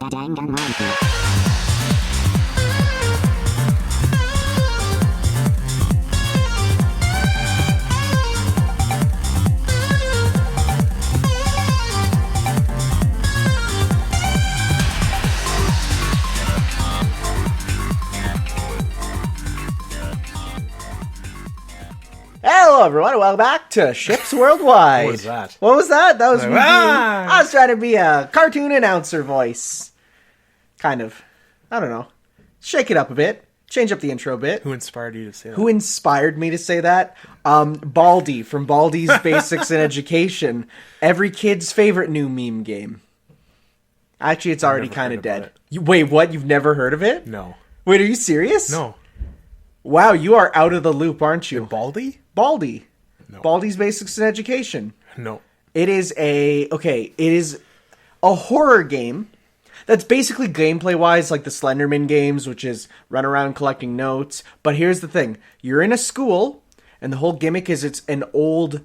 Danganronpa. Hello, everyone, and welcome back to Ships Worldwide. What was that? What was that? That was Like, me. ah! I was trying to be a cartoon announcer voice. Kind of. I don't know. Shake it up a bit. Change up the intro a bit. Who inspired you to say that? Who inspired me to say that? Baldy from Baldy's Basics in Education. Every kid's favorite new meme game. Actually, it's already never kind of heard about dead. it. Wait, what? You've never heard of it? No. Wait, are you serious? No. Wow, you are out of the loop, aren't you? Baldy? Baldy. No. Baldy's Basics in Education. No. It is a horror game that's basically gameplay-wise like the Slenderman games, which is run around collecting notes. But here's the thing. You're in a school, and the whole gimmick is it's an old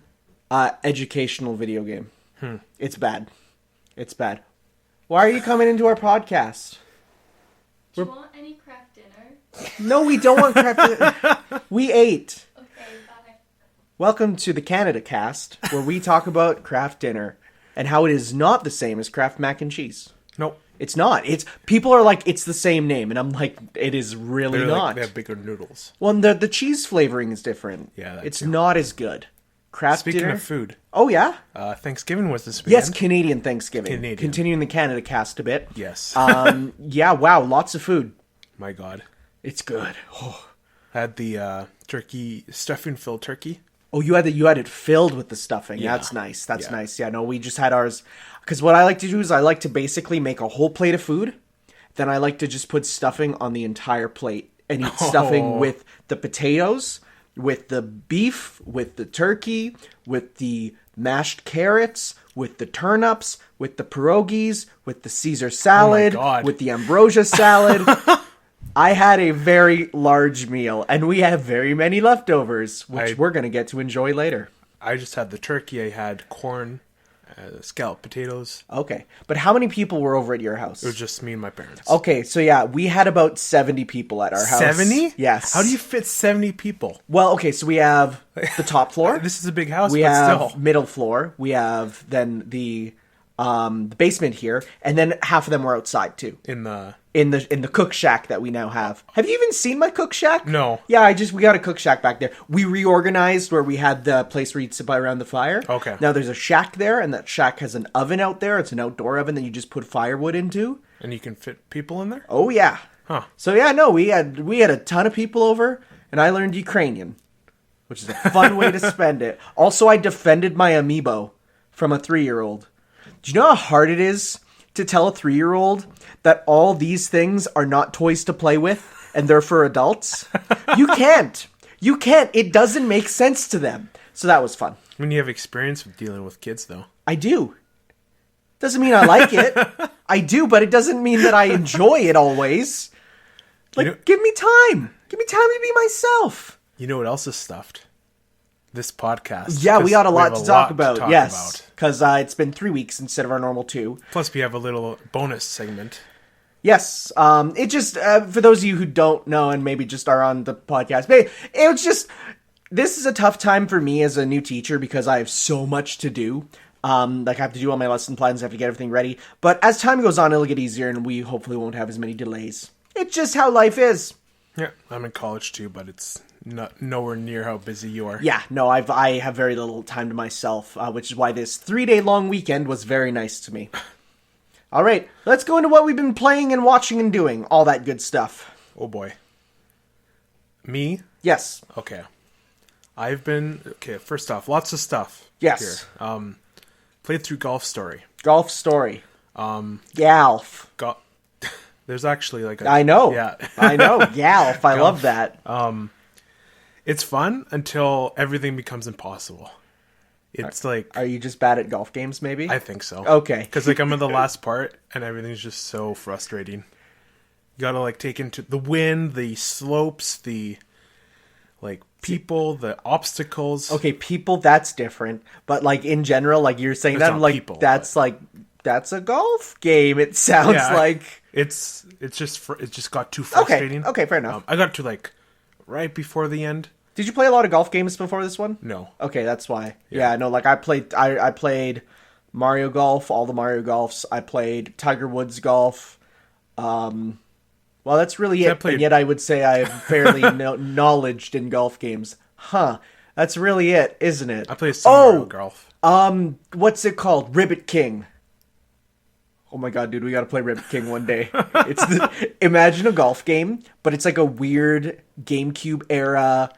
educational video game. It's bad. It's bad. Why are you coming into our podcast? Do you want any craft dinner? No, we don't want crap. We ate. Okay, bye. Welcome to the CanadaCast, where we talk about craft dinner and how it is not the same as Kraft mac and cheese. Nope. It's not. It's people are like it's the same name, and I'm like it is really They're not. like, they have bigger noodles. Well, the cheese flavoring is different. Yeah, that it's too. not as good. Craft Speaking dinner. of food, Oh yeah. Thanksgiving was this weekend. Yes, Canadian Thanksgiving. Canadian. Continuing the CanadaCast a bit. Yes. Yeah. Wow. Lots of food. My God. It's good. Oh. I had the turkey, stuffing-filled turkey. Oh, you had it filled with the stuffing. Yeah. That's nice. That's Yeah. nice. Yeah, no, we just had ours. Because what I like to do is I like to basically make a whole plate of food. Then I like to just put stuffing on the entire plate and eat stuffing with the potatoes, with the beef, with the turkey, with the mashed carrots, with the turnips, with the pierogies, with the Caesar salad, God. with the ambrosia salad. I had a very large meal, and we have very many leftovers, which we're going to get to enjoy later. I just had the turkey. I had corn, scalloped potatoes. Okay, but how many people were over at your house? It was just me and my parents. Okay, so yeah, we had about 70 people at our house. 70? Yes. How do you fit 70 people? Well, okay, so we have the top floor. This is a big house, We but have still. middle floor. We have then the basement here, and then half of them were outside too. In the... In the cook shack that we now have. Have you even seen my cook shack? No. Yeah, we got a cook shack back there. We reorganized where we had the place where you'd sit by around the fire. Okay. Now there's a shack there, and that shack has an oven out there. It's an outdoor oven that you just put firewood into. And you can fit people in there? Oh yeah. Huh. So yeah, no, we had a ton of people over, and I learned Ukrainian, which is a fun way to spend it. Also, I defended my amiibo from a 3-year-old. Do you know how hard it is to tell a 3-year-old that all these things are not toys to play with and they're for adults? You can't. It doesn't make sense to them. So that was fun. I mean, you have experience with dealing with kids, though. I do. Doesn't mean I like it. I do, but it doesn't mean that I enjoy it always. Like, You know- give me time. Give me time to be myself. You know what else is stuffed? This podcast. Yeah, we got a lot have to talk about. Yes, about. because it's been 3 weeks instead of our normal 2. Plus, we have a little bonus segment. Yes, it just for those of you who don't know and maybe just are on the podcast, it was just this is a tough time for me as a new teacher because I have so much to do. Like I have to do all my lesson plans, I have to get everything ready. But as time goes on, it'll get easier, and we hopefully won't have as many delays. It's just how life is. Yeah, I'm in college too, but it's nowhere near how busy you are. Yeah, no, I have very little time to myself, which is why this 3-day long weekend was very nice to me. All right, let's go into what we've been playing and watching and doing. All that good stuff. Oh boy. Me? Yes. Okay. First off, lots of stuff. Yes. Here. Played through Golf Story. Golf Story. Galf. There's actually like a... I know. Yeah. I know. Galf. I love that. It's fun until everything becomes impossible. It's like... Are you just bad at golf games, maybe? I think so. Okay. Because like I'm in the last part and everything's just so frustrating. You gotta like take into the wind, the slopes, the like people, the obstacles. Okay, people, that's different. But like in general, like you're saying It's that, not like people, that's like that's a golf game. It sounds like it just got too frustrating. Okay, fair enough. I got to like right before the end. Did you play a lot of golf games before this one? No. Okay, that's why. Yeah, no, like I played Mario Golf, all the Mario Golfs. I played Tiger Woods Golf. Well, that's really it. And yet I would say I am fairly knowledged in golf games. Huh. That's really it, isn't it? I played some Mario Golf. What's it called? Ribbit King. Oh my god, dude, we gotta play Ribbit King one day. Imagine a golf game, but it's like a weird GameCube era.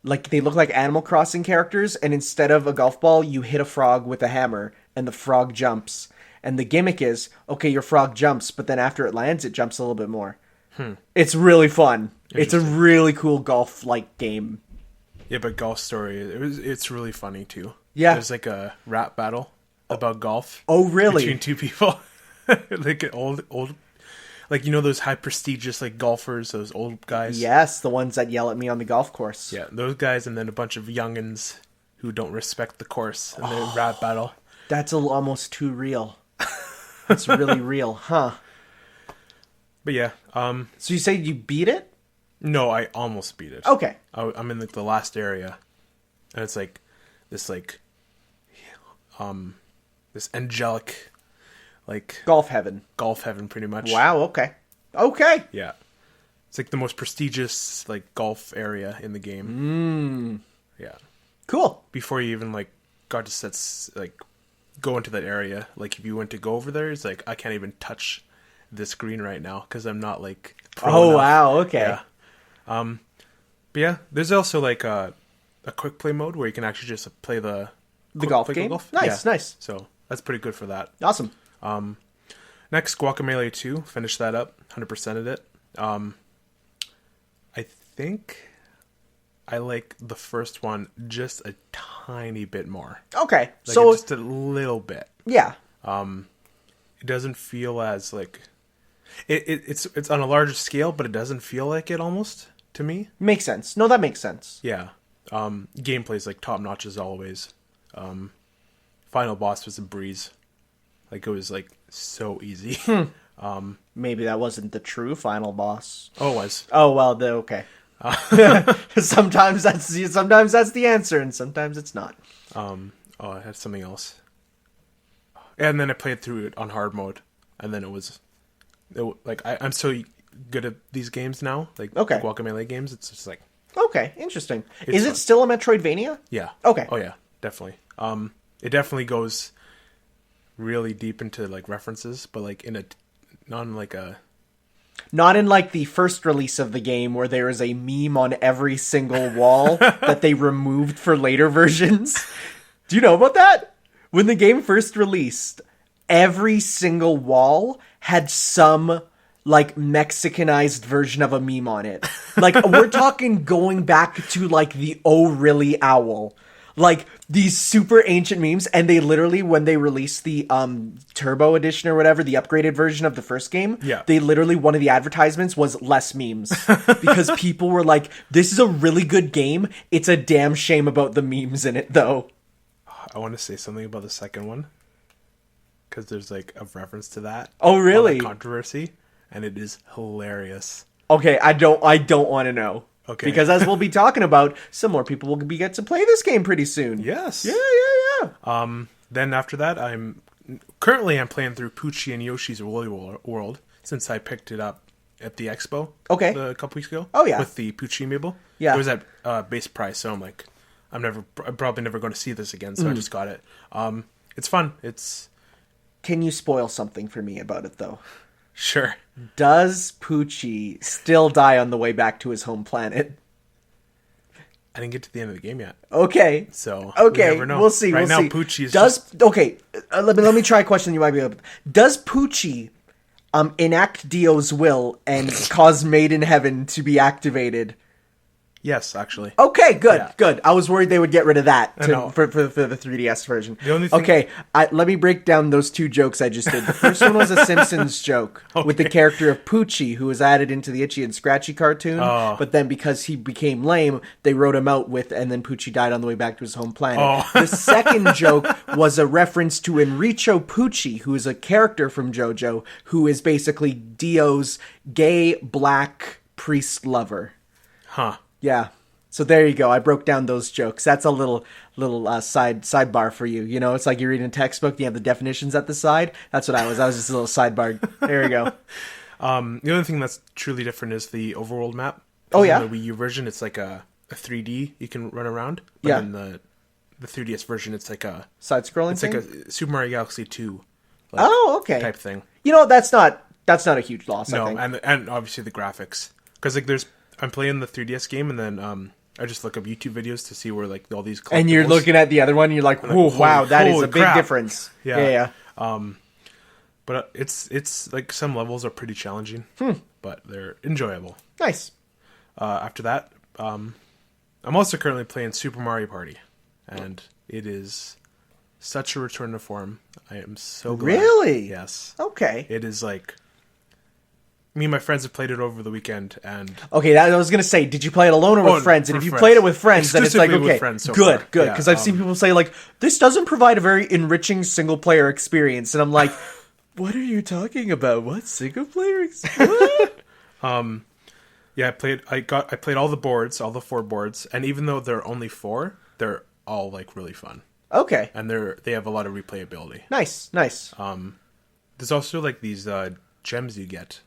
Like, they look like Animal Crossing characters, and instead of a golf ball, you hit a frog with a hammer, and the frog jumps. And the gimmick is, okay, your frog jumps, but then after it lands, it jumps a little bit more. It's really fun. It's a really cool golf-like game. Yeah, but Golf Story, it's really funny, too. Yeah. There's like a rap battle about golf. Oh, really? Between two people. Like an old, like, you know those high prestigious, like, golfers, those old guys? Yes, the ones that yell at me on the golf course. Yeah, those guys, and then a bunch of youngins who don't respect the course, and they rap battle. That's almost too real. It's really real, huh? But yeah, So you say you beat it? no, I almost beat it. Okay. I'm in like the last area, and it's like this this angelic, like Golf heaven. golf heaven, pretty much. Wow, okay. Okay. Yeah, it's like the most prestigious like golf area in the game. Yeah, Cool. before you even like got to go into that area, like if you went to go over there, it's like I can't even touch this green right now because I'm not like pro Oh, enough. wow, okay. Yeah. But yeah, there's also like a quick play mode where you can actually just play the golf game? Nice, nice. So that's pretty good for that. Awesome. Next, Guacamelee 2, finished that up, 100%ed it. I think I like the first one just a tiny bit more. Okay, Like so just a little bit. yeah, It doesn't feel as like it's on a larger scale, but it doesn't feel like it almost to me. makes sense. No, that makes sense. Yeah. Gameplay's like top notch as always. Final boss was a breeze. Like it was like so easy. Maybe that wasn't the true final boss. Oh, it was. Oh well, okay. Sometimes that's the answer, and sometimes it's not. I had something else. And then I played through it on hard mode, and then I'm so good at these games now, like Okay. Guacamelee games. It's just like Okay, interesting. It's Is fun. it still a Metroidvania? yeah. Okay. Oh yeah, definitely. It definitely goes really deep into like references, but like not in like a. Not in like the first release of the game where there is a meme on every single wall that they removed for later versions. Do you know about that? When the game first released, every single wall had some like Mexicanized version of a meme on it. Like we're talking going back to like the Oh Really Owl. Like these super ancient memes, and they literally, when they released the Turbo Edition or whatever, the upgraded version of the first game, Yeah. they literally, one of the advertisements was less memes. Because people were like, this is a really good game, it's a damn shame about the memes in it, though. I want to say something about the second one because there's like a reference to that. Oh, really? On the controversy, and it is hilarious. Okay, I don't want to know. Okay. Because as we'll be talking about, some more people will get to play this game pretty soon. Yes. Yeah. Then after that, I'm playing through Poochie and Yoshi's Woolly World since I picked it up at the expo. Okay. A couple weeks ago. Oh, yeah. With the Poochie amiibo. Yeah. It was at base price, so I'm like, I'm probably never going to see this again, so I just got it. It's fun. Can you spoil something for me about it, though? Sure. Does Poochie still die on the way back to his home planet? I didn't get to the end of the game yet. Okay. So okay, we never know. We'll see. Right we'll now, see. Poochie is okay. Let me try a question you might be able to. Does Poochie enact Dio's will and cause Made in Heaven to be activated? Yes, actually. Okay, good, Yeah. good. I was worried they would get rid of that know. for the 3DS version. The only thing- Okay, let me break down those two jokes I just did. The first one was a Simpsons joke with the character of Poochie, who was added into the Itchy and Scratchy cartoon. Oh. But then because he became lame, they wrote him out with, and then Poochie died on the way back to his home planet. Oh. The second joke was a reference to Enrico Pucci, who is a character from JoJo, who is basically Dio's gay black priest lover. Huh. Yeah. So there you go. I broke down those jokes. That's a little sidebar for you. You know, it's like you're reading a textbook and you have the definitions at the side. That's what I was. I was just a little sidebar. There you go. The only thing that's truly different is the overworld map. Oh, yeah? In the Wii U version, it's like a 3D you can run around. But Yeah. in the 3DS version, it's like a Side-scrolling it's thing? like a Super Mario Galaxy 2 like, Oh, okay. type thing. You know, that's not a huge loss, I No, think. and obviously the graphics. Because like I'm playing the 3DS game and then I just look up YouTube videos to see where like all these And you're collectibles- looking at the other one and you're like, whoa, holy- wow, that is holy a big crap. difference. Yeah. Yeah. But it's like some levels are pretty challenging, but they're enjoyable. Nice. After that, I'm also currently playing Super Mario Party, and it is such a return to form. I am so glad. Really? Yes. Okay. It is like me and my friends have played it over the weekend, and Okay, I was going to say, did you play it alone or with Oh, friends? And for if you friends. played it with friends, then it's like, Exclusively with okay, friends so good, far. good. Yeah, Because I've seen people say, like, this doesn't provide a very enriching single-player experience. And I'm like, what are you talking about? What single-player experience? yeah, I played all the boards, all the 4 boards, and even though there are only 4, they're all like really fun, Okay, and they have a lot of replayability. nice, nice. There's also like these gems you get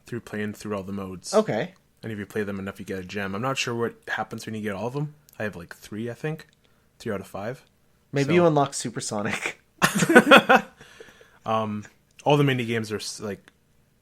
through playing through all the modes. Okay. And if you play them enough, you get a gem. I'm not sure what happens when you get all of them. I have like 3, I think. 3 out of 5. Maybe So, you unlock Supersonic. all the mini games are like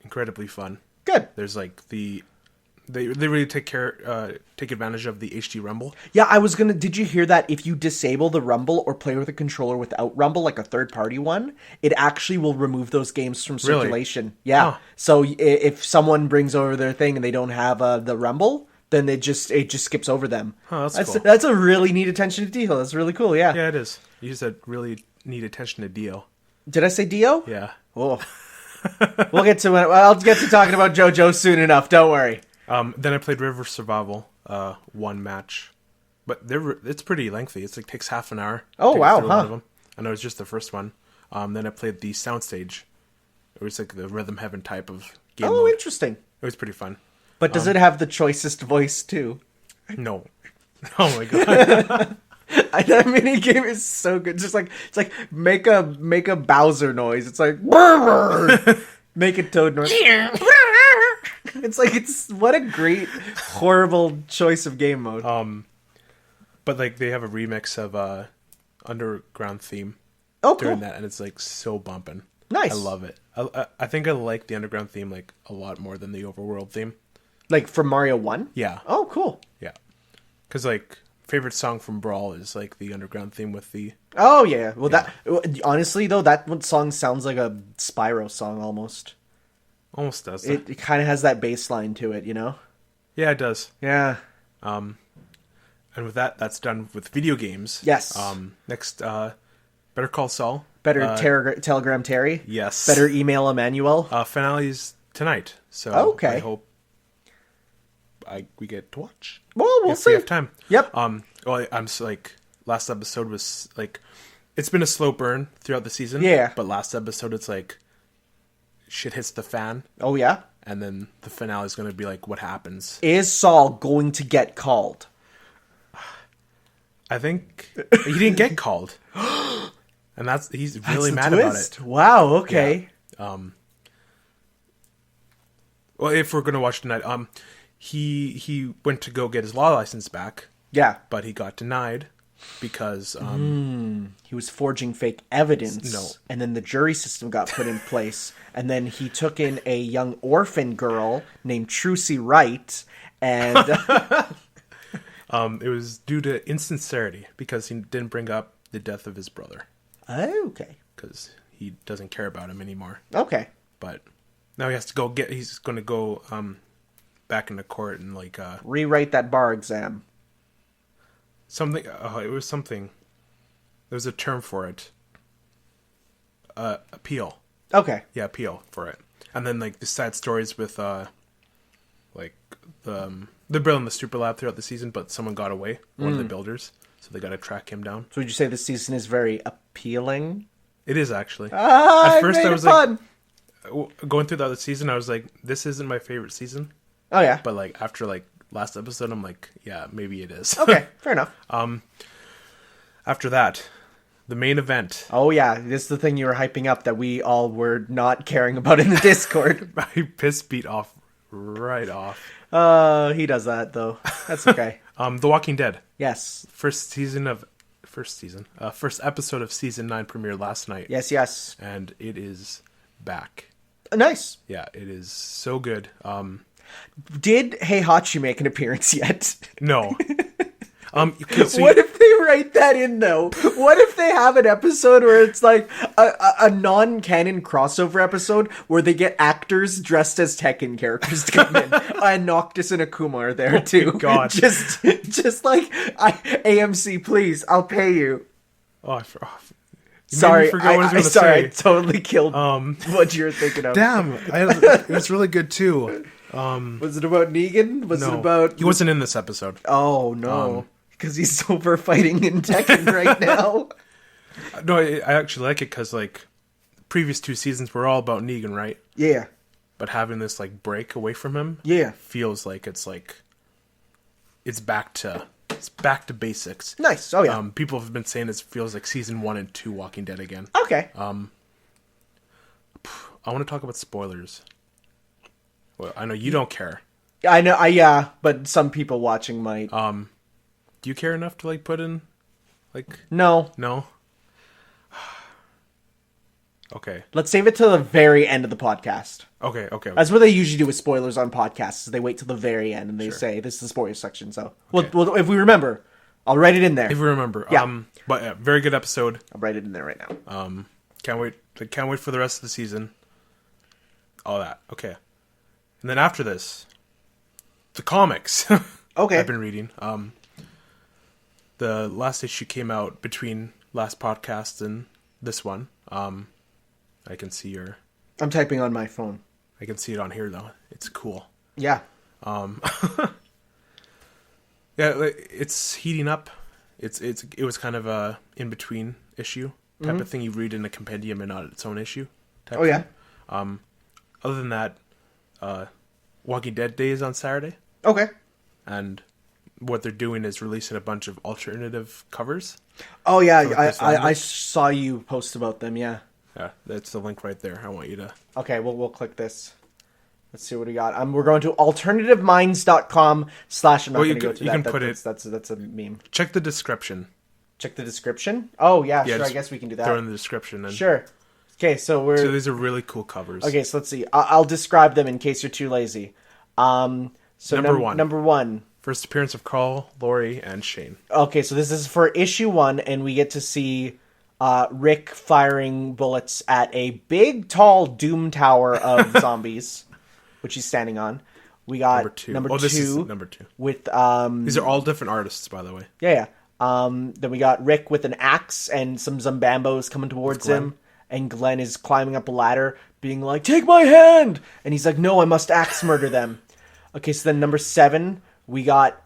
incredibly fun. Good. There's like they really take advantage of the HD rumble. Yeah, did you hear that if you disable the rumble or play with a controller without rumble, like a third-party one, it actually will remove those games from Really? circulation. Yeah. Huh. So if someone brings over their thing and they don't have the rumble, then it just skips over them. Oh, that's cool. That's a really neat attention to detail. That's really cool, yeah. Yeah, it is. You said really need attention to Dio. Did I say Dio? Yeah. Oh. We'll get to it. I'll get to talking about JoJo soon enough. Don't worry. Then I played River Survival, 1 match, but it's pretty lengthy. It's like takes half an hour. Oh, to get wow, through one huh. of them. And it was just the first one. Then I played the Soundstage. It was like the Rhythm Heaven type of game Oh, mode. interesting. It was pretty fun. But does it have the choicest voice too? No. Oh my god. That mini game is so good. Just like it's like make a Bowser noise. It's like make a Toad noise. It's what a great horrible choice of game mode. But like they have a remix of Underground Theme Oh, cool. during that, and it's like so bumping. Nice. I love it. I think I like the Underground Theme like a lot more than the Overworld theme. Like from Mario 1? Yeah. Oh, cool. Yeah. Because like favorite song from Brawl is like the Underground Theme with the Oh yeah. Well, that honestly though, that one song sounds like a Spyro song almost. almost does. It kind of has that bass line to it, you know? Yeah, it does. Yeah. And with that, that's done with video games. Yes. Next, Better Call Saul. Better Telegram Terry. Yes. Better email Emmanuel. Finale's tonight, so Okay. I hope we get to watch. Well, we'll if see. we have time. Yep. Well, I'm like last episode was like it's been a slow burn throughout the season. Yeah. But last episode, it's like shit hits the fan, Oh yeah. and then the finale is going to be like what happens. Is Saul going to get called? I think he didn't get called, and he's really That's mad the about twist. it. Wow. Okay. Well, if we're gonna watch tonight, he went to go get his law license back, Yeah. but he got denied because He was forging fake evidence. No. And then the jury system got put in place. And then he took in a young orphan girl named Trucy Wright. And it was due to insincerity because he didn't bring up the death of his brother okay. because he doesn't care about him anymore. Okay. But now he has to go he's going to go back into court and like Rewrite that bar exam. something. It was something. There's a term for it. Appeal. Okay. Yeah, appeal for it. And then like the sad stories with like they're building the super lab throughout the season, but someone got away, one of the builders, so they got to track him down. So would you say this season is very appealing? It is actually. At first I was like, going through the other season, I was like, this isn't my favorite season. Oh yeah. But like after like last episode, I'm like, yeah, maybe it is. Okay, fair enough. After that, the main event. Oh yeah, this is the thing you were hyping up that we all were not caring about in the Discord. My piss beat off right off. He does that though. That's okay. The Walking Dead. Yes. First episode of season 9 premiered last night. Yes. And it is back. Nice. Yeah, it is so good. Did Heihachi make an appearance yet? No. Okay, so What if they write that in though? What if they have an episode where it's like a non-canon crossover episode where they get actors dressed as Tekken characters to come in, and Noctis and Akuma are there too? God. Just like AMC, please, I'll pay you. Oh, you made Sorry, me forget what I was gonna sorry, say. I totally killed what you were thinking of. Damn, it was really good too. Was it about Negan? Was it No, about? he wasn't in this episode. Oh no, because he's over fighting in Tekken right now. No, I actually like it because like previous 2 seasons were all about Negan, right? Yeah, But having this like break away from him, yeah, feels like it's back to basics. nice. Oh yeah. People have been saying it feels like season 1 and 2 Walking Dead again. Okay. I want to talk about spoilers. Well, I know you don't care. I know. Yeah, but some people watching might. Do you care enough to like put in, like? No. No. Okay. Let's save it to the very end of the podcast. Okay. That's what they usually do with spoilers on podcasts. Is they wait till the very end and they Sure. say this is the spoiler section. So, Okay. well, if we remember, I'll write it in there. If you remember. Yeah. But yeah, very good episode. I'll write it in there right now. Can't wait. Can't wait for the rest of the season. All that. Okay. And then after this, the comics. Okay. I've been reading. The last issue came out between last podcast and this one. I can see I'm typing on my phone. I can see it on here though. It's cool. Yeah. Yeah, it's heating up. It was kind of a in between issue type of thing you read in a compendium and not its own issue. Type Oh yeah. thing. Other than that, Walking Dead Day is on Saturday, Okay. and what they're doing is releasing a bunch of alternative covers. Oh yeah. this I one. saw you post about them. Yeah. Yeah, that's the link right there. I want you to. Okay. We'll click this. Let's see what we got. We're going to alternativeminds.com/. I'm not Well, going you to go can- to you that. can put it- That's a meme. Check the description. Check the description. Oh yeah, Yeah, sure. I just guess we can do Throw that. in the description. And Sure. Okay, so we're So these are really cool covers. okay. So let's see. I'll describe them in case you're too lazy. So Number 1. First appearance of Carl, Lori, and Shane. Okay, so this is for issue 1, and we get to see Rick firing bullets at a big, tall doom tower of zombies, which he's standing on. We got Number 2. number This is 2 number 2. with These are all different artists, by the way. yeah. Then we got Rick with an axe and some Zambambos coming towards Glenn. him, and Glenn is climbing up a ladder, being like, "Take my hand!" And he's like, "No, I must axe murder them." Okay, so then number 7, we got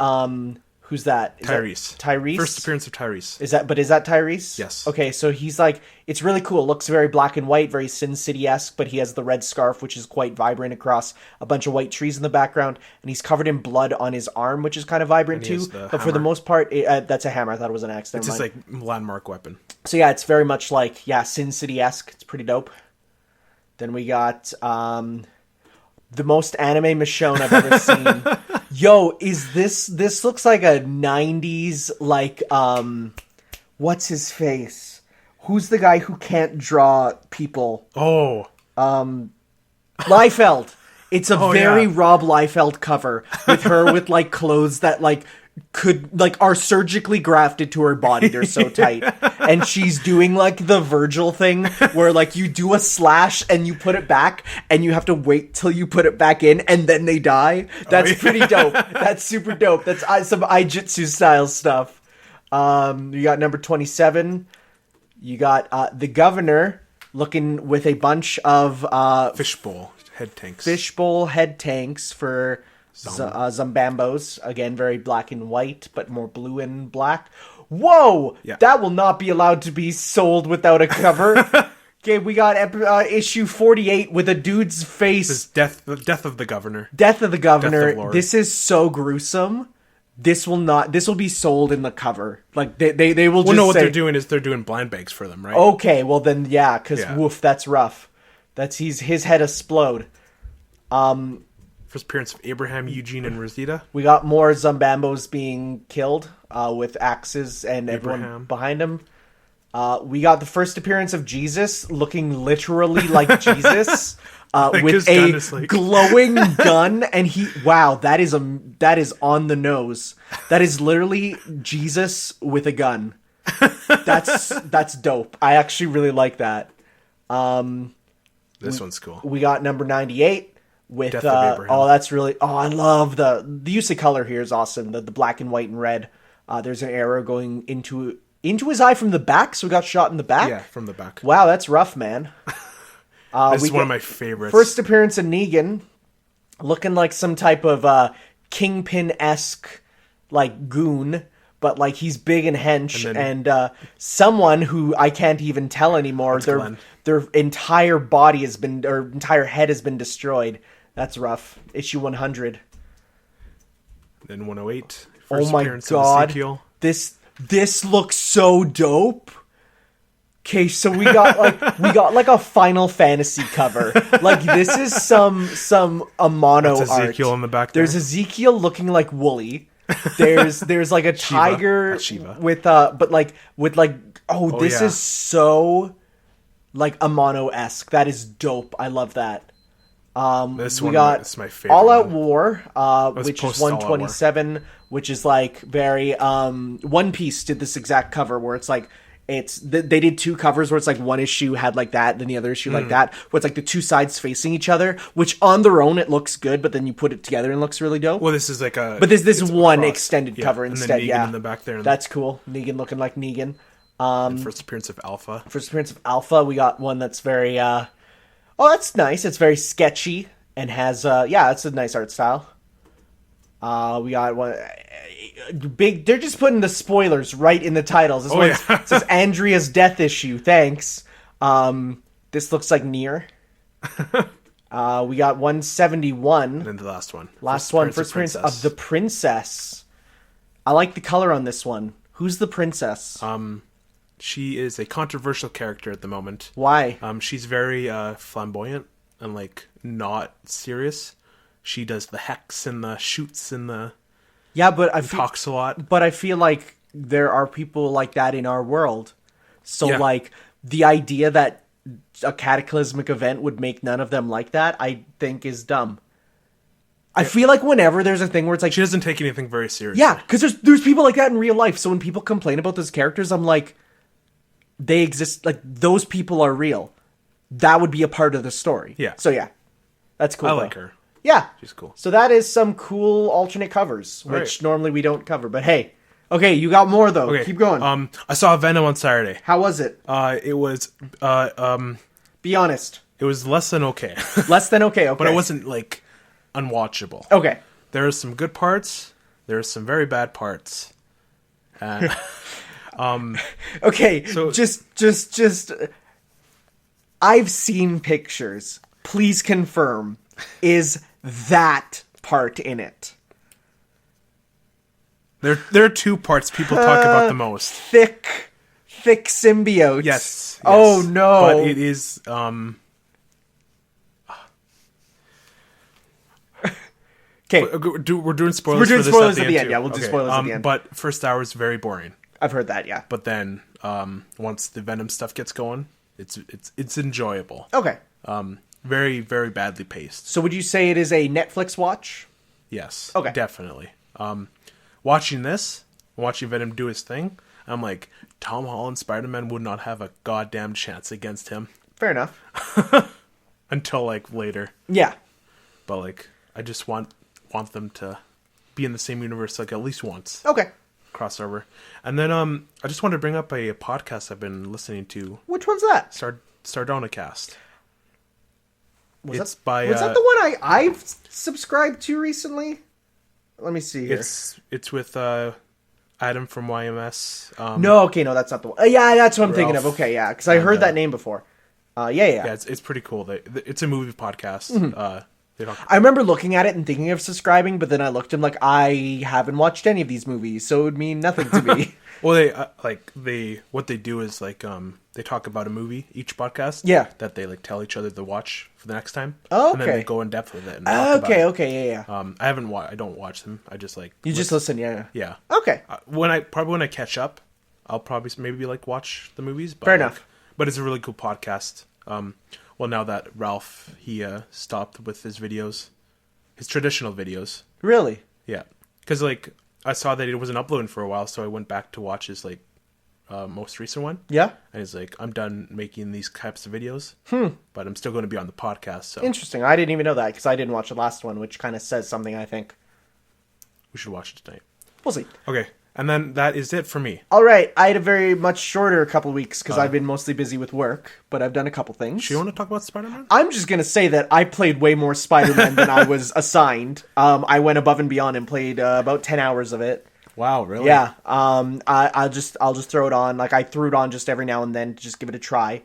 who's that? Is that Tyrese. Tyrese. First appearance of Tyrese. Is that Tyrese? Yes. Okay, so he's like, it's really cool. It looks very black and white, very Sin City-esque, but he has the red scarf, which is quite vibrant across a bunch of white trees in the background, and he's covered in blood on his arm, which is kind of vibrant And he too. has the But for the hammer. most part, that's a hammer. I thought it was an axe. Never It's just mind. like landmark weapon. So yeah, it's very much like, yeah, Sin City-esque. It's pretty dope. Then we got the most anime Michonne I've ever seen. Yo, is this looks like a 90s, like, what's his face? Who's the guy who can't draw people? Oh, Liefeld. It's a very yeah. Rob Liefeld cover with her with like clothes that like could like are surgically grafted to her body. They're so tight. And she's doing like the Virgil thing where like you do a slash and you put it back and you have to wait till you put it back in and then they die. That's pretty dope. That's super dope. That's some Aijitsu style stuff. You got number 27. You got the governor looking with a bunch of Fishbowl head tanks for Zambambos. Again, very black and white, but more blue and black. Whoa! Yeah. That will not be allowed to be sold without a cover. Okay, we got issue 48 with a dude's face. This is death of the governor. Death of the governor. This is so gruesome. This will be sold in the cover. Like they will just no, what say, they're doing is they're doing blind bags for them, right? Okay, well then yeah, because woof, that's rough. That's his head explode. First appearance of Abraham, Eugene, and Rosita. We got more Zambambos being killed with axes and Abraham. Everyone behind him. We got the first appearance of Jesus, looking literally like Jesus, with a glowing gun, and that is on the nose. That is literally Jesus with a gun. That's dope. I actually really like that. This one's cool. We got number 98 with that's really I love the use of color here is awesome. The black and white and red. There's an arrow going into his eye from the back, so we got shot in the back. Yeah, from the back. Wow, that's rough, man. This is one of my favorites. First appearance of Negan, looking like some type of Kingpin-esque like goon, but like he's big and hench, and someone who I can't even tell anymore. Their entire body has been, or entire head has been destroyed. That's rough. Issue 100. Then 108. Oh my god! This looks so dope. Okay, so we got like a Final Fantasy cover. Like this is some Amano That's Ezekiel art. in the back. There's Ezekiel looking like Wooly. There's like a tiger with this is so like Amano-esque. That is dope. I love that. This is my favorite. All Out War, which is 127, which is like very One Piece did this exact cover where it's like they did two covers where it's like one issue had like that, then the other issue like that, where it's like the two sides facing each other, which on their own it looks good, but then you put it together and it looks really dope. Well, this is like this one extended cover instead. And then Negan in the back there. That's cool. Negan looking like Negan. And first appearance of Alpha. We got one that's very that's nice. It's very sketchy and has it's a nice art style. We got one big. They're just putting the spoilers right in the titles. It says Andrea's death issue. Thanks. This looks like Nier. We got 171. And then the last one. First appearance of the princess. I like the color on this one. Who's the princess? She is a controversial character at the moment. Why? She's very flamboyant and like not serious. She does the hex and the shoots and the talks a lot. But I feel like there are people like that in our world. So like the idea that a cataclysmic event would make none of them like that, I think is dumb. I feel like whenever there's a thing where it's like she doesn't take anything very seriously. Yeah, because there's people like that in real life. So when people complain about those characters, I'm like, they exist. Like those people are real. That would be a part of the story. Yeah. So yeah, that's cool. I like her. Yeah, she's cool. So that is some cool alternate covers, which normally we don't cover. But hey, okay, you got more though. Okay. Keep going. I saw Venom on Saturday. How was it? It was Be honest. It was less than okay. Less than okay. Okay, but it wasn't like unwatchable. Okay. There are some good parts. There are some very bad parts. Okay. So just. I've seen pictures. Please confirm. Is that part in it? There are two parts people talk about the most. Thick symbiotes. Yes. Oh no. But it is Okay. We're doing spoilers. We're doing for this spoilers at the end. Yeah, we'll do spoilers at the end. But first hour is very boring. I've heard that, yeah. But then once the Venom stuff gets going, it's enjoyable. Okay. Very, very badly paced. So would you say it is a Netflix watch? Yes. Okay. Definitely. watching Venom do his thing, I'm like, Tom Holland Spider-Man would not have a goddamn chance against him. Fair enough. Until like later. Yeah. But like, I just want them to be in the same universe like at least once. Okay. Crossover. And then I just wanted to bring up a podcast I've been listening to. Which one's that? JoJo. Was it's that, by was that the one I've subscribed to recently? Let me see here. It's with Adam from YMS. No, that's not the one. Yeah, that's what I'm thinking of. Ralph Okay, yeah, because I heard that name before. Yeah. It's pretty cool. It's a movie podcast. Mm-hmm. I remember looking at it and thinking of subscribing, but then I looked and like, I haven't watched any of these movies, so it would mean nothing to me. Well, what they do is like they talk about a movie each podcast. Yeah. That they like tell each other to watch for the next time. Oh, okay. And then they go in depth with it. And talk about it. Okay, yeah. I don't watch them. I just like just listen, yeah. Yeah. Okay. When I catch up, I'll probably maybe like watch the movies. But, fair enough. But it's a really cool podcast. Well, now that Ralph he stopped with his videos, his traditional videos. Really? Yeah, because like I saw that it wasn't uploading for a while, so I went back to watch his like most recent one. Yeah. And he's like, I'm done making these types of videos. But I'm still going to be on the podcast. So interesting. I didn't even know that because I didn't watch the last one, which kind of says something. I think we should watch it tonight. We'll see. Okay. And then that is it for me. All right. I had a very much shorter couple weeks because I've been mostly busy with work, but I've done a couple things. Do you want to talk about Spider-Man? I'm just going to say that I played way more Spider-Man than I was assigned. I went above and beyond and played about 10 hours of it. Wow, really? Yeah. I'll just throw it on. Like I threw it on just every now and then to just give it a try.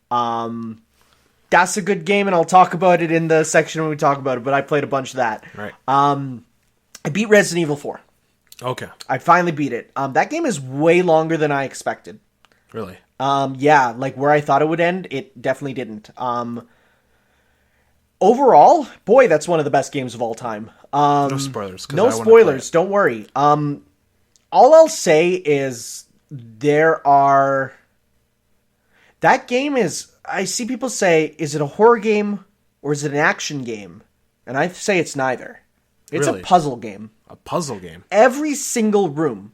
That's a good game, and I'll talk about it in the section when we talk about it, but I played a bunch of that. Right. I beat Resident Evil 4. Okay. I finally beat it. That game is way longer than I expected. Really? Yeah, like where I thought it would end, it definitely didn't. Overall, boy, that's one of the best games of all time. No spoilers. No spoilers, don't worry. All I'll say is that game is, I see people say, is it a horror game or is it an action game? And I say it's neither. It's Really? a puzzle game. A puzzle game. Every single room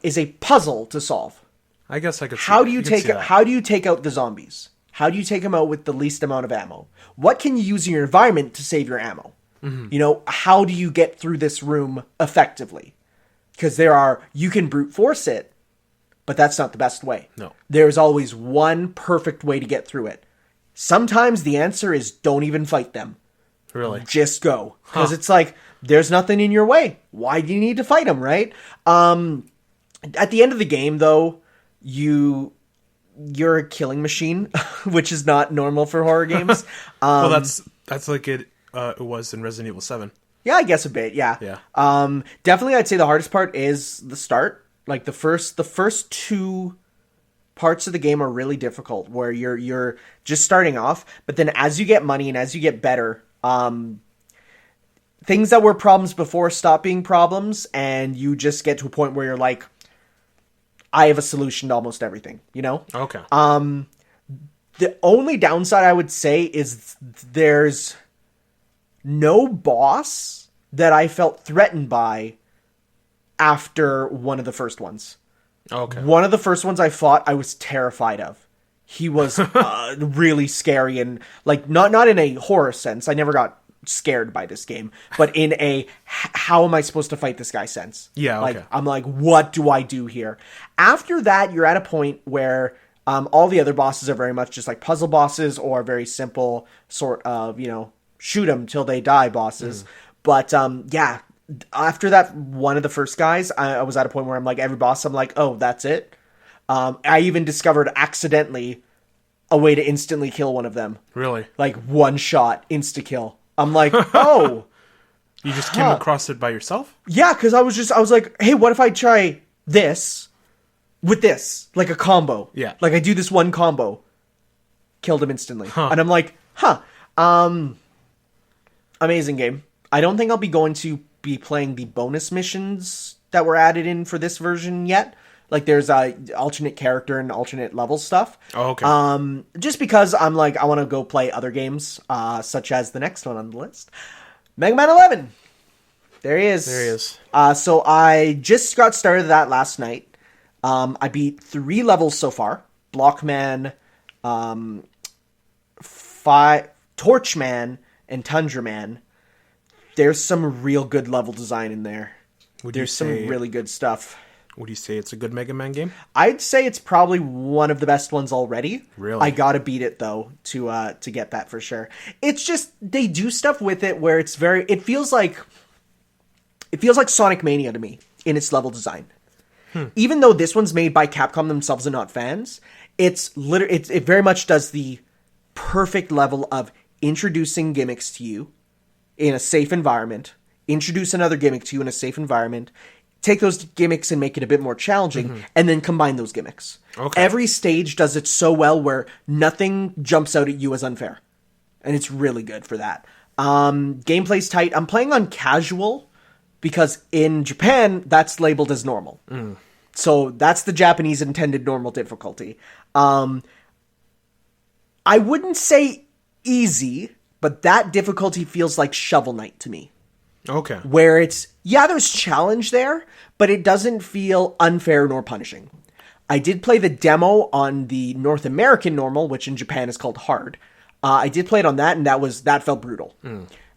is a puzzle to solve. I guess I could. How do you take out the zombies? How do you take them out with the least amount of ammo? What can you use in your environment to save your ammo? Mm-hmm. You know, how do you get through this room effectively? Because you can brute force it, but that's not the best way. No. There's always one perfect way to get through it. Sometimes the answer is don't even fight them. Really? Just go. Because it's like, there's nothing in your way. Why do you need to fight them, right? At the end of the game, though, you're a killing machine, which is not normal for horror games. Well, that's like it was in Resident Evil 7. Yeah, I guess a bit, yeah. Yeah. Definitely, I'd say the hardest part is the start. Like, the first two parts of the game are really difficult, where you're just starting off, but then as you get money and as you get better, things that were problems before stop being problems, and you just get to a point where you're like, I have a solution to almost everything, you know? Okay. The only downside I would say is there's no boss that I felt threatened by after one of the first ones. Okay. One of the first ones I fought, I was terrified of. He was really scary and like not in a horror sense. I never got scared by this game, but in a how am I supposed to fight this guy sense. Yeah, okay. Like I'm like, what do I do here? After that, you're at a point where all the other bosses are very much just like puzzle bosses or very simple sort of, shoot them till they die bosses. But yeah, after that one of the first guys, I was at a point where I'm like, every boss, I'm like, oh, that's it. I even discovered accidentally a way to instantly kill one of them. Really? Like one shot, insta kill. I'm like, oh. You just came across it by yourself? Yeah, because I was like, hey, what if I try this with this? Like a combo. Yeah. Like I do this one combo. Killed him instantly. And I'm like, amazing game. I don't think I'll be going to be playing the bonus missions that were added in for this version yet. Like there's alternate character and alternate level stuff. Oh, okay. Just because I'm like, I want to go play other games, such as the next one on the list, Mega Man 11. There he is. There he is. So I just got started that last night. I beat 3 levels so far. Blockman, Torchman, and Tundraman. There's some real good level design in there. There's some really good stuff. Would you say it's a good Mega Man game? I'd say it's probably one of the best ones already. Really? I gotta beat it though to get that for sure. It's just they do stuff with it where it's very. It feels like Sonic Mania to me in its level design. Even though this one's made by Capcom themselves and not fans, it very much does the perfect level of introducing gimmicks to you in a safe environment, introduce another gimmick to you in a safe environment, take those gimmicks and make it a bit more challenging, and then combine those gimmicks. Okay. Every stage does it so well where nothing jumps out at you as unfair. And it's really good for that. Gameplay's tight. I'm playing on casual because in Japan, that's labeled as normal. So that's the Japanese intended normal difficulty. I wouldn't say easy, but that difficulty feels like Shovel Knight to me. Okay. Where it's, there's challenge there, but it doesn't feel unfair nor punishing. I did play the demo on the North American normal, which in Japan is called hard. I did play it on that, and that felt brutal.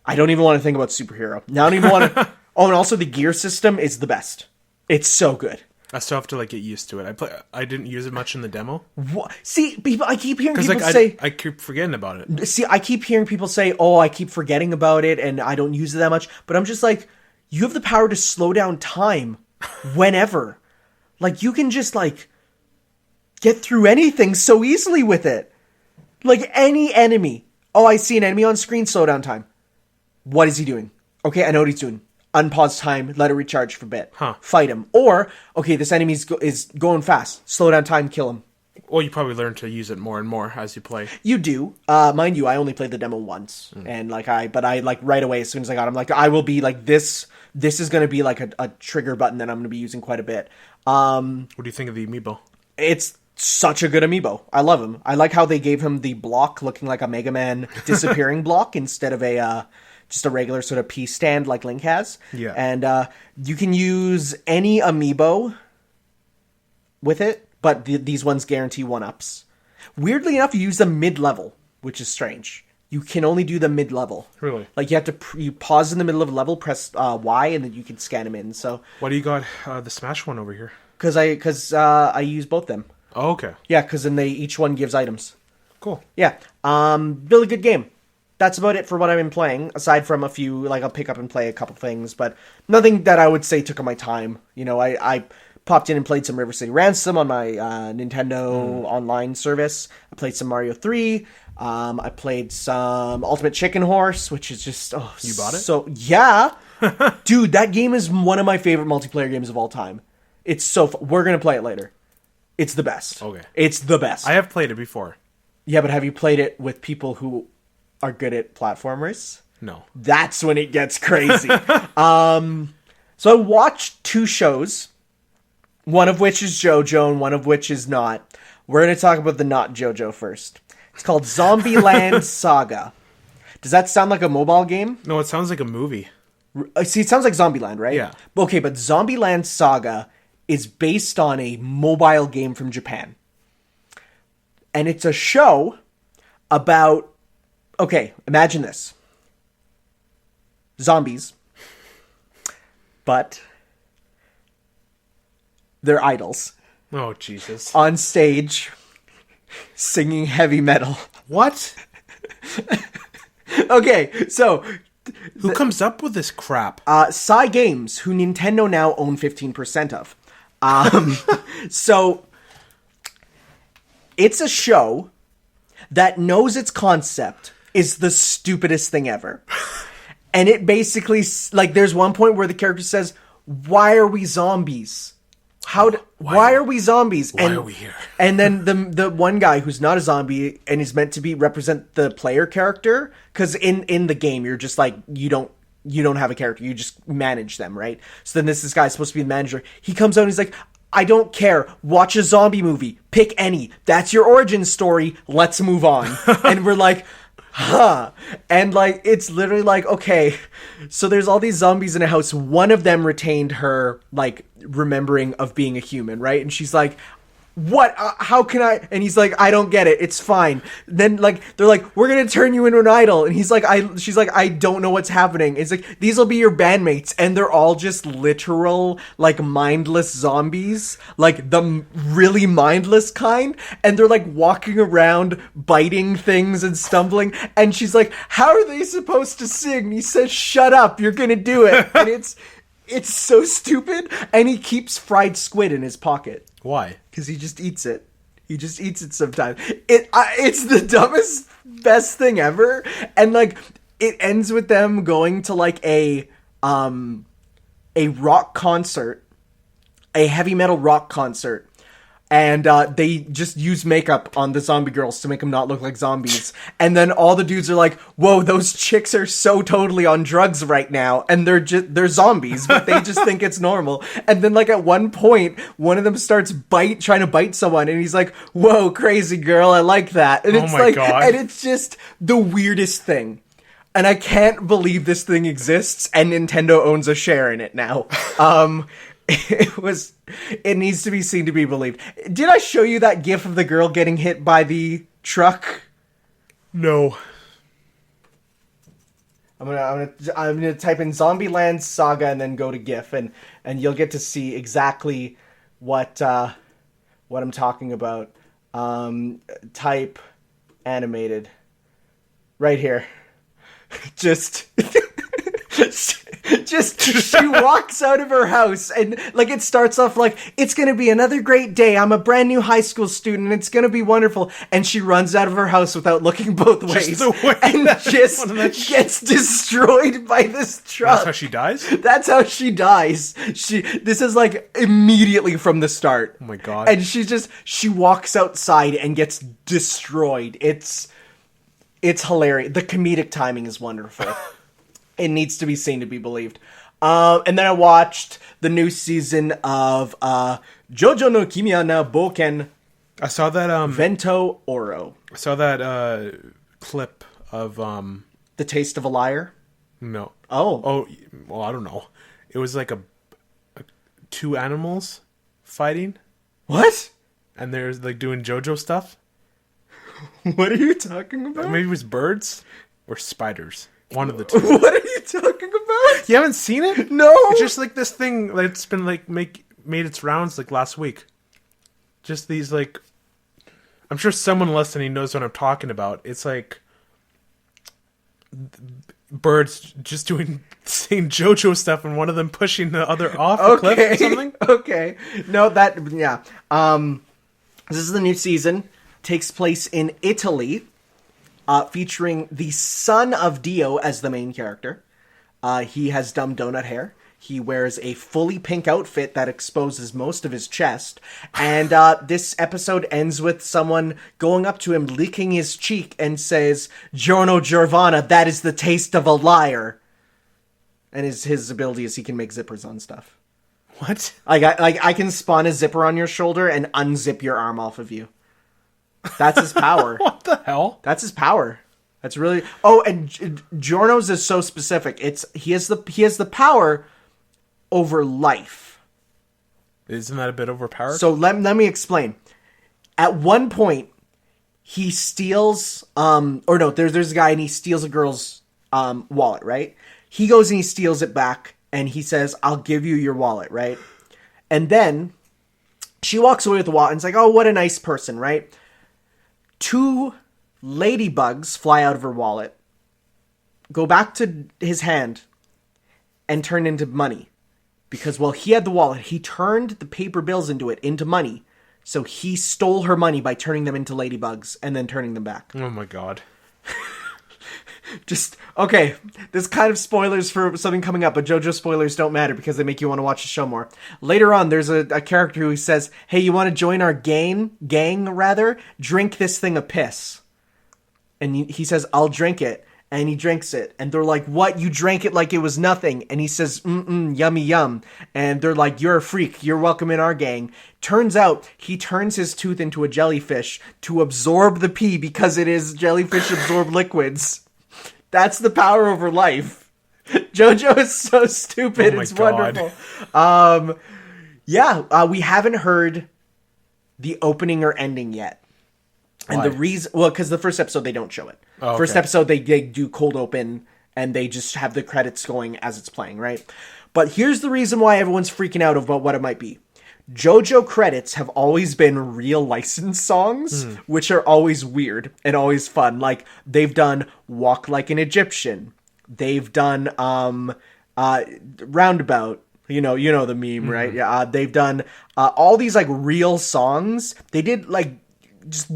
I don't even want to think about superhero. Now I don't even want to... Oh, and also the gear system is the best. It's so good. I still have to get used to it. I didn't use it much in the demo. What? See, I keep hearing people say... I keep forgetting about it. See, I keep hearing people say, I keep forgetting about it and I don't use it that much. But I'm just like, you have the power to slow down time whenever. You can just, get through anything so easily with it. Any enemy. Oh, I see an enemy on screen, slow down time. What is he doing? Okay, I know what he's doing. Unpause time, let it recharge for a bit. Fight him. Or, okay, this enemy is going fast. Slow down time, kill him. Well, you probably learn to use it more and more as you play. You do. Mind you, I only played the demo once. And, right away, as soon as I got it, I will be, this is going to be, a trigger button that I'm going to be using quite a bit. What do you think of the amiibo? It's such a good amiibo. I love him. I like how they gave him the block looking like a Mega Man disappearing block instead of just a regular sort of piece stand like Link has. Yeah. And you can use any amiibo with it, but these ones guarantee 1-ups. Weirdly enough, you use them mid-level, which is strange. You can only do them mid-level. Really? You have to you pause in the middle of a level, press Y, and then you can scan them in. So why do you got the Smash one over here? Because I use both them. Oh, okay. Yeah, because then each one gives items. Cool. Yeah. Really good game. That's about it for what I've been playing, aside from a few, I'll pick up and play a couple things, but nothing that I would say took up my time. I popped in and played some River City Ransom on my Nintendo online service. I played some Mario 3. I played some Ultimate Chicken Horse, which is just, You bought it? So, yeah. Dude, that game is one of my favorite multiplayer games of all time. It's so fun. We're going to play it later. It's the best. Okay. It's the best. I have played it before. Yeah, but have you played it with people who are good at platformers? No. That's when it gets crazy. So I watched 2 shows, one of which is JoJo and one of which is not. We're going to talk about the not JoJo first. It's called Land Saga. Does that sound like a mobile game? No, it sounds like a movie. See, it sounds like Zombieland, right? Yeah. Okay, but Land Saga is based on a mobile game from Japan. And it's a show about... Okay, imagine this. Zombies. But they're idols. Oh, Jesus. On stage, singing heavy metal. What? Okay, so... Who comes up with this crap? Psy Games, who Nintendo now own 15% of. So, it's a show that knows its concept is the stupidest thing ever. And it basically, there's one point where the character says, why are we zombies? Why are we zombies? Why are we here? And then the one guy who's not a zombie and is meant to represent the player character, because in the game you're just you don't have a character, you just manage them, right? So then this guy's supposed to be the manager. He comes out and he's like, I don't care. Watch a zombie movie. Pick any. That's your origin story. Let's move on. And we're like, huh. And like, it's literally like, okay, so there's all these zombies in a house. One of them retained her, like, remembering of being a human, right? And she's like, what? How can I? And he's like, I don't get it. It's fine. Then like, they're like, we're going to turn you into an idol. And he's like, she's like, I don't know what's happening. It's like, these will be your bandmates. And they're all just literal, like, mindless zombies, like the really mindless kind. And they're like walking around, biting things and stumbling. And she's like, how are they supposed to sing? And he says, shut up. You're going to do it. And it's so stupid. And he keeps fried squid in his pocket. Why? Because he just eats it. He just eats it sometimes. It's the dumbest, best thing ever. And like, it ends with them going to like a rock concert, a heavy metal rock concert. And they just use makeup on the zombie girls to make them not look like zombies. And then all the dudes are like, whoa, those chicks are so totally on drugs right now. And they're zombies, but they just think it's normal. And then like at one point, one of them starts trying to bite someone. And he's like, whoa, crazy girl, I like that. And it's God. And it's just the weirdest thing. And I can't believe this thing exists and Nintendo owns a share in it now. It needs to be seen to be believed. Did I show you that gif of the girl getting hit by the truck? No. I'm gonna type in Zombie Land Saga and then go to GIF and you'll get to see exactly what I'm talking about. Type animated. Right here. Just she walks out of her house and like it starts off like it's gonna be another great day, I'm a brand new high school student, it's gonna be wonderful, and she runs out of her house without looking both ways and just gets destroyed by this truck. That's how she dies? That's how she dies. This is like immediately from the start. Oh my God. And she walks outside and gets destroyed. It's hilarious. The comedic timing is wonderful. It needs to be seen to be believed. And then I watched the new season of JoJo no Kimiya na Boken. I saw that Vento Oro. I saw that clip of The Taste of a Liar. No. Oh, well, I don't know. It was like a two animals fighting. What? And they're like doing JoJo stuff. What are you talking about? Maybe it was birds or spiders. One of the two. What are you talking about? You haven't seen it? No. It's just like this thing that's been like made its rounds like last week. Just these like, I'm sure someone listening knows what I'm talking about. It's like birds just saying JoJo stuff and one of them pushing the other off the cliff or something. Okay. No, yeah. This is the new season. Takes place in Italy. Featuring the son of Dio as the main character. He has dumb donut hair. He wears a fully pink outfit that exposes most of his chest. And this episode ends with someone going up to him, licking his cheek, and says, "Giorno Giovanna, that is the taste of a liar." And his ability is he can make zippers on stuff. What? I can spawn a zipper on your shoulder and unzip your arm off of you. That's his power. What the hell? That's his power. That's really. Oh, and Giorno's is so specific. He has the power over life. Isn't that a bit overpowered? So let me explain. At one point, he steals. There's a guy and he steals a girl's wallet. Right. He goes and he steals it back and he says, "I'll give you your wallet." Right. And then she walks away with the wallet and it's like, "Oh, what a nice person." Right. 2 ladybugs fly out of her wallet, go back to his hand, and turn into money. Because while he had the wallet, he turned the paper bills into money. So he stole her money by turning them into ladybugs and then turning them back. Oh my God. Okay, this kind of spoilers for something coming up, but JoJo spoilers don't matter because they make you want to watch the show more. Later on, there's a character who says, "Hey, you want to join our gang, drink this thing of piss." And he says, "I'll drink it." And he drinks it. And they're like, what? You drank it like it was nothing. And he says, yummy yum. And they're like, you're a freak. You're welcome in our gang. Turns out he turns his tooth into a jellyfish to absorb the pee because it is jellyfish absorbed liquids. That's the power over life. JoJo is so stupid. Oh my it's God. wonderful. We haven't heard the opening or ending yet. And Why? the reason, because the first episode, they don't show it. Oh, okay. First episode, they do cold open, and they just have the credits going as it's playing, right? But here's the reason why everyone's freaking out about what it might be. JoJo credits have always been real licensed songs, which are always weird and always fun. Like, they've done Walk Like an Egyptian. They've done Roundabout. You know the meme, right? Yeah. They've done all these, like, real songs. They did, like, just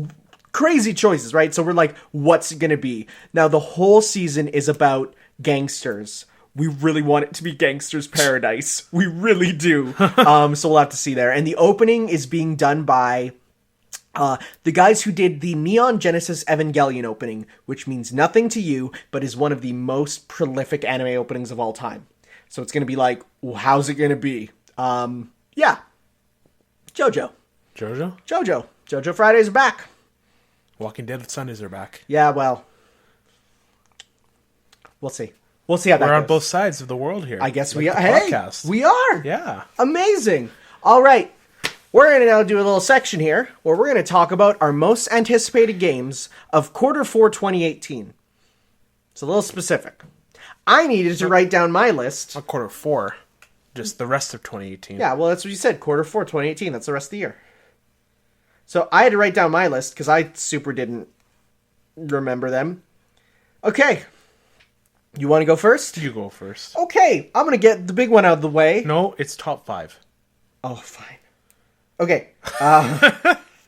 crazy choices, right? So we're like, what's it gonna be? Now, the whole season is about gangsters. We really want it to be Gangster's Paradise. We really do. So we'll have to see there. And the opening is being done by the guys who did the Neon Genesis Evangelion opening, which means nothing to you, but is one of the most prolific anime openings of all time. So it's going to be like, well, how's it going to be? Yeah. JoJo. JoJo Fridays are back. Walking Dead Sundays are back. Yeah, well. We'll see. We'll see how that We're goes. on both sides of the world here. I guess like we are. the Hey, podcast. we are. Yeah. Amazing. All right. We're going to now do a little section here where we're going to talk about our most anticipated games of Q4 2018. It's a little specific. I needed to write down my list. Not Q4, just the rest of 2018. Yeah, well, that's what you said. Q4 2018. That's the rest of the year. So I had to write down my list because I super didn't remember them. Okay. You want to go first? You go first. Okay. I'm going to get the big one out of the way. No, it's top 5. Oh, fine. Okay.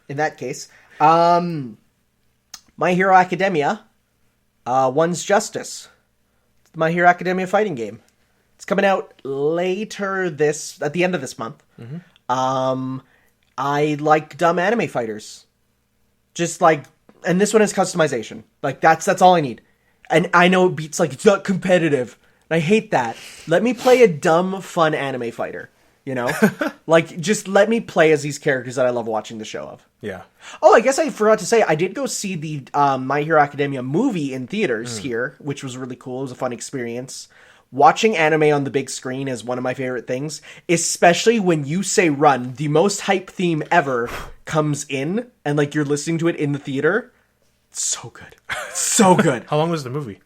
In that case, My Hero Academia, One's Justice. My Hero Academia fighting game. It's coming out later at the end of this month. Mm-hmm. I like dumb anime fighters. Just like, and this one is customization. Like, that's all I need. And I know it beats, like, it's not competitive. And I hate that. Let me play a dumb, fun anime fighter. You know? Like, just let me play as these characters that I love watching the show of. Yeah. Oh, I guess I forgot to say, I did go see the My Hero Academia movie in theaters here, which was really cool. It was a fun experience. Watching anime on the big screen is one of my favorite things, especially when you say run. The most hype theme ever comes in, and, like, you're listening to it in the theater. It's so good. So good. How long was the movie?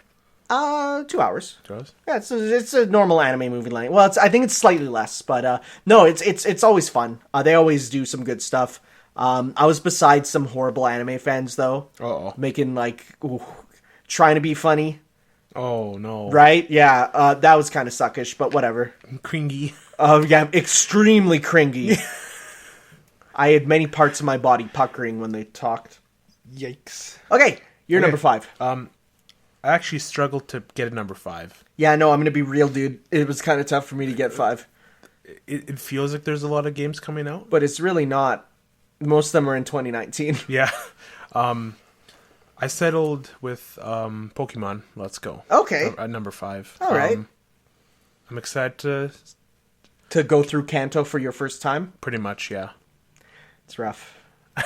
2 hours. 2 hours? Yeah, it's a normal anime movie length. Well, I think it's slightly less, but no, it's always fun. They always do some good stuff. I was beside some horrible anime fans though, making like trying to be funny. Oh no! Right? Yeah, that was kind of suckish, but whatever. Cringy. Yeah, extremely cringy. I had many parts of my body puckering when they talked. Yikes. Okay, you're number 5. I actually struggled to get a number 5. Yeah, no, I'm gonna be real, dude. It was kind of tough for me to get 5. It feels like there's a lot of games coming out, but it's really not. Most of them are in 2019. Yeah. I settled with Pokemon Let's Go. Okay. At number 5. All right. I'm excited to go through Kanto for your first time. Pretty much, yeah. It's rough.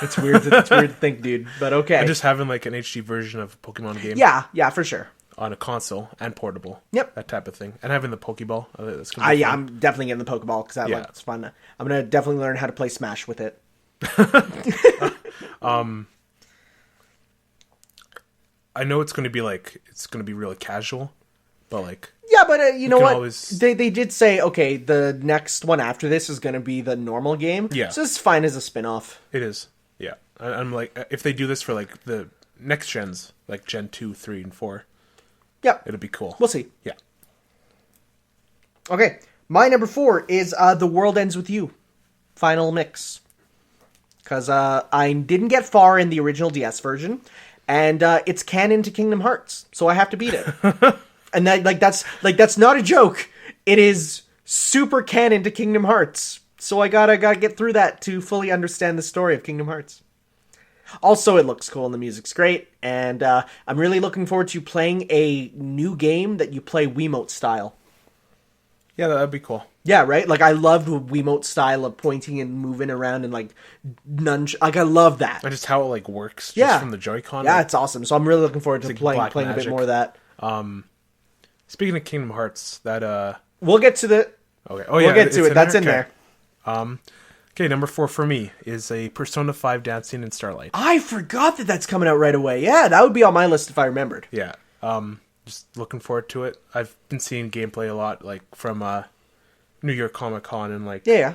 It's weird. It's weird to think, dude. But okay. I'm just having like an HD version of a Pokemon game. Yeah, for sure. On a console and portable. Yep. That type of thing. And having the Pokeball. That's gonna be fun. I'm definitely getting the Pokeball because it's fun. I'm gonna definitely learn how to play Smash with it. I know it's gonna be really casual, but like. Yeah, but you know what? Always... They did say, okay, the next one after this is going to be the normal game. Yeah. So it's fine as a spin-off. It is. Yeah. I'm like, if they do this for like the next gens, like Gen 2, 3, and 4. Yep. It'll be cool. We'll see. Yeah. Okay. My number 4 is The World Ends With You. Final mix. Because I didn't get far in the original DS version. And it's canon to Kingdom Hearts. So I have to beat it. And that's not a joke. It is super canon to Kingdom Hearts. So I gotta get through that to fully understand the story of Kingdom Hearts. Also, it looks cool and the music's great, and I'm really looking forward to playing a new game that you play Wiimote style. Yeah, that'd be cool. Yeah, right? Like, I loved Wiimote style of pointing and moving around and, like, like, I love that. And just how it, like, works just from the Joy-Con. Yeah, like, it's awesome. So I'm really looking forward to like playing Black a bit Magic. more of that. Speaking of Kingdom Hearts, that, We'll get to the... Okay. Oh, yeah. We'll get to it. That's in there. Okay, number 4 for me is a Persona 5 Dancing in Starlight. I forgot that that's coming out right away. Yeah, that would be on my list if I remembered. Yeah. Just looking forward to it. I've been seeing gameplay a lot, like, from New York Comic Con and, like, Yeah.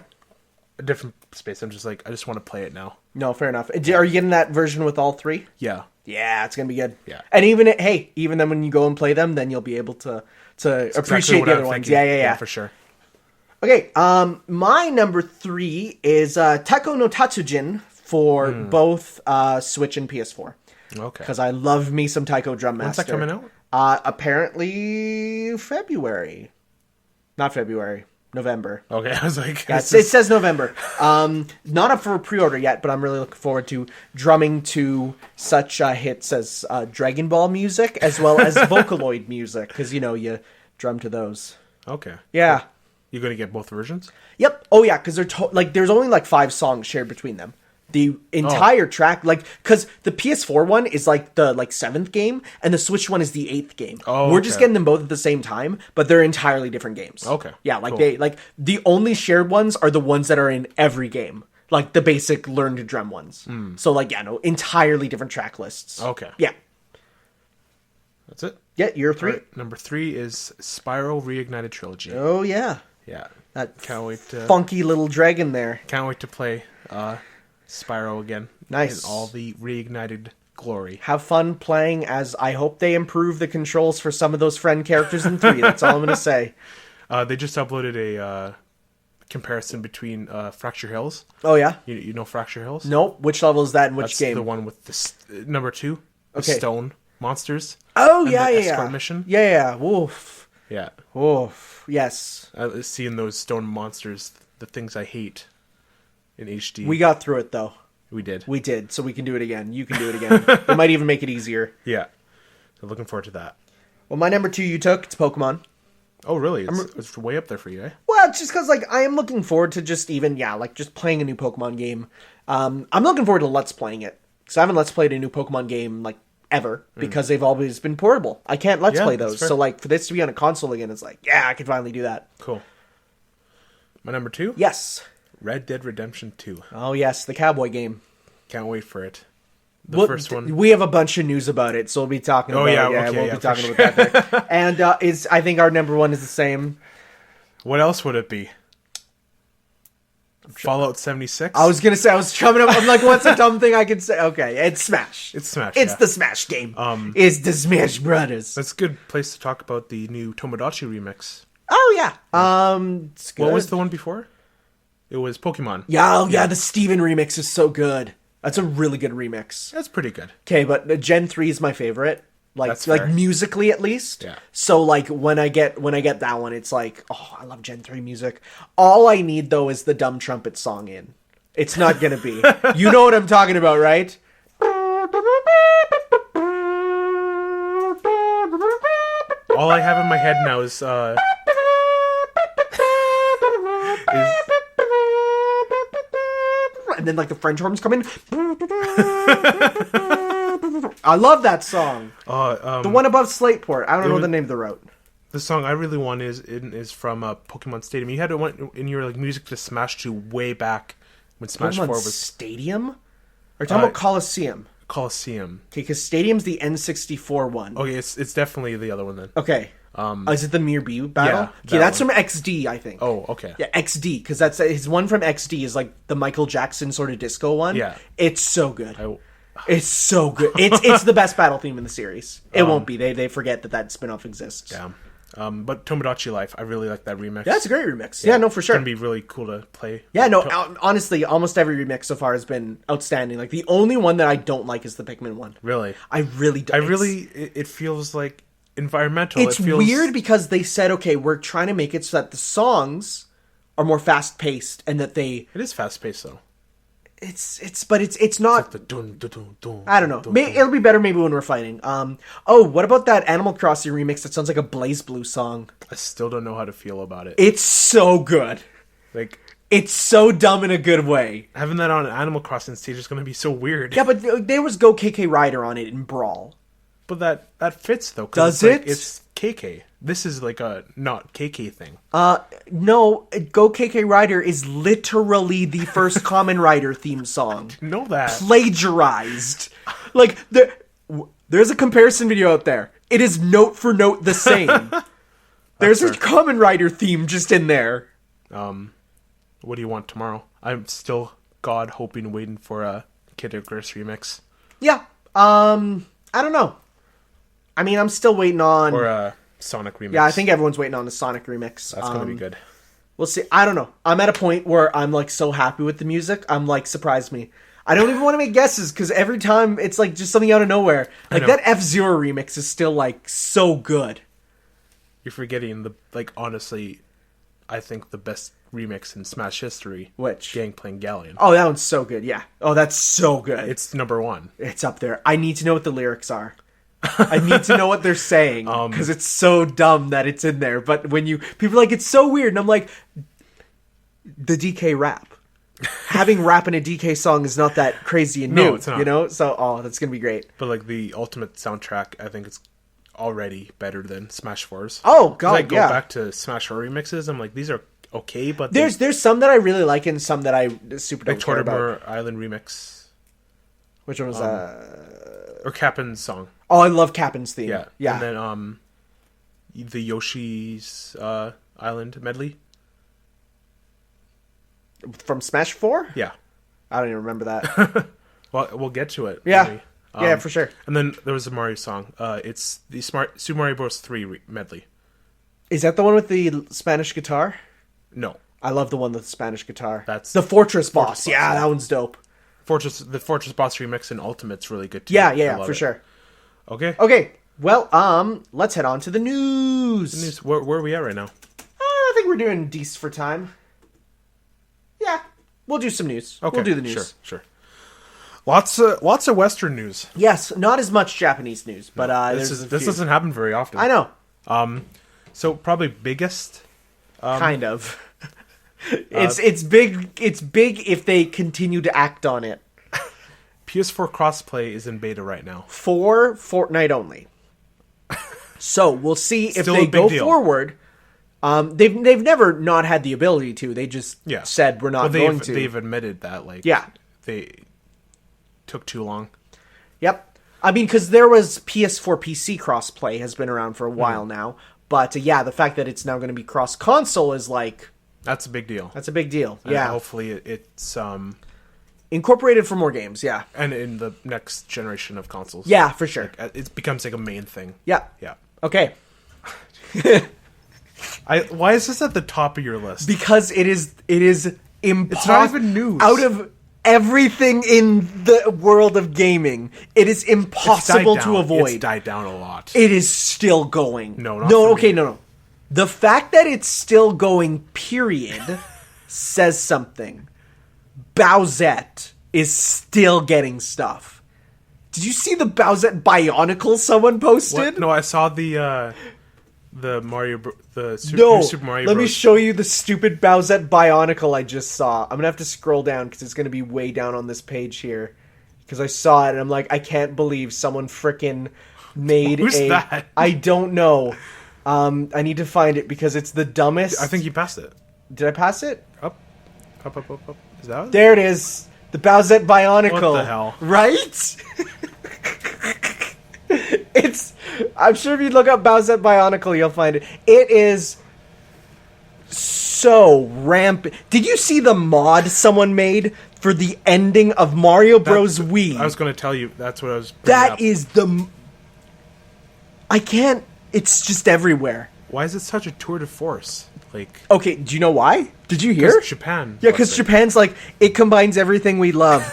a different space. I'm just like, I just want to play it now. No, fair enough. Are you getting that version with all 3? Yeah. Yeah, it's going to be good. Yeah. And even then when you go and play them, then you'll be able to appreciate the other ones. Yeah. For sure. Okay, my number 3 is Taiko no Tatsujin for both Switch and PS4. Okay. Because I love me some Taiko Drum Master. When's that coming out? Apparently February. Not February. November. Okay, I was like... Yeah, it says November. Not up for pre-order yet, but I'm really looking forward to drumming to such hits as Dragon Ball music, as well as Vocaloid music, because, you drum to those. Okay. Yeah. You going to get both versions? Yep. Oh, yeah, because there's only, 5 songs shared between them. The entire track, because the PS4 one is, the 7th game, and the Switch one is the 8th game. Oh, We're just getting them both at the same time, but they're entirely different games. Okay. Yeah, cool. the only shared ones are the ones that are in every game. Like, the basic learn to drum ones. So, entirely different track lists. Okay. Yeah. That's it? Yeah, you're 3. Right, number 3 is Spyro Reignited Trilogy. Oh, yeah. Yeah. That Can't wait to... funky little dragon there. Can't wait to play Spyro again. Nice. In all the reignited glory. Have fun playing, as I hope they improve the controls for some of those friend characters in 3. That's all I'm going to say. They just uploaded a comparison between Fracture Hills. Oh, yeah? You know Fracture Hills? Nope. Which level is that in which That's game? the one with the number 2. The Okay. stone monsters. Oh, and yeah, the yeah. escort mission. Yeah. Woof. Yeah. Woof. Yes. Seeing those stone monsters, the things I hate in HD. We got through it, though. We did. We did, so we can do it again. You can do it again. It might even make it easier. Yeah. So looking forward to that. Well, my number 2 you took, it's Pokemon. Oh, really? It's way up there for you, eh? Well, it's just because, I am looking forward to just playing a new Pokemon game. I'm looking forward to Let's playing it. Because I haven't Let's played a new Pokemon game, ever. Because they've always been portable. I can't Let's play those. So, for this to be on a console again, it's I could finally do that. Cool. My number 2? Yes. Red Dead Redemption 2. Oh, yes, the cowboy game. Can't wait for it. The first one. We have a bunch of news about it, so we'll be talking about it. We'll be talking about that there. And I think our number 1 is the same. What else would it be? Fallout 76? I was going to say, I was coming up, I'm like, what's a dumb thing I could say? Okay, it's Smash. It's Smash, It's yeah. the Smash game. It's the Smash Brothers. That's a good place to talk about the new Tomodachi remix. Oh, yeah. It's good. What was the one before? It was Pokemon. Yeah, the Steven remix is so good. That's a really good remix. That's pretty good. Okay, but Gen 3 is my favorite. That's fair. Musically at least. Yeah. So when I get that one, it's I love Gen 3 music. All I need though is the dumb trumpet song in. It's not gonna be. You know what I'm talking about, right? All I have in my head now is and then the French horns come in. I love that song. The one above Slateport. I don't know the name of the route. The song I really want is from Pokemon Stadium. You had it in your music to Smash 2 way back when Smash Pokemon 4 was Stadium? Are you talking about Coliseum? Coliseum. Okay, because Stadium's the N64 one. Okay, it's definitely the other one then. Okay. Is it the Mirror battle? Yeah, okay, that's from XD, I think. Oh, okay. Yeah, XD, because that's his one from XD is the Michael Jackson sort of disco one. Yeah. It's so good. It's so good. It's the best battle theme in the series. It won't be. They forget that spin-off exists. Yeah. But Tomodachi Life, I really like that remix. Yeah, it's a great remix. Yeah, no, for sure. It's going to be really cool to play. Yeah, no, honestly, almost every remix so far has been outstanding. The only one that I don't like is the Pikmin one. Really? I really don't. It feels like environmental. It's weird because they said, okay, we're trying to make it so that the songs are more fast-paced and that they... It is fast-paced, though. but it's not. The dun, dun, dun, dun, I don't know. dun, dun. It'll be better maybe when we're fighting. What about that Animal Crossing remix that sounds like a Blaze Blue song? I still don't know how to feel about it. It's so good. Like, it's so dumb in a good way. having that on an Animal Crossing stage is going to be so weird. Yeah, but there was Go KK Rider on it in Brawl. But that fits though. Does it's like, it? it's KK. This is like a not KK thing. No, Go KK Rider is literally the first Kamen Rider theme song. Know that. Plagiarized. Like, there's a comparison video out there. It is note for note the same. There's a Kamen Rider theme just in there. What do you want tomorrow? I'm still waiting for a Kid Icarus remix. Yeah. I don't know. I mean, I'm still waiting on... Or a Sonic remix. Yeah, I think everyone's waiting on the Sonic remix. That's going to be good. We'll see. I don't know. I'm at a point where I'm, like, so happy with the music. I'm like, surprise me. I don't even want to make guesses, because every time it's, like, just something out of nowhere. Like, that F-Zero remix is still, like, so good. You're forgetting honestly, I think the best remix in Smash history. Which? Gangplank Galleon. Oh, that one's so good, yeah. Oh, that's so good. It's number one. It's up there. I need to know what the lyrics are. I need to know what they're saying, because it's so dumb that it's in there. But when people are like, it's so weird, and I'm like, the DK rap. Having rap in a DK song is not that crazy and new, No, it's not. you know? So, that's going to be great. But like the ultimate soundtrack, I think it's already better than Smash 4's. Oh, God, I go yeah. back to Smash 4 remixes, I'm like, these are okay, but... There's some that I really like and some that I super don't like care about. Tortimer Island remix. Which one was that? Or Cappen's song. Oh, I love Cappen's theme. Yeah. Yeah. And then the Yoshi's Island medley. From Smash 4? Yeah. I don't even remember that. Well, we'll get to it. Yeah. Maybe. Yeah, for sure. And then there was a Mario song. It's the Super Mario Bros. 3 medley. Is that the one with the Spanish guitar? No. I love the one with the Spanish guitar. That's the Fortress Boss. Boss, Yeah, yeah. that one's dope. The Fortress Boss remix in Ultimate's really good too. Yeah, I love for it. sure. Okay. Okay, well, let's head on to the news. Where are we at right now? I think we're doing decent for time. Yeah, we'll do some news. Okay. We'll do the news. Sure. Lots of Western news. Yes, not as much Japanese news, but This doesn't happen very often. I know. So probably biggest. Kind of. It's big. It's big if they continue to act on it. PS4 crossplay is in beta right now. For Fortnite only. So we'll see if Still they a big go deal. forward. They've never not had the ability to. They just said we're not going to. They've admitted that they took too long. Yep. I mean, because there was PS4 PC crossplay has been around for a while now. But the fact that it's now going to be cross console is like That's a big deal. that's a big deal. And yeah. hopefully it's Incorporated for more games. Yeah. and in the next generation of consoles. Yeah, for sure. It becomes like a main thing. Yeah. Yeah. Okay. Why is this at the top of your list? Because it is impossible. It's not even news. Out of everything in the world of gaming, it is impossible to avoid. It's died down a lot. It is still going. No, not no. for Okay, me. no. The fact that it's still going, period, says something. Bowsette is still getting stuff. Did you see the Bowsette Bionicle someone posted? What? No, I saw the Mario, No, Super Mario. let me Bros. show you the stupid Bowsette Bionicle I just saw. I'm gonna have to scroll down because it's gonna be way down on this page here. Because I saw it and I'm like, I can't believe someone frickin' made Who's that? I don't know. I need to find it because it's the dumbest. I think you passed it. Did I pass it? Up. Is that? There it is. The Bowsette Bionicle. What the hell? Right? I'm sure if you look up Bowsette Bionicle, you'll find it. It is so rampant. Did you see the mod someone made for the ending of Mario Bros. Wii? I was going to tell you. That's what I was. That is the... I can't... It's just everywhere. Why is it such a tour de force? Like, Okay, do you know why? Did you hear? Japan. Yeah, because Japan's like, it combines everything we love.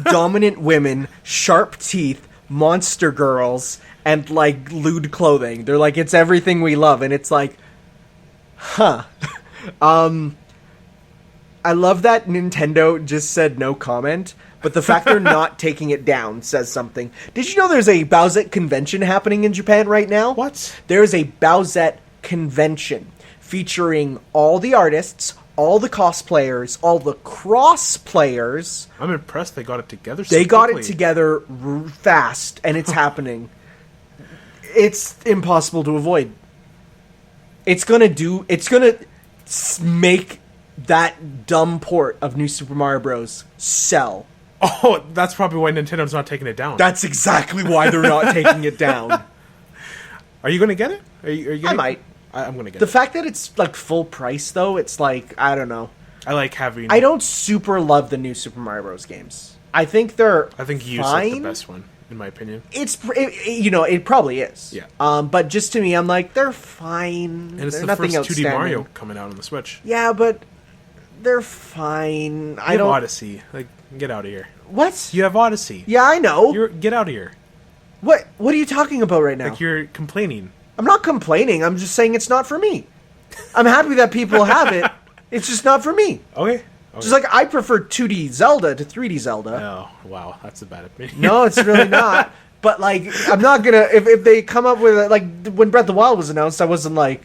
Dominant women, sharp teeth, monster girls, and, like, lewd clothing. They're like, it's everything we love. And it's like, huh. I love that Nintendo just said no comment, but the fact they're not taking it down says something. Did you know there's a Bowsette convention happening in Japan right now? What? There's a Bowsette convention featuring all the artists, all the cosplayers, all the cross players. I'm impressed they got it together so They got quickly. it together fast, and it's happening. It's impossible to avoid. It's gonna make that dumb port of New Super Mario Bros. Sell. Oh, that's probably why Nintendo's not taking it down. That's exactly why they're not taking it down. Are you going to get it? Are you I might. I'm going to get The it. fact that it's like full price, though, it's like, I don't know. I like having... I don't super love the new Super Mario Bros. Games. I think they're I think U's fine. like the best one, in my opinion. It probably is. Yeah. But just to me, I'm like, they're fine. And it's they're the nothing first 2D outstanding. Mario coming out on the Switch. Yeah, but they're fine. I You have don't. Odyssey. Like, get out of here. What? You have Odyssey. Yeah, I know. Get out of here. What are you talking about right now? Like, you're complaining. I'm not complaining. I'm just saying it's not for me. I'm happy that people have it. It's just not for me. Okay. Just like I prefer 2D Zelda to 3D Zelda. Oh, wow. That's a bad opinion. No, it's really not. But like, I'm not gonna. If they come up with like when Breath of the Wild was announced, I wasn't like,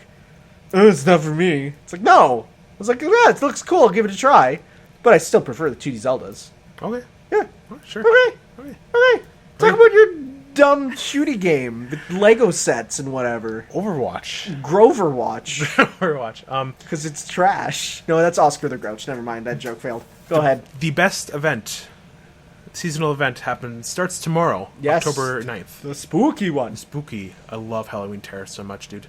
oh, it's not for me. It's like no. I was like, yeah, it looks cool. I'll give it a try. But I still prefer the 2D Zeldas. Okay. Yeah. Oh, sure. Okay. Okay. Okay. Talk about your dumb shooty game, the Lego sets and whatever. Overwatch. Grover Watch, Overwatch. because it's trash. No, that's Oscar the Grouch. Never mind, that joke failed. Go ahead. The best event, seasonal event, starts tomorrow, Yes. October 9th. The spooky one. Spooky. I love Halloween Terror so much, dude.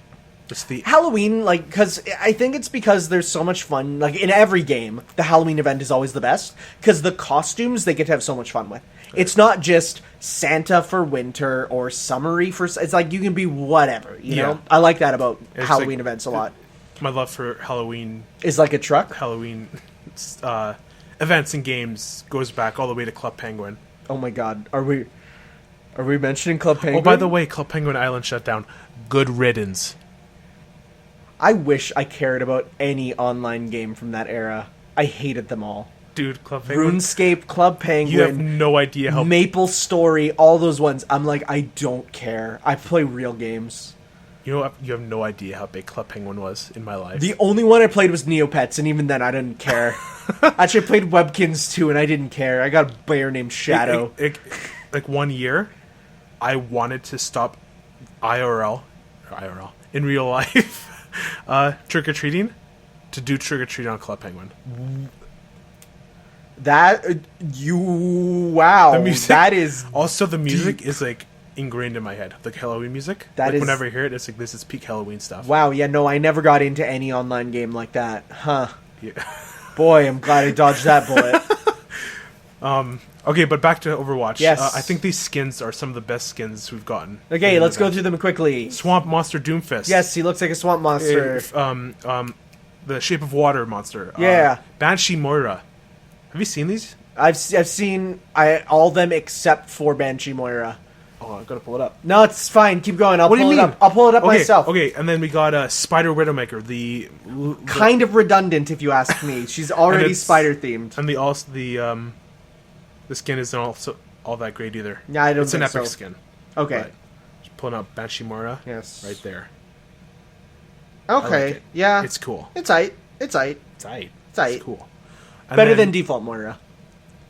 It's the Halloween, like, because I think it's because there's so much fun. Like, in every game, the Halloween event is always the best. Because the costumes they get to have so much fun with. It's not just Santa for winter or summery for... It's like you can be whatever, you Yeah. know? I like that about It's Halloween like- events a lot. my love for Halloween Is like a truck? events and games goes back all the way to Club Penguin. Oh my god. Are we mentioning Club Penguin? Oh, by the way, Club Penguin Island shut down. Good riddance. I wish I cared about any online game from that era. I hated them all. Dude, Club Penguin. RuneScape, Club Penguin, You have no idea how... Maple Story, all those ones. I'm like, I don't care. I play real games. You know what? You have no idea how big Club Penguin was in my life. The only one I played was Neopets, and even then I didn't care. Actually, I played Webkins too, and I didn't care. I got a bear named Shadow. Like 1 year, I wanted to stop IRL, in real life, trick-or-treating, to do trick-or-treating on Club Penguin. Wow. The music, That is... Also, the music is, like, ingrained in my head. Like, Halloween music. That like, is- whenever I hear it, it's like, this is peak Halloween stuff. Wow, yeah, no, I never got into any online game like that. Huh. Yeah. Boy, I'm glad I dodged that bullet. Okay, but back to Overwatch. Yes. I think these skins are some of the best skins we've gotten. Okay, in let's the go event. through them quickly. Swamp Monster Doomfist. Yes, he looks like a swamp monster. The Shape of Water monster. Yeah. Banshee Moira. Have you seen these? I've seen all of them except for Banshee Moira. Oh, I gotta pull it up. No, it's fine. Keep going. What do you pull it mean? up. I'll pull it up Okay, myself. Okay, and then we got Spider Widowmaker, the Kind of redundant, if you ask me. She's already it's- spider themed. and the skin isn't also all that great either. Yeah, I don't It's an think epic so. skin. Okay. But just pulling up Banshee Moira. Yes. Right there. Okay. like it. Yeah. It's cool. It's aight. It's aight. It's aight. It's aight. It's cool. And Better then than default Moira.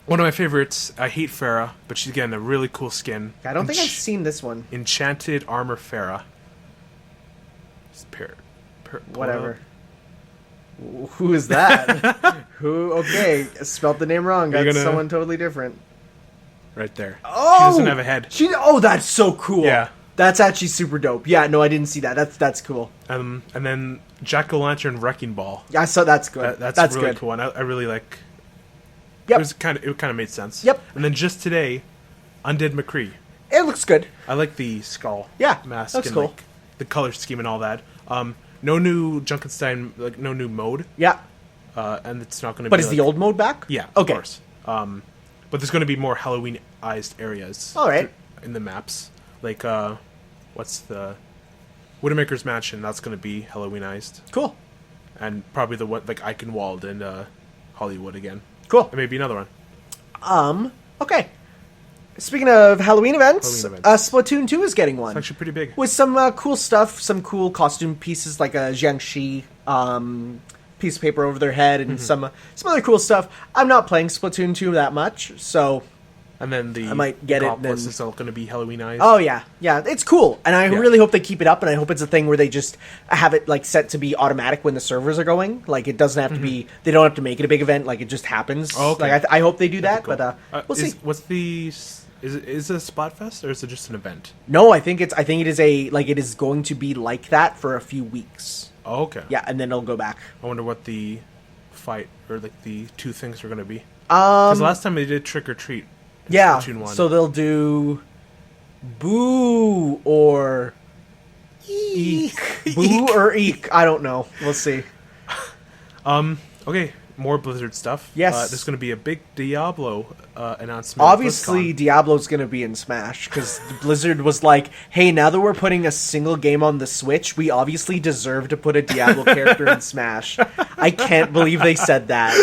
one of my favorites. I hate Farah, but she's getting a really cool skin. I don't think I've seen this one. Enchanted Armor Farah. Just Whatever. Who is that? Who? Okay, spelt the name wrong. Are you That's gonna- someone totally different. Right there. Oh, She doesn't have a head. That's so cool. Yeah. That's actually super dope. Yeah, no, I didn't see that. That's cool. And then Jack-o'-lantern Wrecking Ball. Yeah, so that's good. That's really good. cool. And I really like. Yep. It kind of made sense. Yep. And then just today, Undead McCree. It looks good. I like the skull. Yeah, Mask looks and cool. like the color scheme and all that. No new Junkenstein, like no new mode. Yeah. And it's not going to. But be is like, the old mode back? Yeah. Okay. Of course. But there's going to be more Halloween-ized areas. All right. In the maps, like what's the Widowmaker's Mansion? That's going to be Halloween-ized. Cool. And probably the one like Eichenwald and Hollywood again. Cool. And maybe another one. Okay. Speaking of Halloween events, Halloween events. Splatoon 2 is getting one. It's actually pretty big. With some cool stuff, some cool costume pieces like a Jiangxi piece of paper over their head and some other cool stuff. I'm not playing Splatoon 2 that much, so... And then I might get it, Goblins then- is all going to be Halloweenized. Oh, yeah. Yeah, it's cool. And I really hope they keep it up, and I hope it's a thing where they just have it, like, set to be automatic when the servers are going. Like, it doesn't have to be... They don't have to make it a big event. Like, it just happens. Oh, okay. Like, I hope they do that, Cool. but we'll see. What's the... Is it a Splatfest, or is it just an event? No, I think it is going to be like that for a few weeks. Oh, okay. Yeah, and then it'll go back. I wonder what the fight, or like the two things are going to be. Because last time they did Trick or Treat. in Yeah, Splatoon 1. so they'll do Boo or Eek. Boo or Eek. I don't know. We'll see. Okay, more Blizzard stuff. Yes. There's going to be a big Diablo announcement. at Obviously, BlizzCon. Diablo's going to be in Smash, because Blizzard was like, hey, now that we're putting a single game on the Switch, we obviously deserve to put a Diablo character in Smash. I can't believe they said that.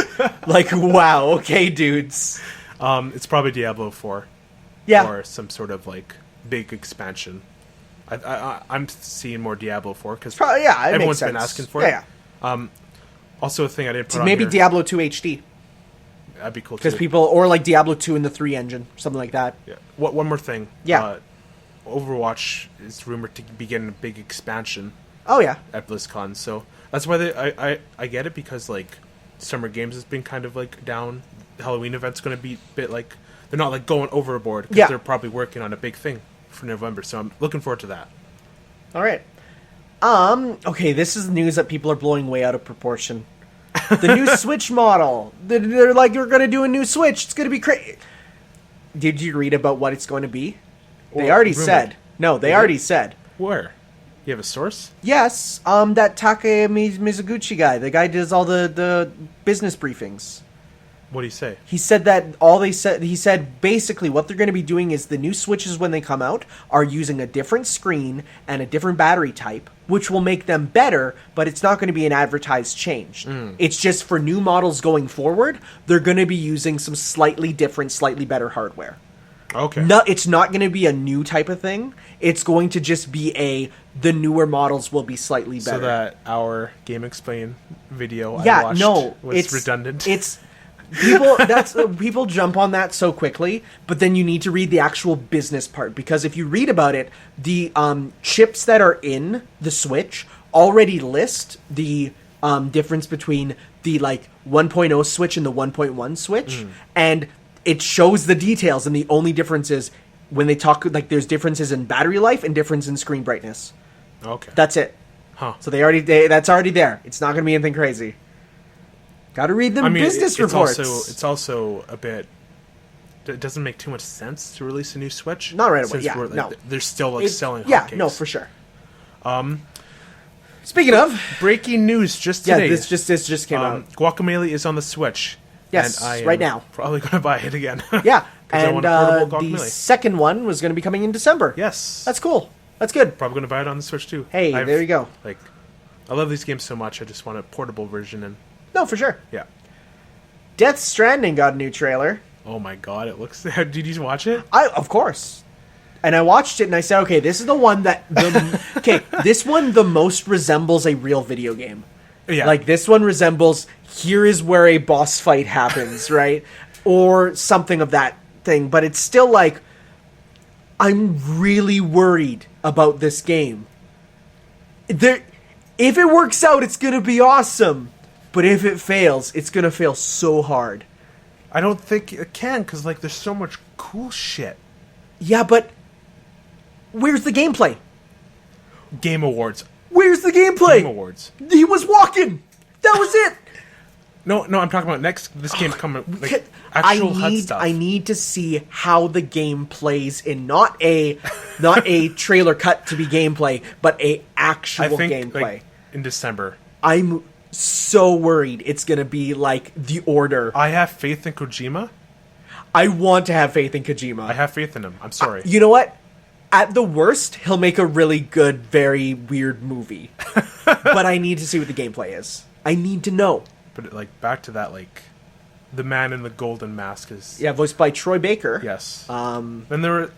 Like, wow, okay, dudes. It's probably Diablo 4. Yeah. Or some sort of like big expansion. I'm seeing more Diablo 4 because Probably, yeah, it everyone's makes been sense. asking for Yeah, it. Also, a thing I didn't put on maybe here. Diablo 2 HD. That'd be cool Because too. people, or like Diablo 2 in the 3 engine, something like that. Yeah. One more thing. Yeah. Overwatch is rumored to be getting a big expansion Oh, yeah. at BlizzCon, so that's why I get it, because like Summer Games has been kind of like down. The Halloween event's going to be a bit like they're not like going overboard because Yeah. they're probably working on a big thing for November, so I'm looking forward to that. All right. Okay, this is news that people are blowing way out of proportion. The new Switch model. They're like, you're going to do a new Switch. It's going to be crazy. Did you read about what it's going to be? They Or already rumored. said. No, they already said. Where? You have a source? Yes, that Take Mizuguchi guy, the guy who does all the business briefings. What do you say? He said he said basically what they're going to be doing is the new Switches when they come out are using a different screen and a different battery type, which will make them better, but it's not going to be an advertised change. It's just for new models going forward, they're going to be using some slightly different, slightly better hardware. Okay. No, it's not going to be a new type of thing. It's going to just be the newer models will be slightly better. So that our Game Explain video I Yeah, watched no, was it's redundant. It's people jump on that so quickly, but then you need to read the actual business part, because if you read about it, the chips that are in the Switch already list the difference between the 1.0 Switch and the 1.1 Switch, and it shows the details, and the only difference is when they talk there's differences in battery life and difference in screen brightness. Okay. That's it. Huh. So that's already there. It's not going to be anything crazy. Got to read them business reports. It's also a bit. It doesn't make too much sense to release a new Switch. Not right away. Since Yeah, no. They're still It's- selling hotcakes. Yeah, no, for sure. Speaking of, Breaking news just yeah, today. this just came out. Guacamelee is on the Switch. Yes, and I am right now. Probably going to buy it again. Yeah, 'Cause I and want a portable the Guacamelee. second one was going to be coming in December. Yes. That's cool. That's good. Probably going to buy it on the Switch too. Hey, there you go. I love these games so much. I just want a portable version, and No, for sure. yeah. Death Stranding got a new trailer. Oh my god, it looks. Did you watch it? Of course. And I watched it and I said, okay, this is the one that this one the most resembles a real video game. Yeah. This one resembles, here is where a boss fight happens, right? Or something of that thing. But it's still I'm really worried about this game. If it works out, it's going to be awesome. But if it fails, it's going to fail so hard. I don't think it can, because there's so much cool shit. Yeah, but where's the gameplay? Game Awards. Where's the gameplay? Game Awards. He was walking. That was it. No, I'm talking about this game's coming. Actual HUD stuff. I need to see how the game plays in not a trailer cut to be gameplay, but a actual I think gameplay. in December. I'm so worried it's gonna be like The Order. I have faith in Kojima. I want to have faith in Kojima. I have faith in him. I'm sorry. You know what? At the worst, he'll make a really good, very weird movie. But I need to see what the gameplay is. I need to know. But back to that the man in the golden mask is voiced by Troy Baker. yes. Then there were.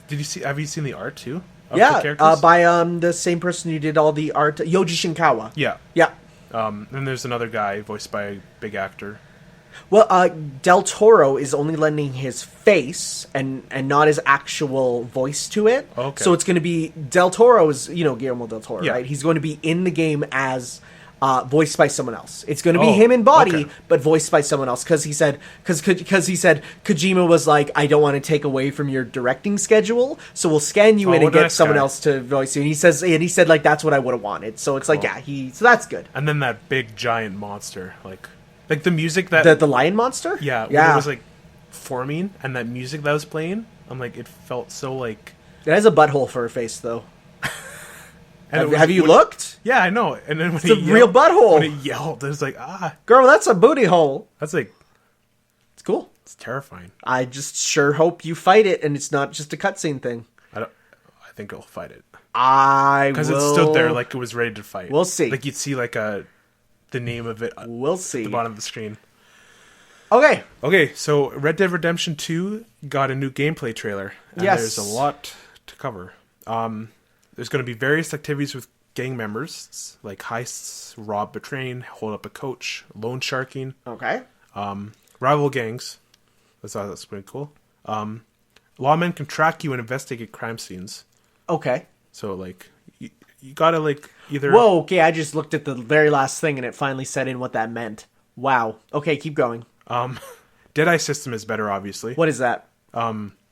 Have you seen the art too? Of the Yeah, characters? by the same person who did all the art, Yoji Shinkawa. Yeah. Yeah. Then there's another guy voiced by a big actor. Well, Del Toro is only lending his face and not his actual voice to it. Okay. So it's going to be Del Toro's, Guillermo del Toro, Yeah. right? He's going to be in the game as voiced by someone else. It's going to be Oh, him in body, okay. but voiced by someone else. Because he said Kojima was like, I don't want to take away from your directing schedule, so we'll scan you in and get nice someone guy. else to voice you. And he said like that's what I would have wanted. So it's like so that's good. And then that big giant monster, like the music that The lion monster. yeah, when it was like forming, and that music that was playing, I'm like, it felt so like. It has a butthole for a face though. And Have you looked? Yeah, I know. And then when It's a real butthole. when he yelled, it was like, Girl, that's a booty hole. that's like, It's cool. it's terrifying. I just sure hope you fight it and it's not just a cutscene thing. I think it'll fight it Because because it stood there like it was ready to fight. We'll see. Like you'd see like the name of it at We'll see. the bottom of the screen. Okay. Okay, so Red Dead Redemption 2 got a new gameplay trailer. And Yes. there's a lot to cover. There's going to be various activities with gang members, like heists, rob a train, hold up a coach, loan sharking, Okay. rival gangs. That's pretty cool. Lawmen can track you and investigate crime scenes. Okay. So, like, you gotta, like, either... Whoa, okay, I just looked at the very last thing and it finally set in what that meant. Wow. Okay, keep going. Deadeye system is better, obviously. What is that?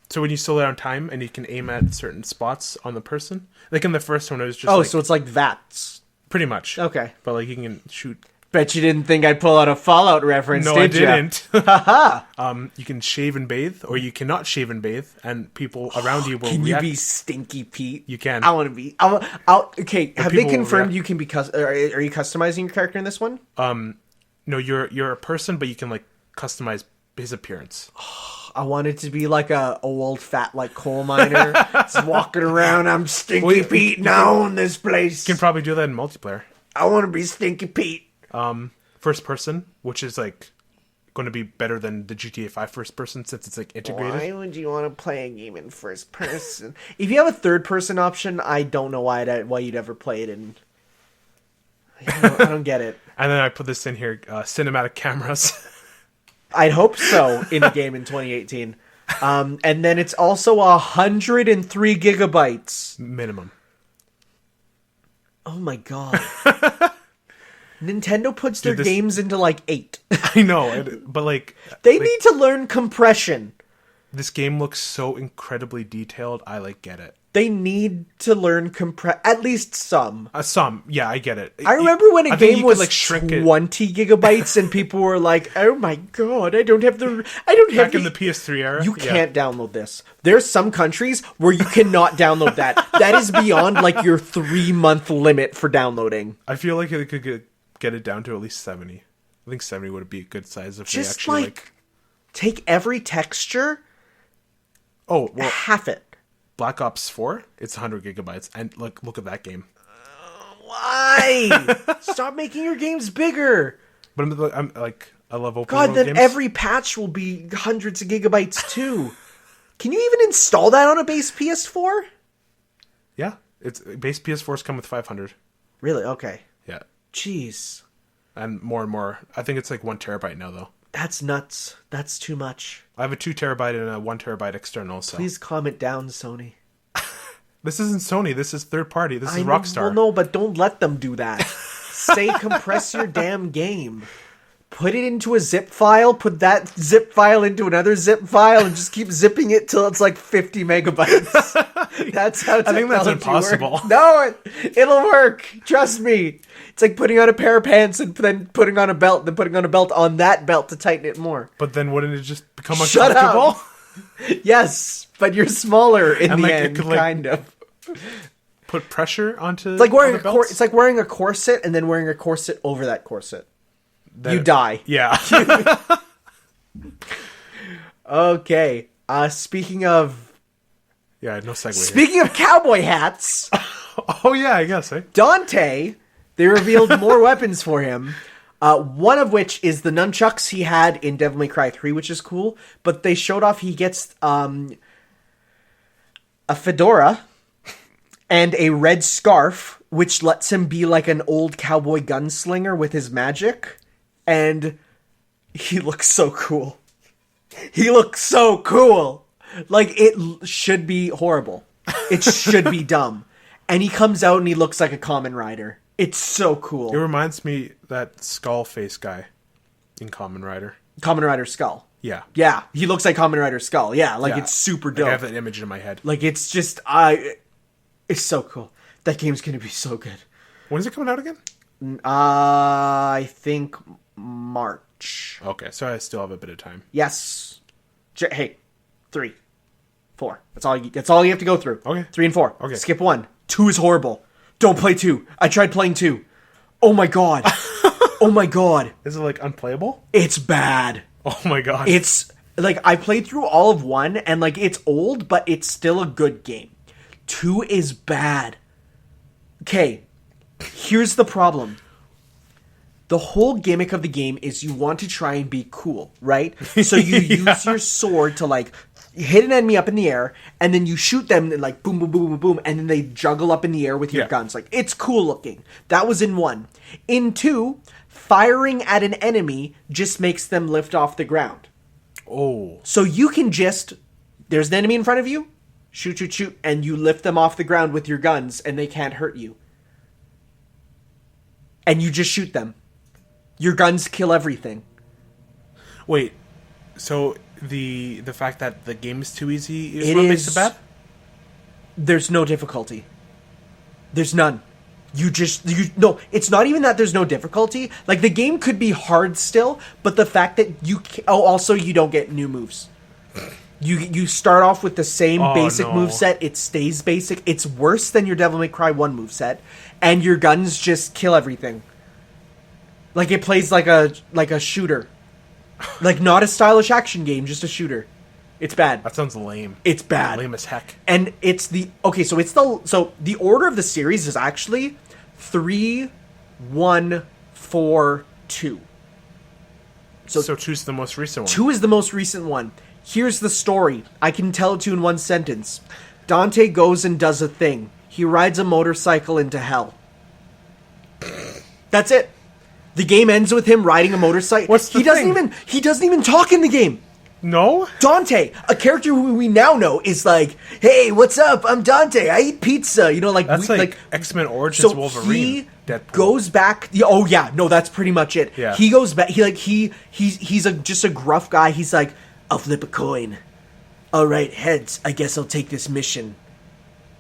So when you slow down time and you can aim at certain spots on the person. Like in the first one, it was just So it's like VATS. pretty much. Okay. But like you can shoot. Bet you didn't think I'd pull out a Fallout reference, No, did I ya? didn't. Haha. You can shave and bathe, or you cannot shave and bathe, and people around you will Can react. you be Stinky Pete? You can. I want to be. Okay, have they people will confirmed react. you can be... Are you customizing your character in this one? No, you're a person, but you can like customize his appearance. I want it to be like a old fat like coal miner, just walking around. I'm Stinky Well, Pete now in this place. You can probably do that in multiplayer. I want to be Stinky Pete. First person, which is like going to be better than the GTA 5 first person since it's like integrated. Why would you want to play a game in first person? If you have a third person option, I don't know why you'd ever play it in. I don't get it. And then I put this in here: cinematic cameras. I'd hope so in a game in 2018. And then it's also 103 gigabytes. Minimum. Oh my god. Nintendo puts their Dude, this- games into like 8. I know, but like They need to learn compression. this game looks so incredibly detailed. I like get it. They need to learn at least some. Some, yeah, I get it. I remember when I a think game you was could, like, shrink it. 20 gigabytes and people were like, "Oh my god, I don't have Back in the PS3 era. You yeah. can't download this. There's some countries where you cannot download that. That is beyond like your 3-month limit for downloading. I feel like they could get it down to at least 70. I think 70 would be a good size if Just they actually like take every texture, Oh, well, half it. Black Ops 4, it's 100 gigabytes, and look at that game. Why? Stop making your games bigger. But I'm like, I love open God, world then games. every patch will be hundreds of gigabytes too. Can you even install that on a base PS4? Yeah, it's base PS4s come with 500. Really? Okay. Yeah, Jeez. and more. I think it's like 1 terabyte now though. That's nuts. That's too much. I have a 2 terabyte and a 1 terabyte external. So Please calm it down, Sony. this isn't Sony. This is third party. This is I know- Rockstar. Well, no, but don't let them do that. Say compress your damn game. Put it into a zip file, put that zip file into another zip file, and just keep zipping it till it's like 50 megabytes. That's how I think that's technology impossible. works. No, it'll work. Trust me. It's like putting on a pair of pants and then putting on a belt, then putting on a belt on that belt to tighten it more. But then wouldn't it just become Shut uncomfortable? up. Yes, but you're smaller in And, the like, it end, could, like, kind of. Put pressure onto. It's like wearing on the belts? it's like wearing a corset and then wearing a corset over that corset. Then You die. Yeah. Okay. Speaking of Yeah. No segue. Here. speaking of cowboy hats, Oh yeah, I guess. Eh? Dante, they revealed more weapons for him. One of which is the nunchucks he had in Devil May Cry 3, which is cool. But they showed off he gets a fedora and a red scarf, which lets him be like an old cowboy gunslinger with his magic. And he looks so cool. He looks so cool. Like, it should be horrible. It should be dumb. And he comes out and he looks like a Kamen Rider. It's so cool. It reminds me that skull face guy in Kamen Rider. Kamen Rider Skull. Yeah. Yeah, he looks like Kamen Rider Skull. Yeah, like it's super dope. Like I have that image in my head. Like it's just it's so cool. That game's gonna be so good. When is it coming out again? I think March. Okay, so I still have a bit of time. Yes. Hey, 3, 4. That's all you have to go through. Okay. 3 and 4. Okay. Skip 1. 2 is horrible. Don't play 2. I tried playing 2. Oh my god. Oh my god. Is it like unplayable? It's bad. Oh my god. It's like I played through all of 1 and like it's old, but it's still a good game. 2 is bad. Okay. Here's the problem. The whole gimmick of the game is you want to try and be cool, right? So you use your sword to like hit an enemy up in the air, and then you shoot them and like boom, boom, boom, boom, boom, and then they juggle up in the air with your guns. Like, it's cool looking. That was in 1. In 2, firing at an enemy just makes them lift off the ground. Oh. So you can just, there's an enemy in front of you, shoot, shoot, shoot, and you lift them off the ground with your guns, and they can't hurt you. And you just shoot them. Your guns kill everything. Wait, so the fact that the game is too easy is what makes it bad? There's no difficulty. There's none. No, it's not even that there's no difficulty. Like, the game could be hard still, but the fact that also you don't get new moves. You start off with the same basic moveset. It stays basic. It's worse than your Devil May Cry 1 moveset, and your guns just kill everything. Like, it plays like a shooter. Like, not a stylish action game, just a shooter. It's bad. That sounds lame. It's bad. Lame as heck. And it's the order of the series is actually 3, 1, 4, 2. So 2's the most recent one. 2 is the most recent one. Here's the story. I can tell it to you in one sentence. Dante goes and does a thing. He rides a motorcycle into hell. That's it. The game ends with him riding a motorcycle. What's the thing? He doesn't even talk in the game. No? Dante, a character who we now know, is like, "Hey, what's up? I'm Dante. I eat pizza." You know, like that's like X-Men Origins Wolverine. He Deadpool. goes back. Oh yeah, no, that's pretty much it. Yeah. He goes back. He's just a gruff guy. He's like, "I'll flip a coin. All right, heads. I guess I'll take this mission."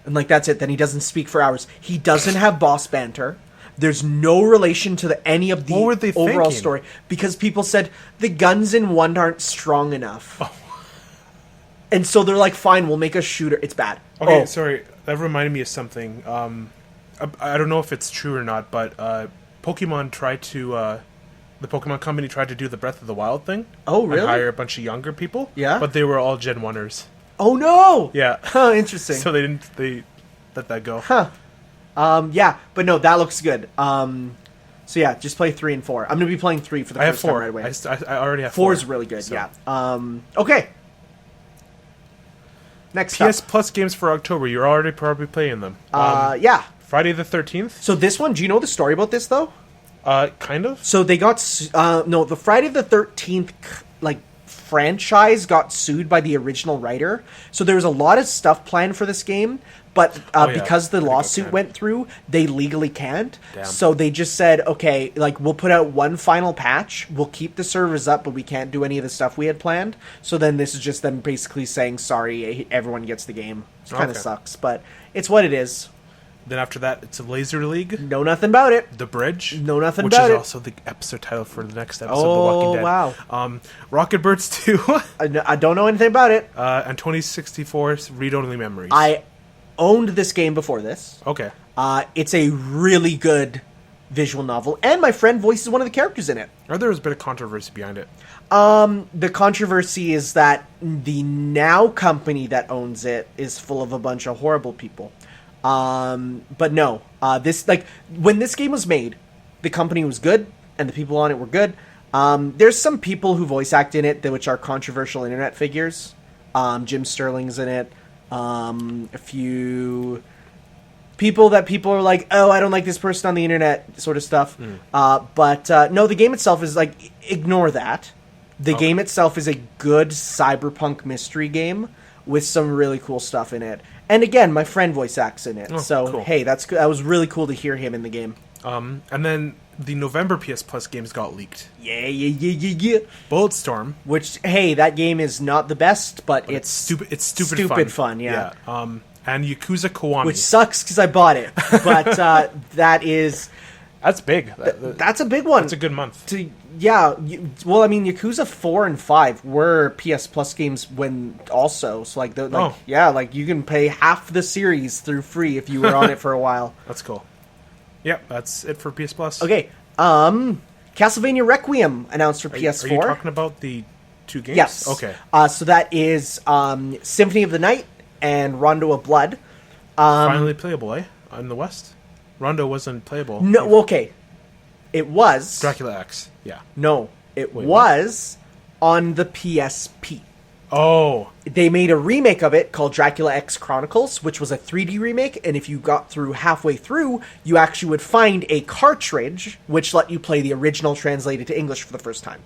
And like that's it. Then he doesn't speak for hours. He doesn't have boss banter. There's no relation to any of the overall thinking? story because people said the guns in 1 aren't strong enough. Oh. And so they're like, fine, we'll make a shooter. It's bad. Okay, sorry. That reminded me of something. I don't know if it's true or not, but Pokemon tried to... the Pokemon Company tried to do the Breath of the Wild thing. Oh, really? And hire a bunch of younger people. Yeah? But they were all Gen 1ers. Oh, no! Yeah. Huh, interesting. So they let that go. Huh. Yeah, but no, that looks good. So yeah, just play 3 and 4. I'm gonna be playing 3 for the first time right away. I already have 4. 4 is really good. So. Yeah. Okay. Next PS up. Plus games for October. You're already probably playing them. Yeah. Friday the 13th. So this one, do you know the story about this though? Kind of. So they got the Friday the 13th franchise got sued by the original writer. So there was a lot of stuff planned for this game, but because the lawsuit went through, they legally can't. Damn. So they just said, okay, we'll put out one final patch, we'll keep the servers up, but we can't do any of the stuff we had planned. So then this is just them basically saying, sorry, everyone gets the game. It kind of sucks, but it's what it is. Then after that, it's a Laser League. Know nothing about it. The Bridge. Know nothing about it. Which is also the episode title for the next episode of The Walking Dead. Wow. Rocket Birds 2. I don't know anything about it. And 2064's Read-Only Memories. I owned this game before this. Okay. It's a really good visual novel, and my friend voices one of the characters in it. There's a bit of controversy behind it. The controversy is that the now company that owns it is full of a bunch of horrible people. But no, when this game was made, the company was good. and the people on it were good. There's some people who voice act in it, which are controversial internet figures. Jim Sterling's in it. A few people are like, oh, I don't like this person on the internet, sort of stuff. But no, the game itself is like, ignore that. The game itself is a good cyberpunk mystery game with some really cool stuff in it. And again, my friend voice acts in it. Cool. Hey, that was really cool to hear him in the game. And then the November PS Plus games got leaked. Yeah. Bulletstorm. Which, hey, that game is not the best, but it's stupid. It's stupid fun. Yeah. And Yakuza Kiwami. Which sucks because I bought it. But that's big. That's a big one. That's a good month. Well, I mean, Yakuza 4 and 5 were PS Plus games when also. So, you can pay half the series through free if you were on it for a while. That's cool. Yeah, that's it for PS Plus. Okay. Castlevania Requiem announced for PS4. Are you talking about the two games? Yes. Okay. So that is Symphony of the Night and Rondo of Blood. Finally playable, eh? In the West? Rondo wasn't playable. No, okay. It was. Dracula X, yeah. No, it was on the PSP. Oh. They made a remake of it called Dracula X Chronicles, which was a 3D remake, and if you got through halfway through, you actually would find a cartridge which let you play the original translated to English for the first time.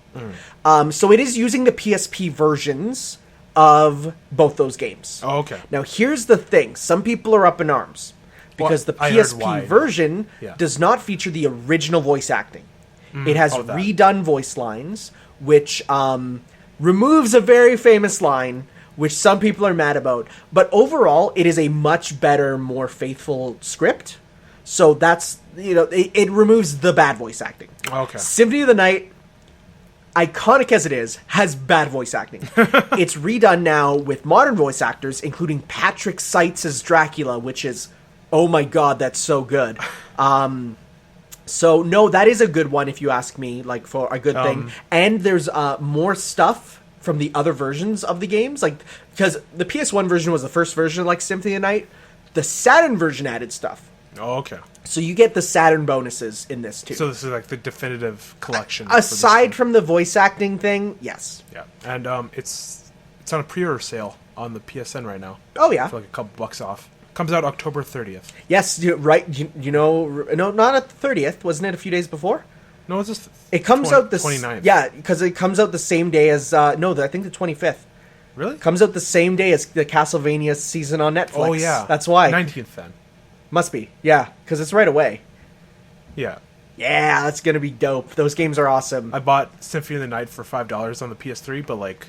So it is using the PSP versions of both those games. Oh, okay. Now, here's the thing. Some people are up in arms. Because the PSP version does not feature the original voice acting. It has redone voice lines, which removes a very famous line, which some people are mad about. But overall, it is a much better, more faithful script. So that's, it removes the bad voice acting. Okay. Symphony of the Night, iconic as it is, has bad voice acting. It's redone now with modern voice actors, including Patrick Seitz as Dracula, which is... oh my god, that's so good. So, no, that is a good one if you ask me, like, for a good thing. And there's more stuff from the other versions of the games. Like, because the PS1 version was the first version of, like, Symphony of the Night. The Saturn version added stuff. Oh, okay. So you get the Saturn bonuses in this, too. So this is, like, the definitive collection. Aside from the voice acting thing, yes. Yeah. And it's on a pre-order sale on the PSN right now. Oh, yeah. For, like, a couple bucks off. Comes out October 30th. Yes, right. No, not at the 30th. Wasn't it a few days before? No, it's just... It comes out the 29th. Yeah, because it comes out the same day as... I think the 25th. Really? Comes out the same day as the Castlevania season on Netflix. Oh, yeah. That's why. 19th, then. Must be. Yeah, because it's right away. Yeah. Yeah, that's going to be dope. Those games are awesome. I bought Symphony of the Night for $5 on the PS3, but, like...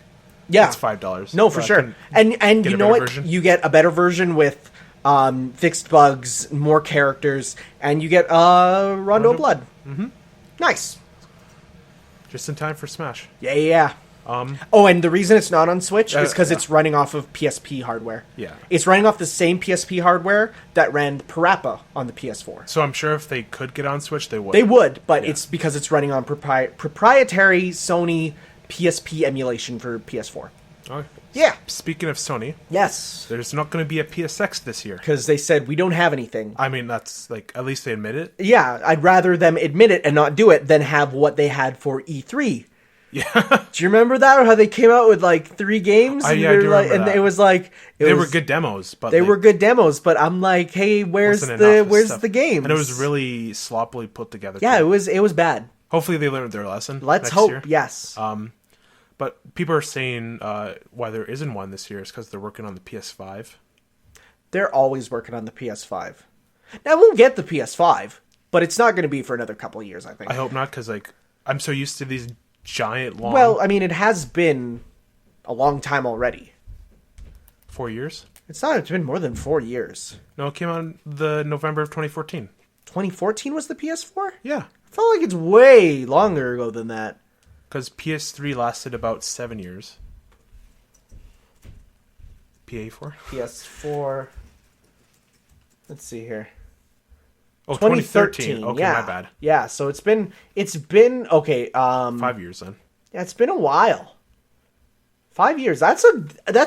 yeah. It's $5. No, for sure. And you know what? Version. You get a better version with... fixed bugs, more characters, and you get Rondo of Blood. Mm-hmm. Nice. Just in time for Smash. Yeah. And the reason it's not on Switch is because it's running off of PSP hardware. Yeah. It's running off the same PSP hardware that ran Parappa on the PS4. So I'm sure if they could get on Switch, they would. They would, but it's because it's running on proprietary Sony PSP emulation for PS4. Oh. Yeah. Speaking of Sony, yes, there's not going to be a PSX this year because they said we don't have anything. I mean, that's like at least they admit it. Yeah, I'd rather them admit it and not do it than have what they had for E3. Yeah. Do you remember that, or how they came out with like 3 games? I do remember that. And it was like they were good demos, but they were good demos. But I'm like, hey, where's the games? And it was really sloppily put together. Yeah, too. it was bad. Hopefully, they learned their lesson. Let's next hope. Year. Yes. But people are saying why there isn't one this year is because they're working on the PS5. They're always working on the PS5. Now, we'll get the PS5, but it's not going to be for another couple of years, I think. I hope not, because like I'm so used to these giant long... Well, I mean, it has been a long time already. 4 years? It's been more than 4 years. No, it came out in the November of 2014. 2014 was the PS4? Yeah. I felt like it's way longer ago than that. Because PS3 lasted about 7 years. PA4? PS4. Let's see here. Oh, 2013. Okay, yeah. my bad. Yeah, so it's been okay. 5 years then. Yeah, it's been a while. 5 years. That's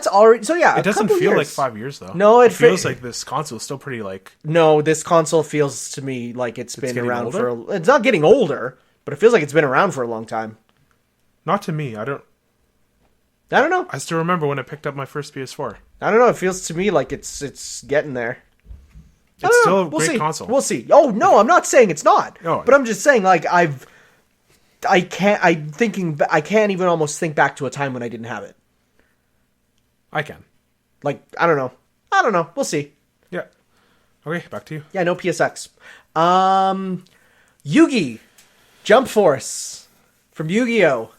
already. So yeah, it doesn't feel like 5 years though. No, it feels like this console is still pretty like. No, this console feels to me like it's been around older? It's not getting older. but it feels like it's been around for a long time. Not to me. I don't know. I still remember when I picked up my first PS4. I don't know. It feels to me like it's getting there. It's still a We'll great see. console. We'll see. Oh no, I'm not saying it's not. No. But I'm just saying like I can't even almost think back to a time when I didn't have it. I can. Like I don't know. We'll see. Yeah. Okay, back to you. Yeah, no PSX. Yugi, Jump Force from Yu-Gi-Oh.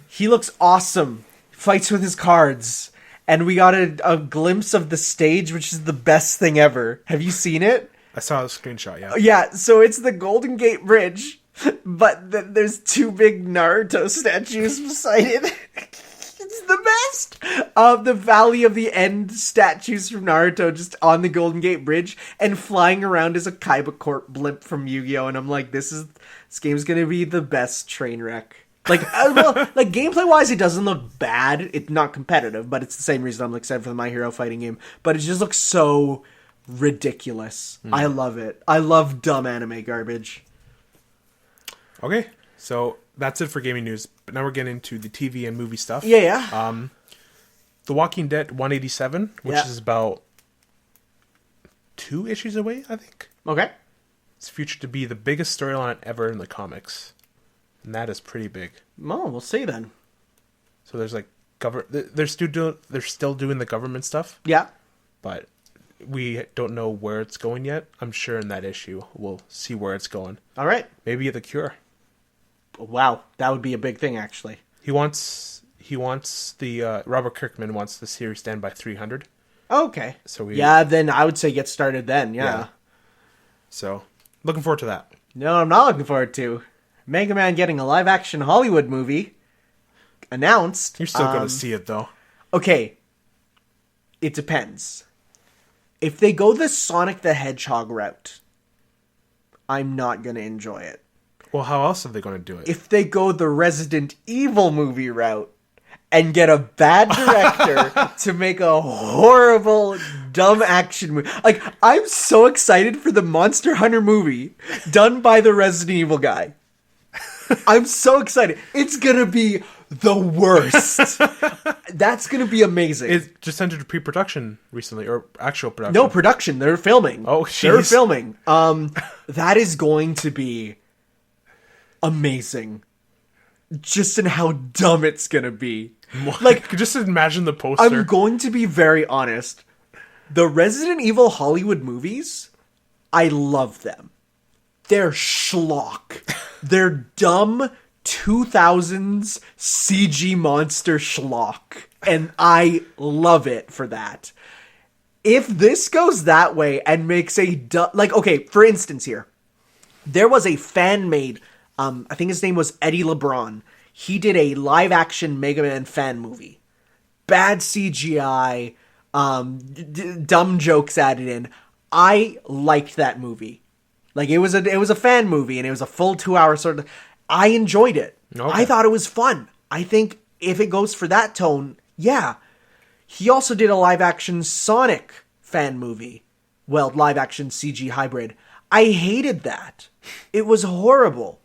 He looks awesome. Fights with his cards. And we got a glimpse of the stage, which is the best thing ever. Have you seen it? I saw a screenshot, yeah. Yeah, so it's the Golden Gate Bridge, but there's two big Naruto statues beside it. It's the best! The Valley of the End statues from Naruto just on the Golden Gate Bridge, and flying around as a Kaiba Corp blimp from Yu-Gi-Oh! And I'm like, this game's gonna be the best train wreck. Like, like gameplay-wise, it doesn't look bad. It's not competitive, but it's the same reason I'm excited for the My Hero fighting game. But it just looks so ridiculous. I love it. I love dumb anime garbage. Okay, so that's it for gaming news. But now we're getting into the TV and movie stuff. Yeah. The Walking Dead 187, which Yeah. is about 2 issues away, I think. Okay. It's future to be the biggest storyline ever in the comics. And that is pretty big. Well, we'll see then. So there's like they're still doing the government stuff, Yeah. but we don't know where it's going yet. I'm sure in that issue we'll see where it's going. All right. Maybe the Cure. Wow, that would be a big thing, actually. He wants the Robert Kirkman wants the series stand by 300. Okay. So then I would say get started then. Yeah. So looking forward to that. No, I'm not looking forward to Mega Man getting a live-action Hollywood movie announced. You're still going to see it though. Okay. It depends. If they go the Sonic the Hedgehog route, I'm not going to enjoy it. Well, how else are they going to do it? If they go the Resident Evil movie route and get a bad director to make a horrible, dumb action movie. Like, I'm so excited for the Monster Hunter movie done by the Resident Evil guy. I'm so excited. It's going to be the worst. That's going to be amazing. It just entered pre-production recently, or actual production. No, production. They're filming. Oh, They're jeez. filming. That is going to be amazing. Just in how dumb it's going to be. Like, just imagine the poster. I'm going to be very honest. The Resident Evil Hollywood movies, I love them. They're schlock. They're dumb 2000s CG monster schlock. And I love it for that. If this goes that way and makes a like, okay, for instance here, there was a fan-made, I think his name was Eddie LeBron. He did a live-action Mega Man fan movie. Bad CGI, dumb jokes added in. I liked that movie. Like, it was a fan movie, and it was a full 2-hour sort of... I enjoyed it. Okay. I thought it was fun. I think if it goes for that tone, yeah. He also did a live-action Sonic fan movie. Well, live-action CG hybrid. I hated that. It was horrible.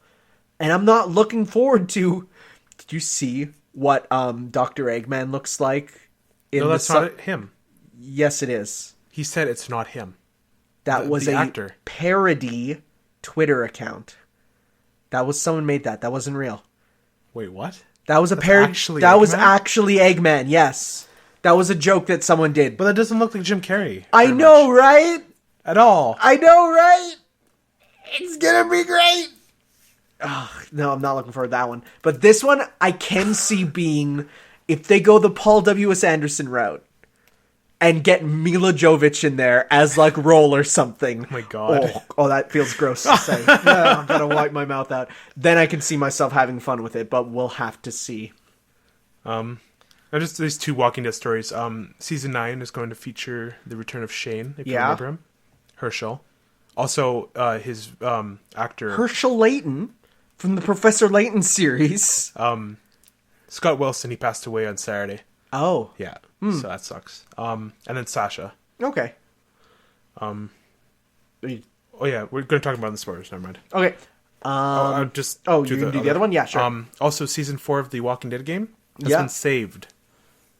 And I'm not looking forward to... Did you see what Dr. Eggman looks like? No, that's not him. Yes, it is. He said it's not him. That was the a actor. parody Twitter account. That was someone made that. That wasn't real. Wait, what? That was a That's parody. actually That was Eggman? actually Eggman. Yes, that was a joke that someone did. But that doesn't look like Jim Carrey. I very know, much. right? At all. I know, right? It's gonna be great. Oh, no, I'm not looking forward to that one. But this one, I can see being, if they go the Paul W.S. Anderson route and get Mila Jovovich in there as like Roll or something. Oh my God. Oh, that feels gross to say. Yeah, I'm gonna wipe my mouth out. Then I can see myself having fun with it, but we'll have to see. Just these 2 Walking Dead stories. Season 9 is going to feature the return of Shane, if you remember him. Herschel. Also, his actor... Herschel Layton from the Professor Layton series. Scott Wilson, he passed away on Saturday. Oh. Yeah, so that sucks. And then Sasha. Okay. Oh yeah, we're going to talk about the spoilers, never mind. Okay. Just you can do the other one? Yeah, sure. Also, season 4 of the Walking Dead game has been saved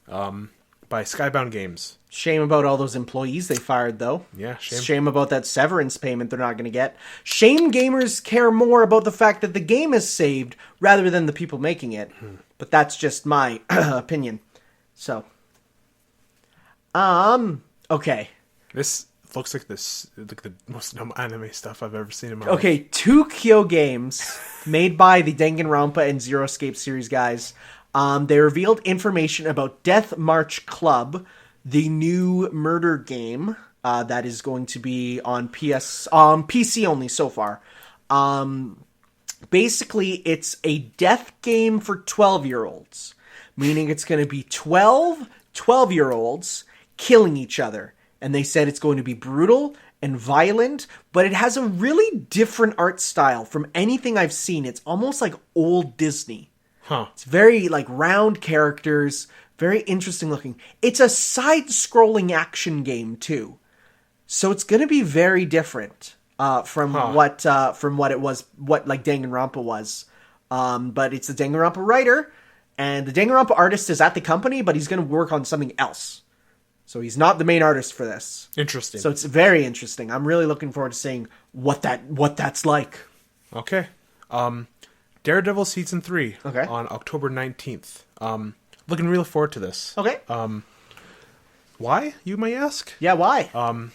by Skybound Games. Shame about all those employees they fired, though. Yeah, shame. Shame about that severance payment they're not going to get. Shame gamers care more about the fact that the game is saved rather than the people making it. But that's just my opinion. So, okay. This looks like the most dumb anime stuff I've ever seen in my life. Okay, 2 games made by the Danganronpa and Zero Escape series guys. They revealed information about Death March Club, the new murder game that is going to be on PC only so far. Basically, it's a death game for 12-year-olds, meaning it's going to be 12-year-olds killing each other. And they said it's going to be brutal and violent, but it has a really different art style from anything I've seen. It's almost like old Disney. Huh. It's very like round characters, very interesting looking. It's a side-scrolling action game too, so it's going to be very different from what it was, what like Danganronpa was. But it's the Danganronpa writer, and the Danganronpa artist is at the company, but he's going to work on something else. So he's not the main artist for this. Interesting. So it's very interesting. I'm really looking forward to seeing what that's like. Okay. Daredevil Season 3 Okay. on October 19th. Looking real forward to this. Okay. Why, you may ask? Yeah, why?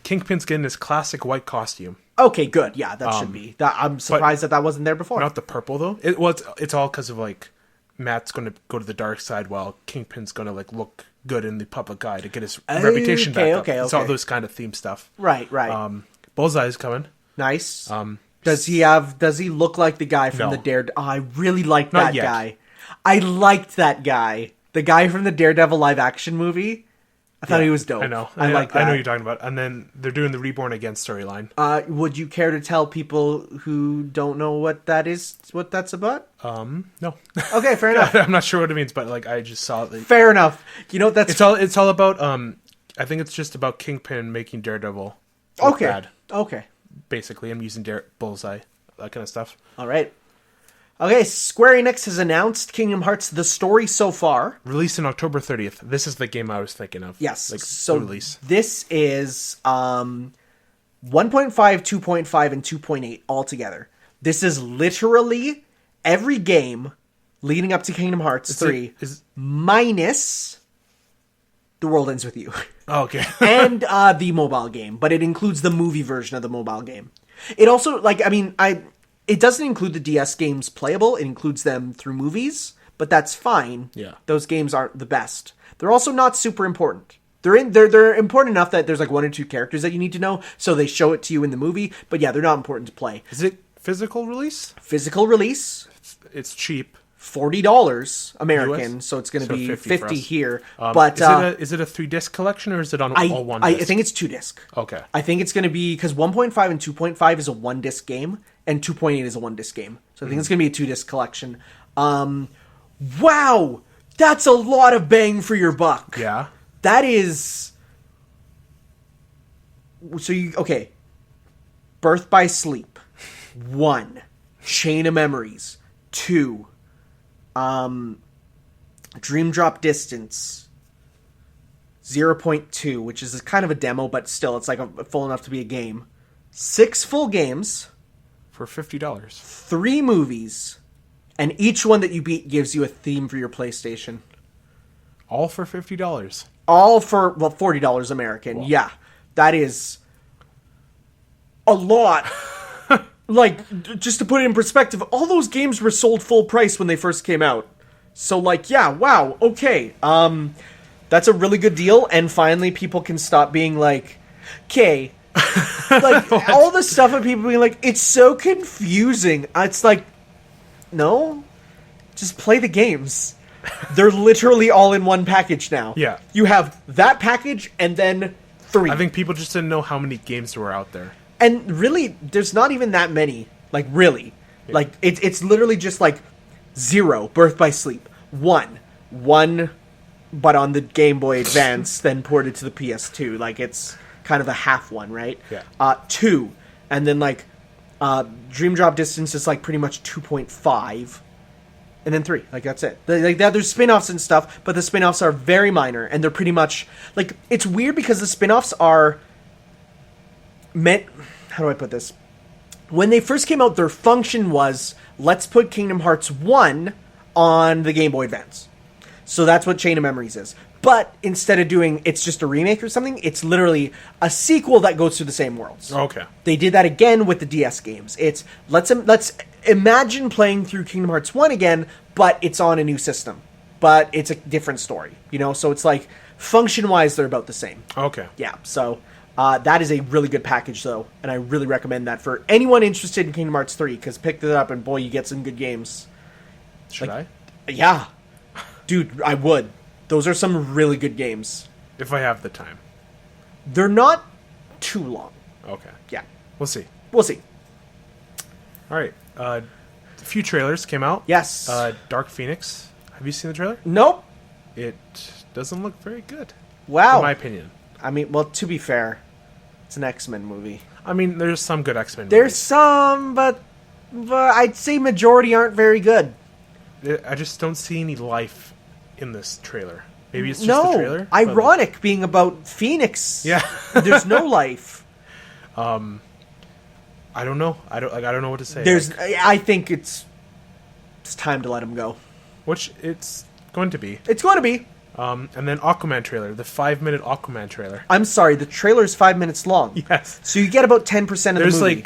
Kingpin's getting his classic white costume. Okay, good. Yeah, that should be. I'm surprised that wasn't there before. Not the purple, though. It's all because of, like, Matt's going to go to the dark side while Kingpin's going to, like, look good in the public eye to get his reputation back up. It's all those kind of theme stuff. Right. Bullseye's coming. Nice. Does he look like the guy from No. the Daredevil? Oh, I really liked that yet. guy. I liked that guy. The guy from the Daredevil live action movie. I thought he was dope. I know. I like that. I know what you're talking about. And then they're doing the Reborn Again storyline. Would you care to tell people who don't know what that is, what that's about? No. Okay, fair enough. I'm not sure what it means, but like I just saw it. Fair enough. You know that's It's all about I think it's just about Kingpin making Daredevil look bad. Okay. Basically, I'm using Bullseye, that kind of stuff. All right. Okay, Square Enix has announced Kingdom Hearts The Story So Far. Released on October 30th. This is the game I was thinking of. Yes. Like, so release. This is 1.5, 2.5, and 2.8 all together. This is literally every game leading up to Kingdom Hearts 3 minus The World Ends With You. Oh, okay. And the mobile game, but it includes the movie version of the mobile game. It also, it doesn't include the DS games playable. It includes them through movies, but that's fine. Yeah. Those games aren't the best. They're also not super important. They're important enough that there's like 1 or 2 characters that you need to know, so they show it to you in the movie, but yeah, they're not important to play. Is it physical release? Physical release. It's cheap. $40 American, US? so it's going to So be 50 $50 here. But is it a 3-disc collection or is it on all one disc? I think it's 2-disc. Okay. I think it's going to be because 1.5 and 2.5 is a 1-disc game and 2.8 is a 1-disc game. So I think it's going to be a 2-disc collection. Wow, that's a lot of bang for your buck. Yeah. That is. So Birth by Sleep. 1. Chain of Memories. 2. Dream Drop Distance 0.2, which is kind of a demo, but still, it's like full enough to be a game. 6 full games For $50. 3 movies, and each one that you beat gives you a theme for your PlayStation. All for $50. All for $40 American. Wow. Yeah, that is a lot. Like, just to put it in perspective, all those games were sold full price when they first came out. So, yeah, wow, okay. That's a really good deal, and finally people can stop being like, okay. Like, all the stuff of people being like, it's so confusing. It's like, no, just play the games. They're literally all in one package now. Yeah. You have that package, and then 3. I think people just didn't know how many games there were out there. And really, there's not even that many. Like, really. Yeah. Like, it's literally just, 0, Birth by Sleep. 1, but on the Game Boy Advance, then ported to the PS2. Like, it's kind of a half one, right? Yeah. 2, and then, Dream Drop Distance is like pretty much 2.5. And then 3. Like, that's it. There's spin-offs and stuff, but the spin-offs are very minor, and they're pretty much... Like, it's weird because the spin-offs are meant... How do I put this? When they first came out, their function was, let's put Kingdom Hearts 1 on the Game Boy Advance. So that's what Chain of Memories is. But instead of doing it's just a remake or something, it's literally a sequel that goes through the same worlds. Okay. They did that again with the DS games. It's let's imagine playing through Kingdom Hearts 1 again, but it's on a new system. But it's a different story, So it's like function-wise, they're about the same. Okay. Yeah. So that is a really good package, though, and I really recommend that for anyone interested in Kingdom Hearts 3, because picked it up and boy, you get some good games. Should I? Yeah, dude, I would. Those are some really good games. If I have the time. They're not too long. Okay. Yeah. We'll see. We'll see. All right. A few trailers came out. Yes. Dark Phoenix. Have you seen the trailer? Nope. It doesn't look very good. Wow. In my opinion. I mean, well, to be fair, it's an X-Men movie. I mean, there's some good X-Men movies. There's some, but I'd say majority aren't very good. I just don't see any life in this trailer. Maybe it's just the trailer. Ironic being about Phoenix. Yeah. There's no life. I don't know. I don't know what to say. I think it's time to let him go. Which it's going to be. It's going to be. And then Aquaman trailer, the 5-minute Aquaman trailer. I'm sorry, the trailer is 5 minutes long. Yes. So you get about 10% of the movie.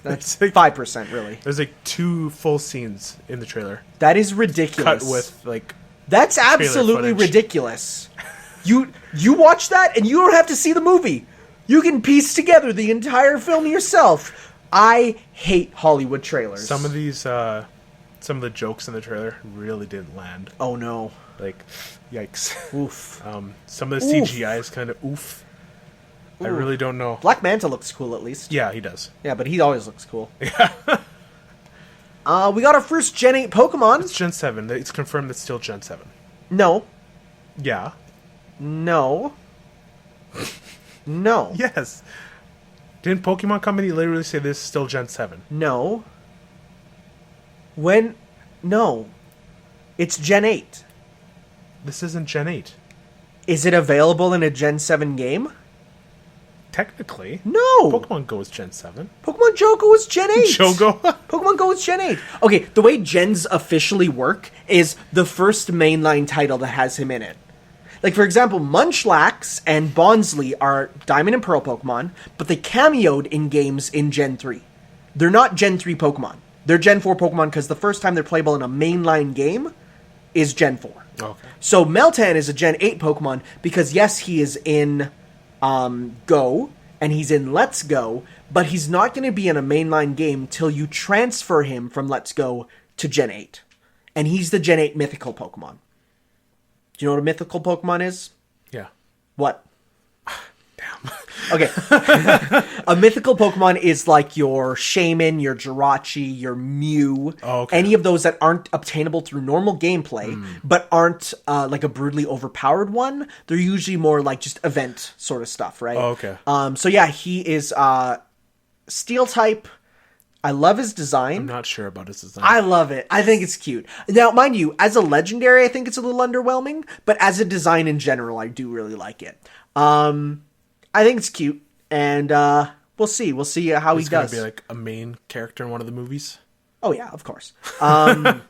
That's 5%, really. There's like 2 full scenes in the trailer. That is ridiculous. Cut with like. That's absolutely footage. Ridiculous. You watch that and you don't have to see the movie. You can piece together the entire film yourself. I hate Hollywood trailers. Some of the jokes in the trailer really didn't land. Oh no. Like, yikes. Oof. Some of the CGI is kind of oof. I really don't know. Black Manta looks cool at least. Yeah, he does. Yeah, but he always looks cool. Yeah. We got our first Gen 8 Pokemon. It's Gen 7. It's confirmed it's still Gen 7. No. Yeah. No. No. Yes. Didn't Pokemon Company literally say this is still Gen 7? No. No. It's Gen 8. This isn't Gen 8. Is it available in a Gen 7 game? Technically. No. Pokemon Go is Gen 7. Pokemon Johto is Gen 8. Johto? Pokemon Go is Gen 8. Okay, the way gens officially work is the first mainline title that has him in it. Like, for example, Munchlax and Bonsly are Diamond and Pearl Pokemon, but they cameoed in games in Gen 3. They're not Gen 3 Pokemon. They're Gen 4 Pokemon because the first time they're playable in a mainline game is Gen 4. Okay. So Meltan is a Gen 8 Pokemon because, yes, he is in Go, and he's in Let's Go, but he's not going to be in a mainline game till you transfer him from Let's Go to Gen 8. And he's the Gen 8 mythical Pokemon. Do you know what a mythical Pokemon is? Yeah. What? Damn. Okay. A mythical Pokemon is like your Shaman, your Jirachi, your Mew. Oh, okay. Any of those that aren't obtainable through normal gameplay, but aren't like a brutally overpowered one. They're usually more like just event sort of stuff, right? Oh, okay. So yeah, he is Steel type. I love his design. I'm not sure about his design. I love it. I think it's cute. Now, mind you, as a legendary, I think it's a little underwhelming, but as a design in general, I do really like it. I think it's cute, and we'll see. We'll see how he does. He's going to be like a main character in one of the movies? Oh, yeah, of course. But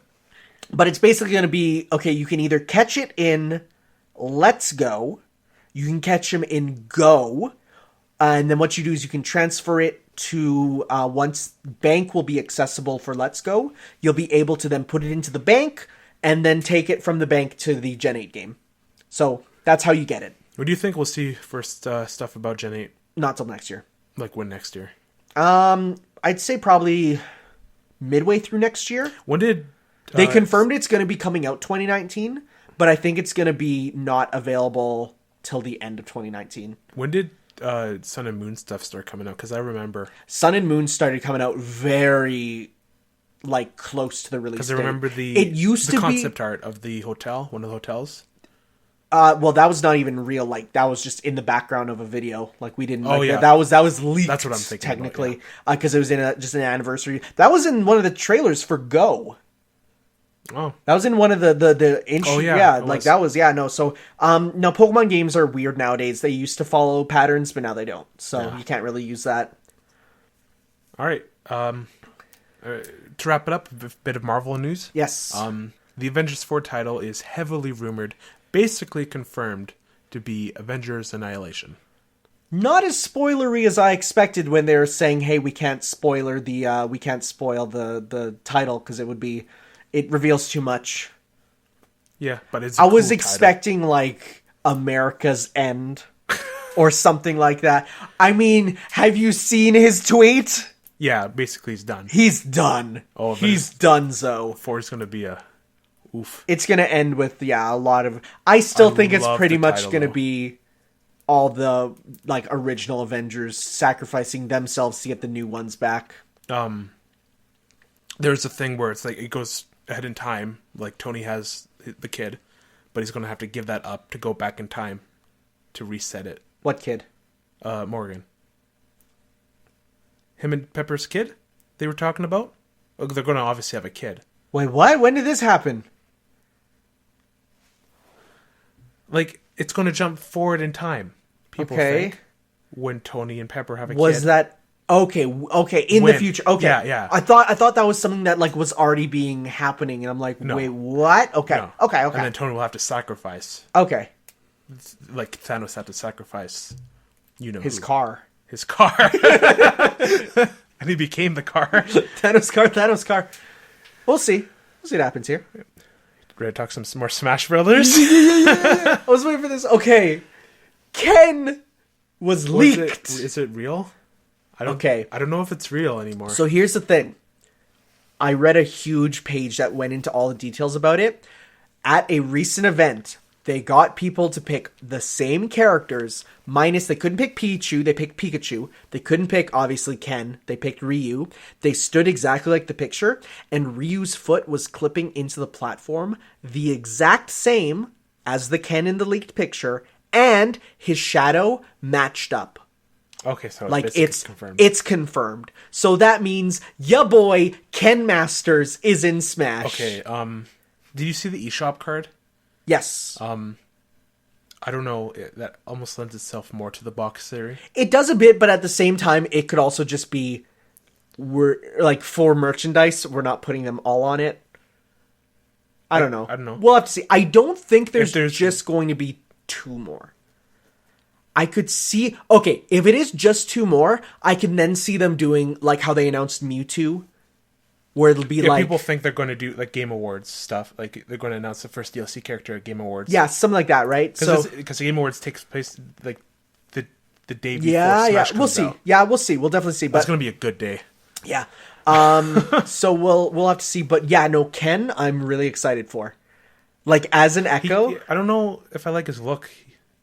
it's basically going to be, okay, you can either catch it in Let's Go, you can catch him in Go, and then what you do is you can transfer it to once bank will be accessible for Let's Go, you'll be able to then put it into the bank and then take it from the bank to the Gen 8 game. So that's how you get it. What do you think we'll see first stuff about Gen 8? Not till next year. Like when next year? I'd say probably midway through next year. When did... they confirmed it's going to be coming out 2019, but I think it's going to be not available till the end of 2019. When did Sun and Moon stuff start coming out? Because I remember... Sun and Moon started coming out very... like close to the release date. Because I remember the concept art of the hotel, one of the hotels. Well, that was not even real. Like, that was just in the background of a video. Like, we didn't. Oh, like, yeah. That was leaked. That's what I'm thinking about, technically, because it was in just an anniversary. That was in one of the trailers for Go. Oh, That was in one of the intro. Oh, yeah, yeah, it like was. that was no. So now Pokemon games are weird nowadays. They used to follow patterns, but now they don't. So you can't really use that. all right. To wrap it up, a bit of Marvel news. Yes. The Avengers 4 title is heavily rumored, basically confirmed to be Avengers Annihilation. Not as spoilery as I expected when they were saying, "Hey, we can't spoil the title because it reveals too much." Yeah, but it's. I was expecting like America's End or something like that. I mean, have you seen his tweet? Yeah, basically he's done. He's done. Oh, but he's done. So 4 is going to be a oof. it's gonna end with a lot of. I still think it's love pretty the much title, gonna though. be all the like original Avengers sacrificing themselves to get the new ones back. There's a thing where it's like it goes ahead in time. Like Tony has the kid, but he's going to have to give that up to go back in time to reset it. What kid? Morgan. Him and Pepper's kid they were talking about? Oh, they're going to obviously have a kid. Wait, what? When did this happen? Like, it's going to jump forward in time. People Okay. think when Tony and Pepper have a Was kid. that okay? In the When? future? Okay, Yeah. I thought that was something that like was already being happening, and I'm like, No. wait, what? Okay, No. okay. And then Tony will have to sacrifice. Okay, Like Thanos had to sacrifice, his who. car. His car. And he became the car. Thanos car. We'll see. We'll see what happens here. Ready to talk some more Smash Brothers? I was waiting for this. Okay, Ken was leaked. Is it real? I don't know if it's real anymore. So here's the thing. I read a huge page that went into all the details about it. At a recent event, they got people to pick the same characters, minus they couldn't pick Pichu, they picked Pikachu. They couldn't pick, obviously, Ken. They picked Ryu. They stood exactly like the picture, and Ryu's foot was clipping into the platform the exact same as the Ken in the leaked picture, and his shadow matched up. Okay, so Like it's confirmed. It's confirmed. So that means ya boy Ken Masters is in Smash. Okay, did you see the eShop card? Yes. I don't know, that almost lends itself more to the box theory. It does a bit, but at the same time it could also just be we're like for merchandise, we're not putting them all on it. I don't know. I don't know. We'll have to see. I don't think If there's- just going to be 2 more. I could see okay, if it is just 2 more, I can then see them doing like how they announced Mewtwo. Where it'll be like people think they're going to do like Game Awards stuff. Like they're going to announce the first DLC character at Game Awards. yeah, something like that, right? Because the Game Awards takes place like the day before Smash comes we'll see. out. Yeah, we'll see. We'll definitely see. That's But going to be a good day. yeah, so we'll have to see. But yeah, no, Ken, I'm really excited for. Like as an Echo. I don't know if I like his look.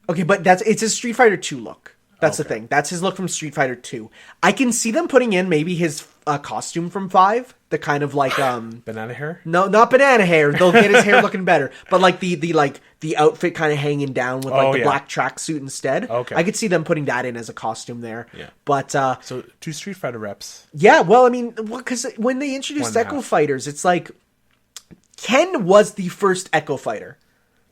Okay, but it's his Street Fighter 2 look. That's the thing. That's his look from Street Fighter 2. I can see them putting in maybe his costume from 5, the kind of like Banana hair? no, not banana hair. They'll get his hair looking better, but like the outfit kind of hanging down with like the black tracksuit instead. Okay. I could see them putting that in as a costume there. Yeah. But So 2 Street Fighter reps. yeah, well, I mean, because when they introduced 1.5. Echo Fighters, it's like Ken was the first Echo Fighter.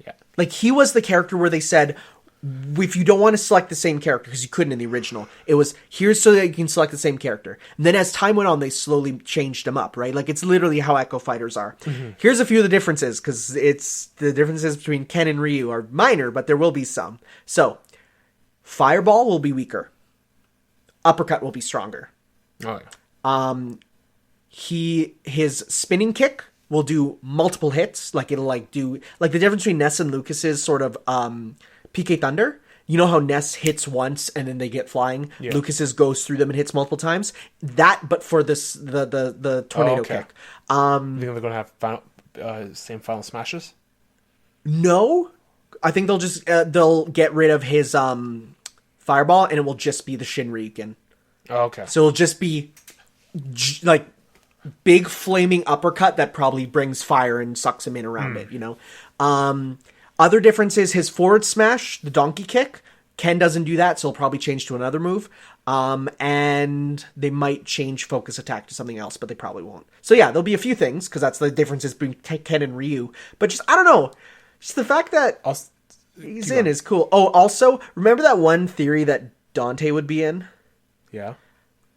Yeah. Like he was the character where they said, if you don't want to select the same character, because you couldn't in the original, it was here's so that you can select the same character. And then as time went on, they slowly changed them up, right? Like it's literally how Echo Fighters are. Mm-hmm. Here's a few of the differences, because the differences between Ken and Ryu are minor, but there will be some. So, Fireball will be weaker. Uppercut will be stronger. Oh yeah. His spinning kick will do multiple hits. Like it'll like do like the difference between Ness and Lucas's sort of PK Thunder. You know how Ness hits once and then they get flying. Yeah. Lucas's goes through them and hits multiple times. That, but for this the tornado okay. kick. You think they're going to have same final smashes? No, I think they'll just they'll get rid of his fireball and it will just be the Shinryuken. Oh, okay. So it'll just be like big flaming uppercut that probably brings fire and sucks him in around it, you know? Other difference is his forward smash, the donkey kick. Ken doesn't do that, so he'll probably change to another move. And they might change focus attack to something else, but they probably won't. So yeah, there'll be a few things, because that's the differences between Ken and Ryu. But just, I don't know. Just the fact that he's in is cool. Oh, also, remember that one theory that Dante would be in? Yeah.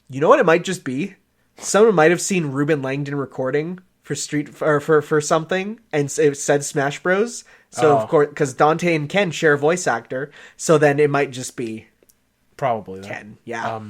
You know what it might just be? Someone might have seen Ruben Langdon recording for for something, and it said Smash Bros. So of course, because Dante and Ken share a voice actor, so then it might just be probably Ken. Yeah.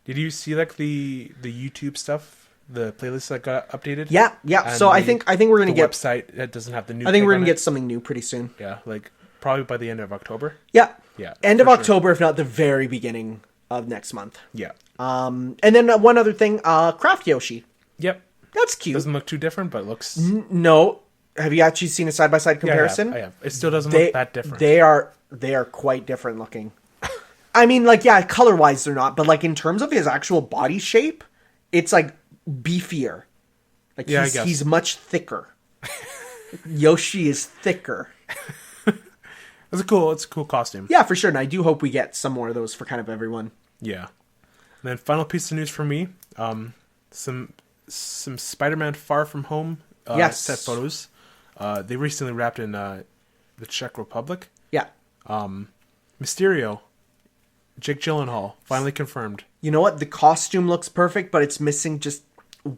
Did you see like the YouTube stuff, the playlist that got updated? Yeah. And so I think we're gonna get website that doesn't have the new. I think we're gonna get something new pretty soon. Yeah, like probably by the end of October. Yeah. Yeah. End of October, if not the very beginning of next month. Yeah. And then one other thing, Craft Yoshi. Yep. That's cute. Doesn't look too different, but looks. No. Have you actually seen a side-by-side comparison? Yeah, I have. It still doesn't look that different. They are quite different looking. I mean, like, yeah, color-wise they're not, but like in terms of his actual body shape, it's like beefier. Like yeah, I guess. He's much thicker. Yoshi is thicker. It's a cool costume. Yeah, for sure. And I do hope we get some more of those for kind of everyone. Yeah. And then final piece of news for me, some Spider-Man Far From Home set photos. They recently wrapped in the Czech Republic. Yeah. Mysterio, Jake Gyllenhaal, finally confirmed. You know what? The costume looks perfect, but it's missing just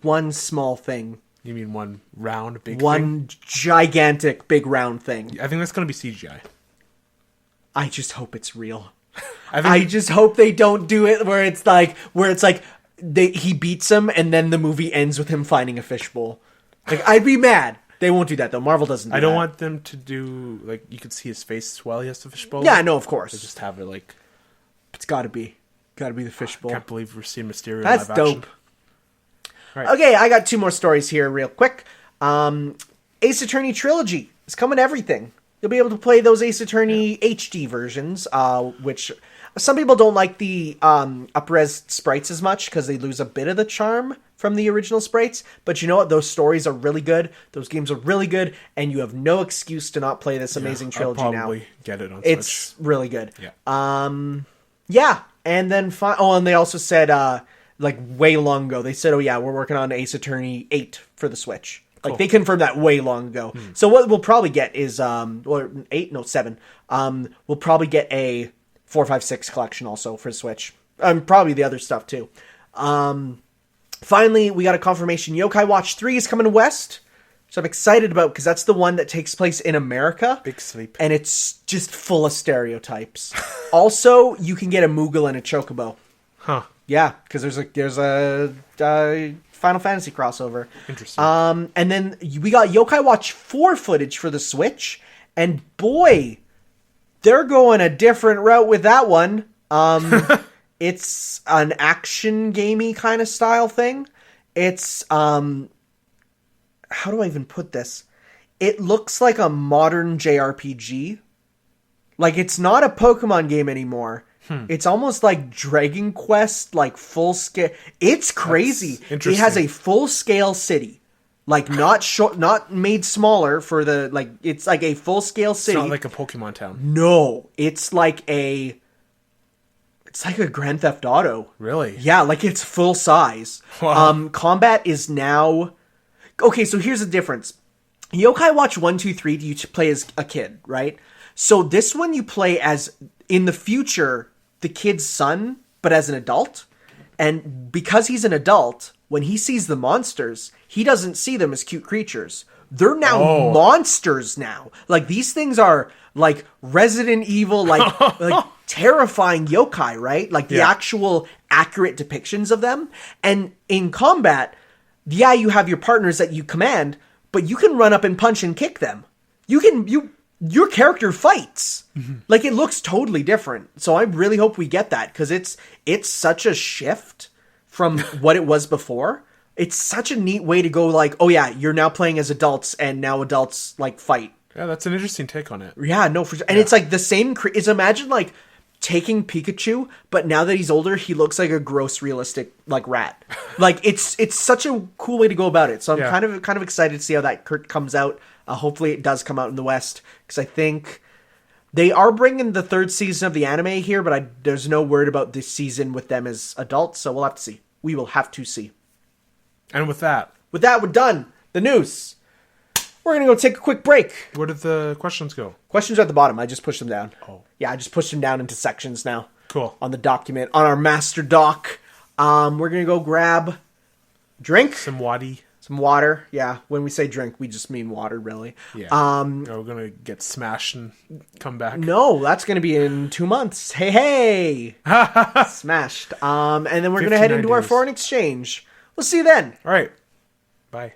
one small thing. You mean one round big one thing? Gigantic big round thing. I think that's going to be CGI. I just hope it's real. I just hope they don't do it where it's like he beats him and then the movie ends with him finding a fishbowl. Like, I'd be mad. They won't do that though. Marvel doesn't do that. I don't want them to do like you could see his face while he has the fishbowl. Yeah, no, of course. They just have it like it's gotta be the fishbowl. I can't believe we're seeing Mysterio. That's live dope. Right. Okay, I got two more stories here real quick. Ace Attorney Trilogy is coming to everything. You'll be able to play those Ace Attorney HD versions, which some people don't like the up-res sprites as much because they lose a bit of the charm from the original sprites. But you know what? Those stories are really good. Those games are really good, and you have no excuse to not play this amazing trilogy now. I'll probably get it on Switch. It's really good. Yeah. Yeah, and then and they also said like way long ago. They said, "Oh yeah, we're working on Ace Attorney 8 for the Switch." Like, they confirmed that way long ago. So what we'll probably get is, 7. We'll probably get a 4, 5, 6 collection also for the Switch. Probably the other stuff, too. Finally, we got a confirmation. Yokai Watch 3 is coming west. So I'm excited about, because that's the one that takes place in America. Big sleep. And it's just full of stereotypes. Also, you can get a Moogle and a Chocobo. Huh. Yeah, because there's a Final Fantasy crossover. Interesting. And then we got Yokai Watch 4 footage for the Switch, and boy, they're going a different route with that one. It's an action gamey kind of style thing. It's how do I even put this? It looks like a modern JRPG. Like, it's not a Pokemon game anymore. It's almost like Dragon Quest, like full scale. It's crazy. It has a full scale city, like not made smaller for the like. It's like a full scale city. It's not like a Pokemon town. No, it's like a Grand Theft Auto. Really? Yeah, like it's full size. Wow. Combat is now okay. So here's the difference. Yokai Watch 1, 2, 3. You play as a kid, right? So this one you play as in the future. The kid's son, but as an adult. And because he's an adult, when he sees the monsters, he doesn't see them as cute creatures. They're now monsters now. Like, these things are like Resident Evil, like terrifying yokai, right? Like the actual accurate depictions of them. And in combat, yeah, you have your partners that you command, but you can run up and punch and kick them. Your character fights. Mm-hmm. Like, it looks totally different. So I really hope we get that, because it's such a shift from what it was before. It's such a neat way to go, like, oh yeah, you're now playing as adults, and now adults, like, fight. Yeah, that's an interesting take on it. Yeah, no, for sure. And it's like the same, it's imagine, like, taking Pikachu, but now that he's older, he looks like a gross, realistic like rat. Like it's such a cool way to go about it. So I'm kind of excited to see how that comes out. Hopefully, it does come out in the West because I think they are bringing the 3rd season of the anime here, but there's no word about this season with them as adults. So we'll have to see. We will have to see. And with that, we're done. The news. We're going to go take a quick break. Where did the questions go? Questions are at the bottom. I just pushed them down. Oh. Yeah, I just pushed them down into sections now. Cool. On the document, on our master doc. We're going to go grab drink. Some waddy. Some water. Yeah, when we say drink, we just mean water, really. Yeah. We're going to get smashed and come back. No, that's going to be in 2 months. Hey! Smashed. And then we're going to head into our foreign exchange. We'll see you then. All right. Bye.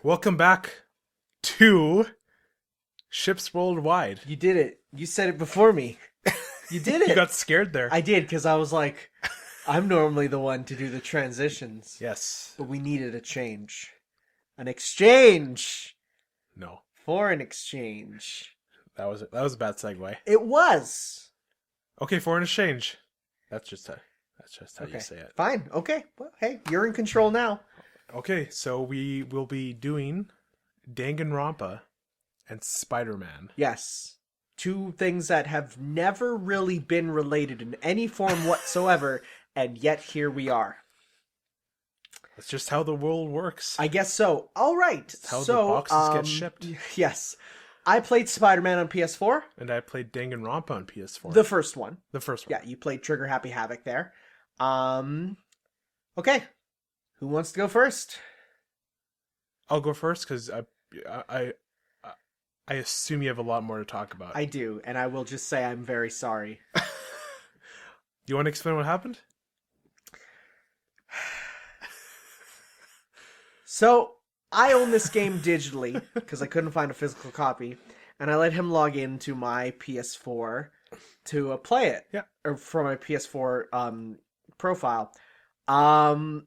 Welcome back to Ships Worldwide. You did it. You said it before me. You did it. You got scared there. I did, because I was like, I'm normally the one to do the transitions. Yes. But we needed a change. An exchange. No. Foreign exchange. That was a bad segue. It was. Okay, foreign exchange. That's just how okay. you say it. Fine. Okay. Well, hey, you're in control now. Okay, so we will be doing Danganronpa and Spider-Man. Yes. Two things that have never really been related in any form whatsoever, and yet here we are. That's just how the world works. I guess so. All right. That's how so, the boxes get shipped. Yes. I played Spider-Man on PS4. And I played Danganronpa on PS4. The first one. The first one. Yeah, you played Trigger Happy Havoc there. Okay. Who wants to go first? I'll go first because I assume you have a lot more to talk about. I do, and I will just say I'm very sorry. You want to explain what happened? So, I own this game digitally because I couldn't find a physical copy, and I let him log into my PS4 to play it. Yeah. Or from my PS4 profile. While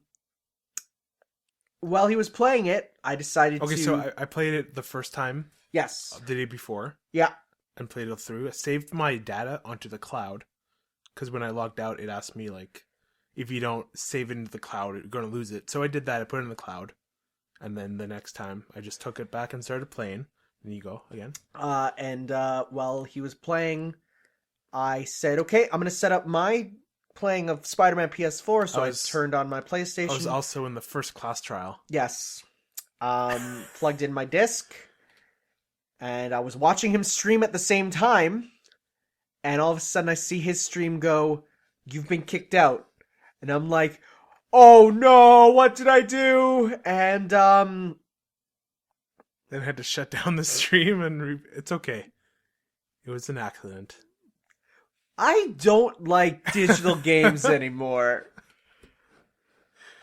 he was playing it, I decided to... Okay, so I played it the first time. Yes. The day before. Yeah. And played it through. I saved my data onto the cloud. Because when I logged out, it asked me, like, if you don't save it into the cloud, you're going to lose it. So I did that. I put it in the cloud. And then the next time, I just took it back and started playing. And you go again. While he was playing, I said, okay, I'm going to set up my playing of Spider-Man PS4. So I turned on my PlayStation. I was also in the first class trial. Yes. Plugged in my disc. And I was watching him stream at the same time. And all of a sudden I see his stream go, "You've been kicked out." And I'm like, oh no, what did I do? And, Then I had to shut down the stream and it's okay. It was an accident. I don't like digital games anymore.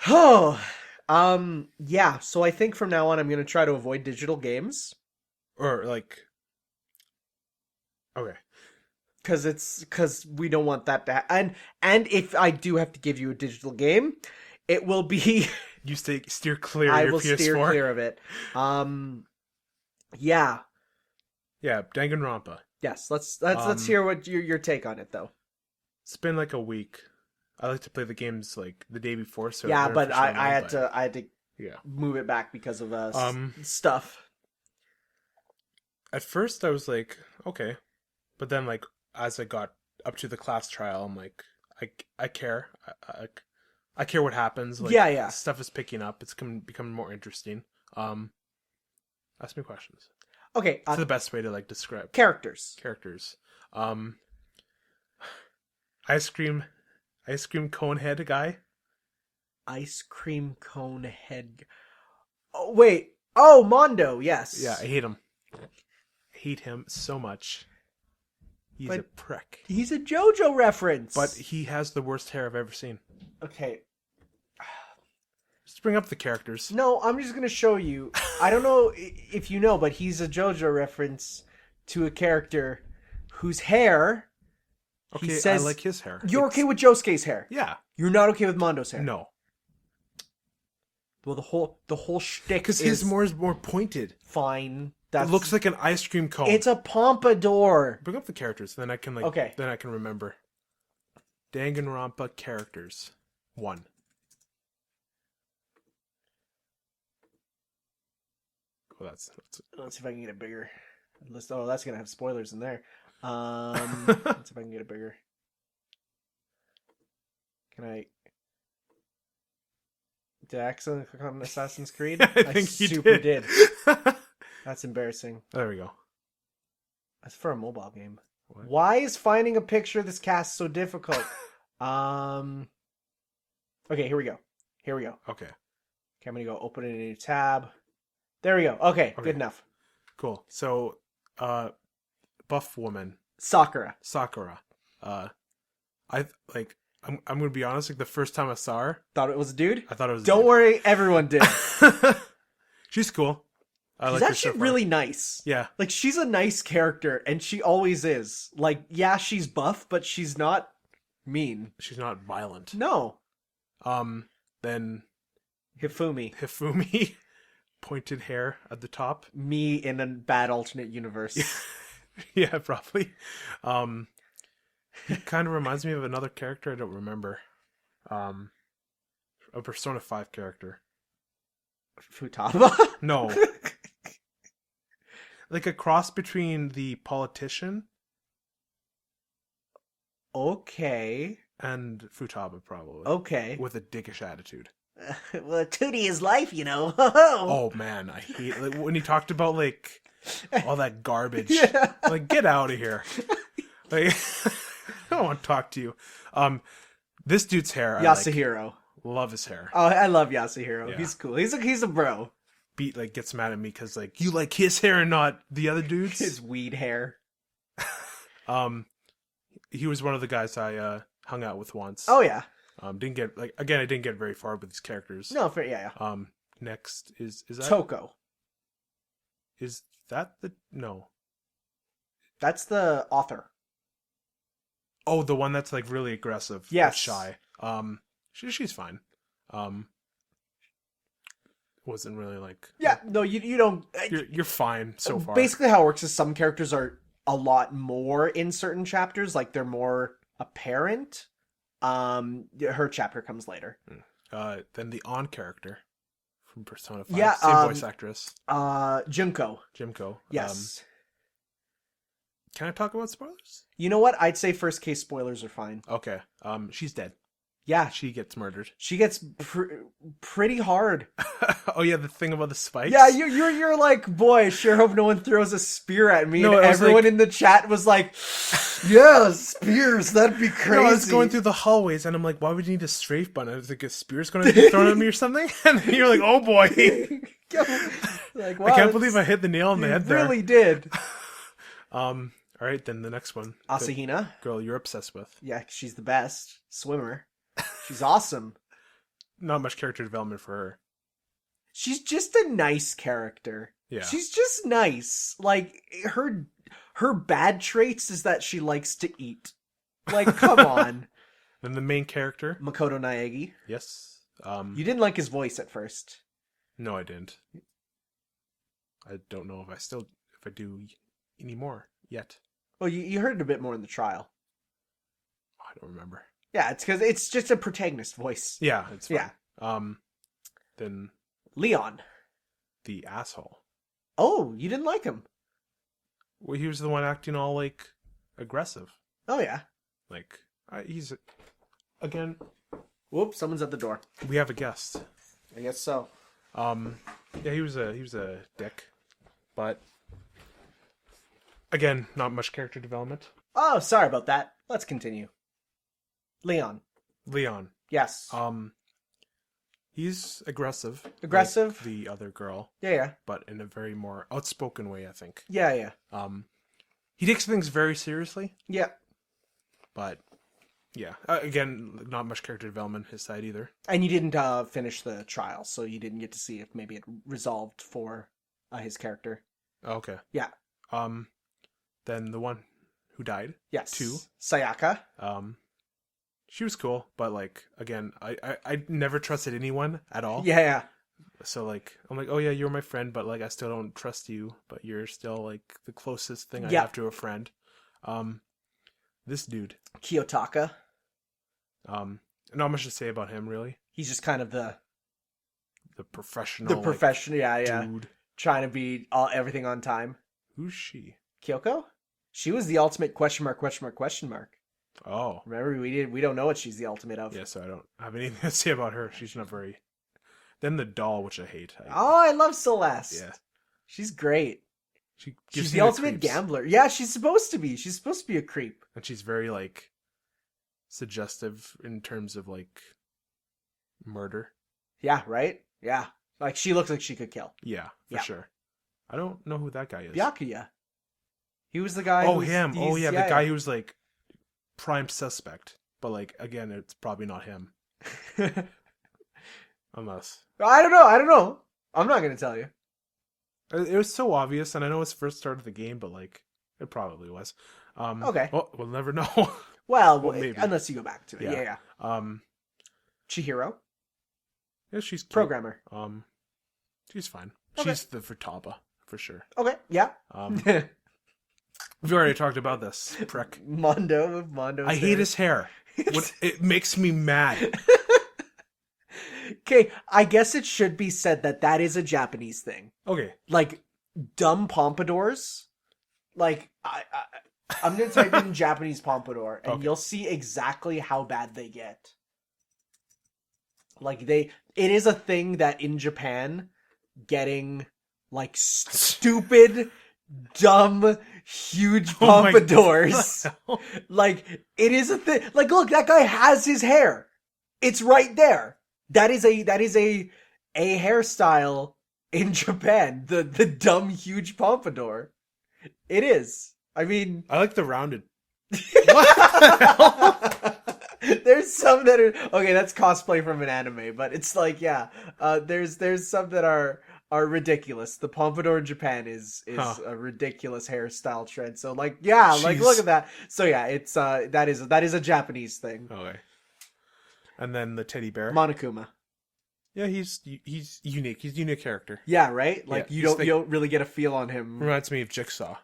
Oh, yeah. So I think from now on, I'm going to try to avoid digital games. Or like, okay. Because we don't want that to happen. And if I do have to give you a digital game, it will be... You steer clear of I your will PS4. steer clear of it. Yeah. Yeah, Danganronpa. Yes, let's hear what your take on it, though. It's been like a week. I like to play the games like the day before. So yeah, but I had to yeah, move it back because of stuff. At first, I was like, okay, but then like as I got up to the class trial, I'm like, I care. I care what happens. Like, yeah. Stuff is picking up. It's becoming more interesting. Ask me questions. Okay, it's the best way to like describe characters. Ice cream cone head guy. Ice cream cone head. Oh wait. Oh, Mondo. Yes. Yeah, I hate him. I hate him so much. He's a prick. He's a JoJo reference. But he has the worst hair I've ever seen. Okay. Just bring up the characters. No, I'm just going to show you. I don't know if you know, but he's a JoJo reference to a character whose hair... Okay, he says, I like his hair. You're okay with Josuke's hair? Yeah. You're not okay with Mondo's hair? No. Well, the whole shtick because his more is more pointed. Fine. It looks like an ice cream cone. It's a pompadour. Bring up the characters, then I can Then I can remember. Danganronpa characters 1. Oh, let's see if I can get it bigger. Oh, that's gonna have spoilers in there. Let's see if I can get it bigger. Can I? Did I accidentally click on Assassin's Creed? I think you did. That's embarrassing. There we go. That's for a mobile game. What? Why is finding a picture of this cast so difficult? Okay, here we go. Okay, I'm gonna go open it in a new tab. There we go. Okay, good enough. Cool. So, buff woman. Sakura. I'm gonna be honest, like the first time I saw her, thought it was a dude? I thought it was a Don't dude. worry, everyone did. She's cool. She's actually really nice. Yeah. Like, she's a nice character, and she always is. Like, yeah, she's buff, but she's not mean. She's not violent. No. Then... Hifumi. Pointed hair at the top. Me in a bad alternate universe. Yeah, probably. He kind of reminds me of another character I don't remember. A Persona 5 character. Futaba? No. Like a cross between the politician. Okay. And Futaba, probably. Okay. With a dickish attitude. Well, Tootie is life, you know. Oh man, I hate like, when he talked about like all that garbage. Yeah. Like, get out of here. Like, I don't want to talk to you. This dude's hair, I Yasuhiro. love his hair. Oh, I love Yasuhiro. Yeah. He's cool. He's a bro. Beat like gets mad at me because like you like his hair and not the other dudes. His weed hair. He was one of the guys I hung out with once. Oh yeah. Didn't get like again. I didn't get very far with these characters. No, fair. Yeah. Next is that Toko. Is that the no? That's the author. Oh, the one that's like really aggressive. Yes. Shy. She's fine. Wasn't really like. Yeah. No, you don't. You're fine so far. Basically, how it works is some characters are a lot more in certain chapters. Like they're more apparent. Her chapter comes later. Then the On character from Persona 5. Yeah, Same voice actress. Junko. Jimko. Yes. Can I talk about spoilers? You know what? I'd say first case spoilers are fine. Okay. She's dead. Yeah, She gets murdered. she gets pretty hard. Oh yeah, the thing about the spikes. Yeah, you're like, boy, sure hope no one throws a spear at me. No, and I was everyone like- in the chat was like, yeah, spears, that'd be crazy. No, I was going through the hallways and I'm like, why would you need a strafe button? I was like, a spear's going to be thrown at me or something? And then you're like, oh boy. Like, I can't believe I hit the nail on the head there. really did. All right, then the next one. The Asahina. girl you're obsessed with. Yeah, she's the best swimmer. She's awesome. Not much character development for her. She's just a nice character. Yeah. She's just nice. Like her bad traits is that she likes to eat. Like, come on. Then the main character. Makoto Naegi. Yes. You didn't like his voice at first. No, I didn't. I don't know if I do anymore yet. Well, you heard it a bit more in the trial. I don't remember. Yeah, it's because it's just a protagonist voice. Yeah, it's fine. Yeah. Then Leon. the asshole. Oh, you didn't like him. Well, he was the one acting all like aggressive. Oh yeah. Like he's again. Whoops, someone's at the door. We have a guest. I guess so. Yeah, he was a dick, but again, not much character development. Oh, sorry about that. Let's continue. Leon. Leon. Yes. He's aggressive. Aggressive? Like the other girl, Yeah. but in a very more outspoken way, I think. Yeah. He takes things very seriously, Yeah. but yeah, again, not much character development his side either. And you didn't finish the trial, so you didn't get to see if maybe it resolved for his character. Oh, okay. Yeah. Then the one who died. Yes. 2. Sayaka. She was cool, but like again, I never trusted anyone at all. Yeah. So like I'm like, oh yeah, you're my friend, but like I still don't trust you. But you're still like the closest thing I Yeah. have to a friend. This dude. Kiyotaka. Not much to say about him really. He's just kind of the Professional. professional. Yeah. Dude. Trying to be everything on time. Who's she? Kyoko? She was the ultimate question mark. Oh. Remember, we don't know what she's the ultimate of. Yeah, so I don't have anything to say about her. She's not very. Then the doll, which I hate. Oh, I love Celeste. Yeah. She's great. She's She's the ultimate gambler. Yeah, she's supposed to be. She's supposed to be a creep. And she's very like suggestive in terms of like murder. Yeah, right? Yeah. Like, she looks like she could kill. Yeah, for Yeah. sure. I don't know who that guy is. Byakuya. He was the guy Oh, him. Oh, yeah, the yeah. guy who was like prime suspect. But like, again, it's probably not him. Unless. I don't know. I'm not going to tell you. It was so obvious, and I know it's first start of the game, but like, it probably was. Okay. Well, we'll never know. Well, Well, maybe. unless you go back to it. Yeah. Chihiro. Yeah, she's cute. Programmer. She's fine. Okay. She's the Futaba, for sure. Okay, yeah. We've already talked about this, prick. Mondo. I hate his hair. It makes me mad. Okay, I guess it should be said that is a Japanese thing. Okay. Like, dumb pompadours. Like, I'm going to type in Japanese pompadour, and Okay. you'll see exactly how bad they get. Like it is a thing that in Japan, getting like stupid, dumb, huge pompadours, like it is a thing. Like, look, that guy has his hair. It's right there. That is a hairstyle in Japan. The dumb, huge pompadour. It is. I mean, I like the rounded. There's some that are okay. That's cosplay from an anime, but it's like, yeah. There's some that are ridiculous. The pompadour in Japan is a ridiculous hairstyle trend. So like, yeah, Jeez. like look at that. So yeah, it's that is a Japanese thing. Okay. And then the teddy bear. Monokuma. Yeah, he's unique. He's a unique character. Yeah, right. Like Yeah, you don't really get a feel on him. Reminds me of Jigsaw.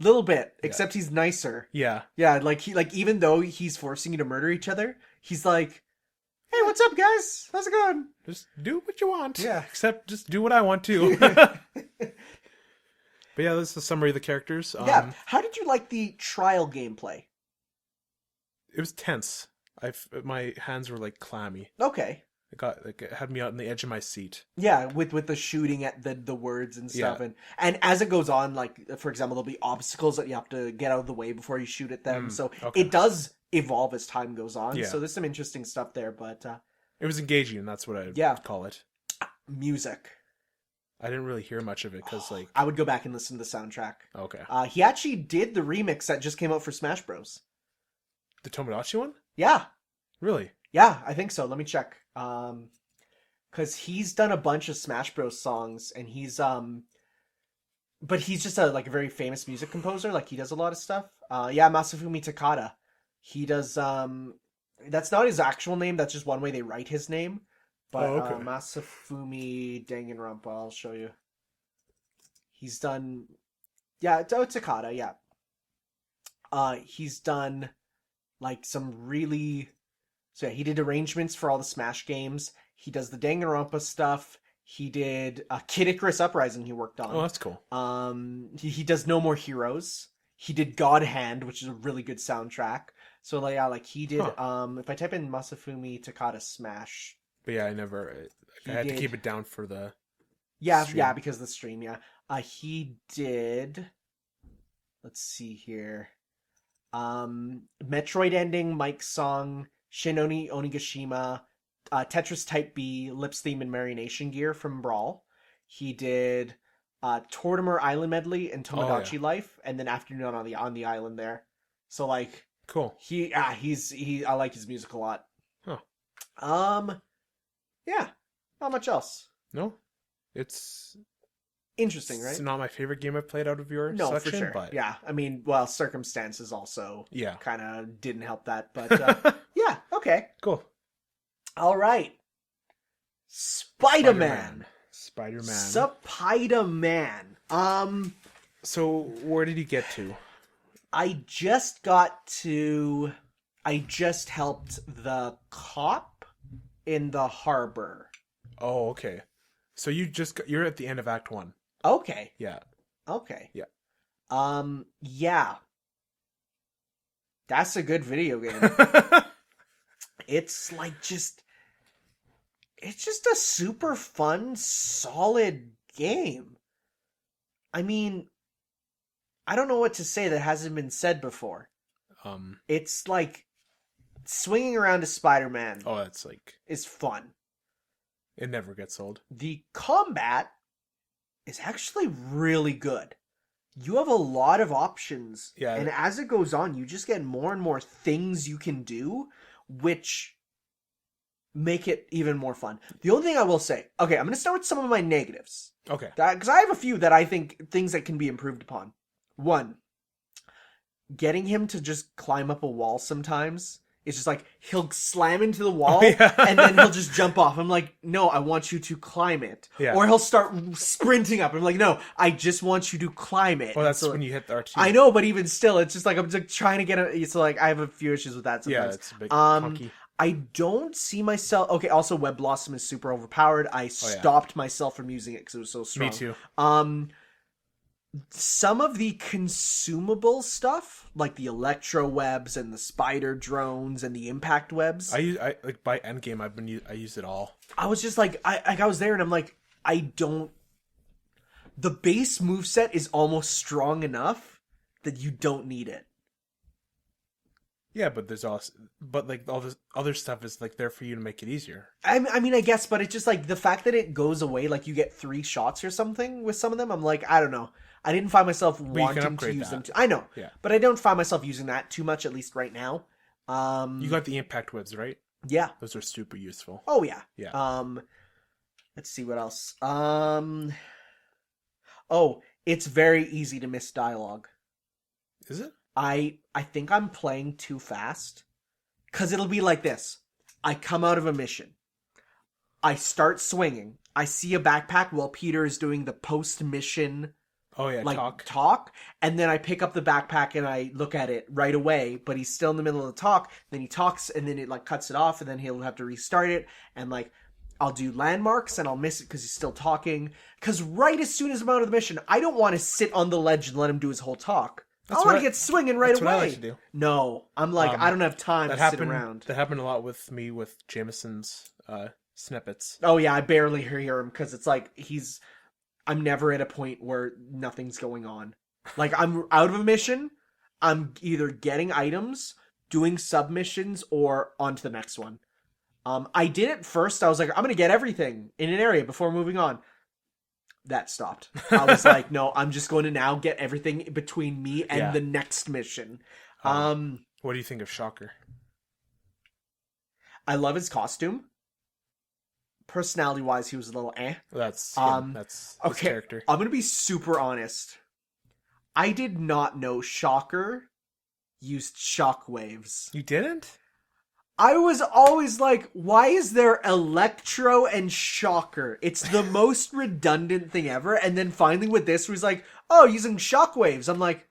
Little bit, except he's nicer. Yeah. Yeah, like even though he's forcing you to murder each other, he's like, "Hey, what's up, guys? How's it going? Just do what you want. Yeah. Except just do what I want to. But yeah, this is a summary of the characters. Yeah. How did you like the trial gameplay? It was tense. My hands were like clammy. Okay. It had me out on the edge of my seat. Yeah, with the shooting at the words and stuff, Yeah. and as it goes on, like for example, there'll be obstacles that you have to get out of the way before you shoot at them. So okay. it does evolve as time goes on. Yeah. So there's some interesting stuff there, but It was engaging, and that's what I'd call it. music. I didn't really hear much of it because, like, I would go back and listen to the soundtrack. okay, He actually did the remix that just came out for Smash Bros. the Tomodachi one, Yeah. really? Yeah, I think so. Let me check. Cause he's done a bunch of Smash Bros songs, and he's but he's just a very famous music composer. Like he does a lot of stuff. Masafumi Takada. He does that's not his actual name, that's just one way they write his name. But Masafumi Danganronpa, I'll show you. He's done Takada, yeah. He's done like some really he did arrangements for all the Smash games. He does the Danganronpa stuff. He did Kid Icarus Uprising he worked on. Oh, that's cool. He does No More Heroes. He did God Hand, which is a really good soundtrack. So he did if I type in Masafumi Takada Smash. But yeah, I had to keep it down for the stream. Because of the stream, he did, let's see here. Metroid Ending, Mike's Song, Shinoni Onigashima, Tetris Type B, Lips Theme, and Marination Gear from Brawl. He did Tortimer Island Medley and Tomodachi Life, and then Afternoon on the Island there. So like, cool. I like his music a lot. Huh. Yeah. Not much else. No, it's interesting, right? It's not my favorite game I've played out of your section, for sure. but yeah, I mean, circumstances also kind of didn't help that, but yeah, okay, cool. All right, Spider-Man. So where did you get to? I just helped the cop in the harbor. Oh, okay. So you're at the end of Act 1. Okay. Yeah. Okay. Yeah. Yeah. That's a good video game. It's just a super fun, solid game. I mean, I don't know what to say that hasn't been said before. It's like swinging around a Spider-Man. Oh, that's is fun. It never gets old. The combat is actually really good. You have a lot of options. Yeah. And as it goes on, you just get more and more things you can do, which make it even more fun. The only thing I will say, okay, I'm going to start with some of my negatives. Okay. Because I have a few that I think things that can be improved upon. One, getting him to just climb up a wall sometimes. It's just like, he'll slam into the wall, and then he'll just jump off. I'm like, no, I want you to climb it. Yeah. Or he'll start sprinting up. I'm like, no, I just want you to climb it. Well, that's when you hit the R2. I know, but even still, it's just like, I'm just trying to get it. So, like, I have a few issues with that sometimes. Yeah, it's a bit funky. I don't see myself... Okay, also, Web Blossom is super overpowered. I stopped myself from using it because it was so strong. Me too. some of the consumable stuff, like the electro webs and the spider drones and the impact webs. I like by endgame I used it all. I was just like I was there and I'm like, the base moveset is almost strong enough that you don't need it. Yeah, but there's also like all this other stuff is like there for you to make it easier. I mean, I guess, but it's just like the fact that it goes away, like you get 3 shots or something with some of them. I'm like, I don't know. I didn't find myself wanting to use them. I know, yeah, but I don't find myself using that too much, at least right now. You got the impact webs, right? Yeah, those are super useful. Oh yeah, yeah. Let's see what else. Oh, it's very easy to miss dialogue. Is it? I think I'm playing too fast. Because it'll be like this. I come out of a mission. I start swinging. I see a backpack while Peter is doing the post-mission talk. And then I pick up the backpack and I look at it right away. But he's still in the middle of the talk. Then he talks and then it like cuts it off. And then he'll have to restart it. And like I'll do landmarks and I'll miss it because he's still talking. Because right as soon as I'm out of the mission, I don't want to sit on the ledge and let him do his whole talk. I want to get swinging right away. What I like to do. No, I'm like, I don't have time to sit around. That happened a lot with me with Jameson's snippets. Oh yeah, I barely hear him because it's like I'm never at a point where nothing's going on. Like I'm out of a mission, I'm either getting items, doing submissions, or on to the next one. I did it first. I was like, I'm going to get everything in an area before moving on. That stopped. I was like, no, I'm just going to now get everything between me and the next mission. What do you think of Shocker? I love his costume. Personality-wise, he was a little eh. That's him. That's his character. I'm going to be super honest. I did not know Shocker used shockwaves. You didn't? I was always like, why is there Electro and Shocker? It's the most redundant thing ever. And then finally with this, was like, oh, using shockwaves. I'm like,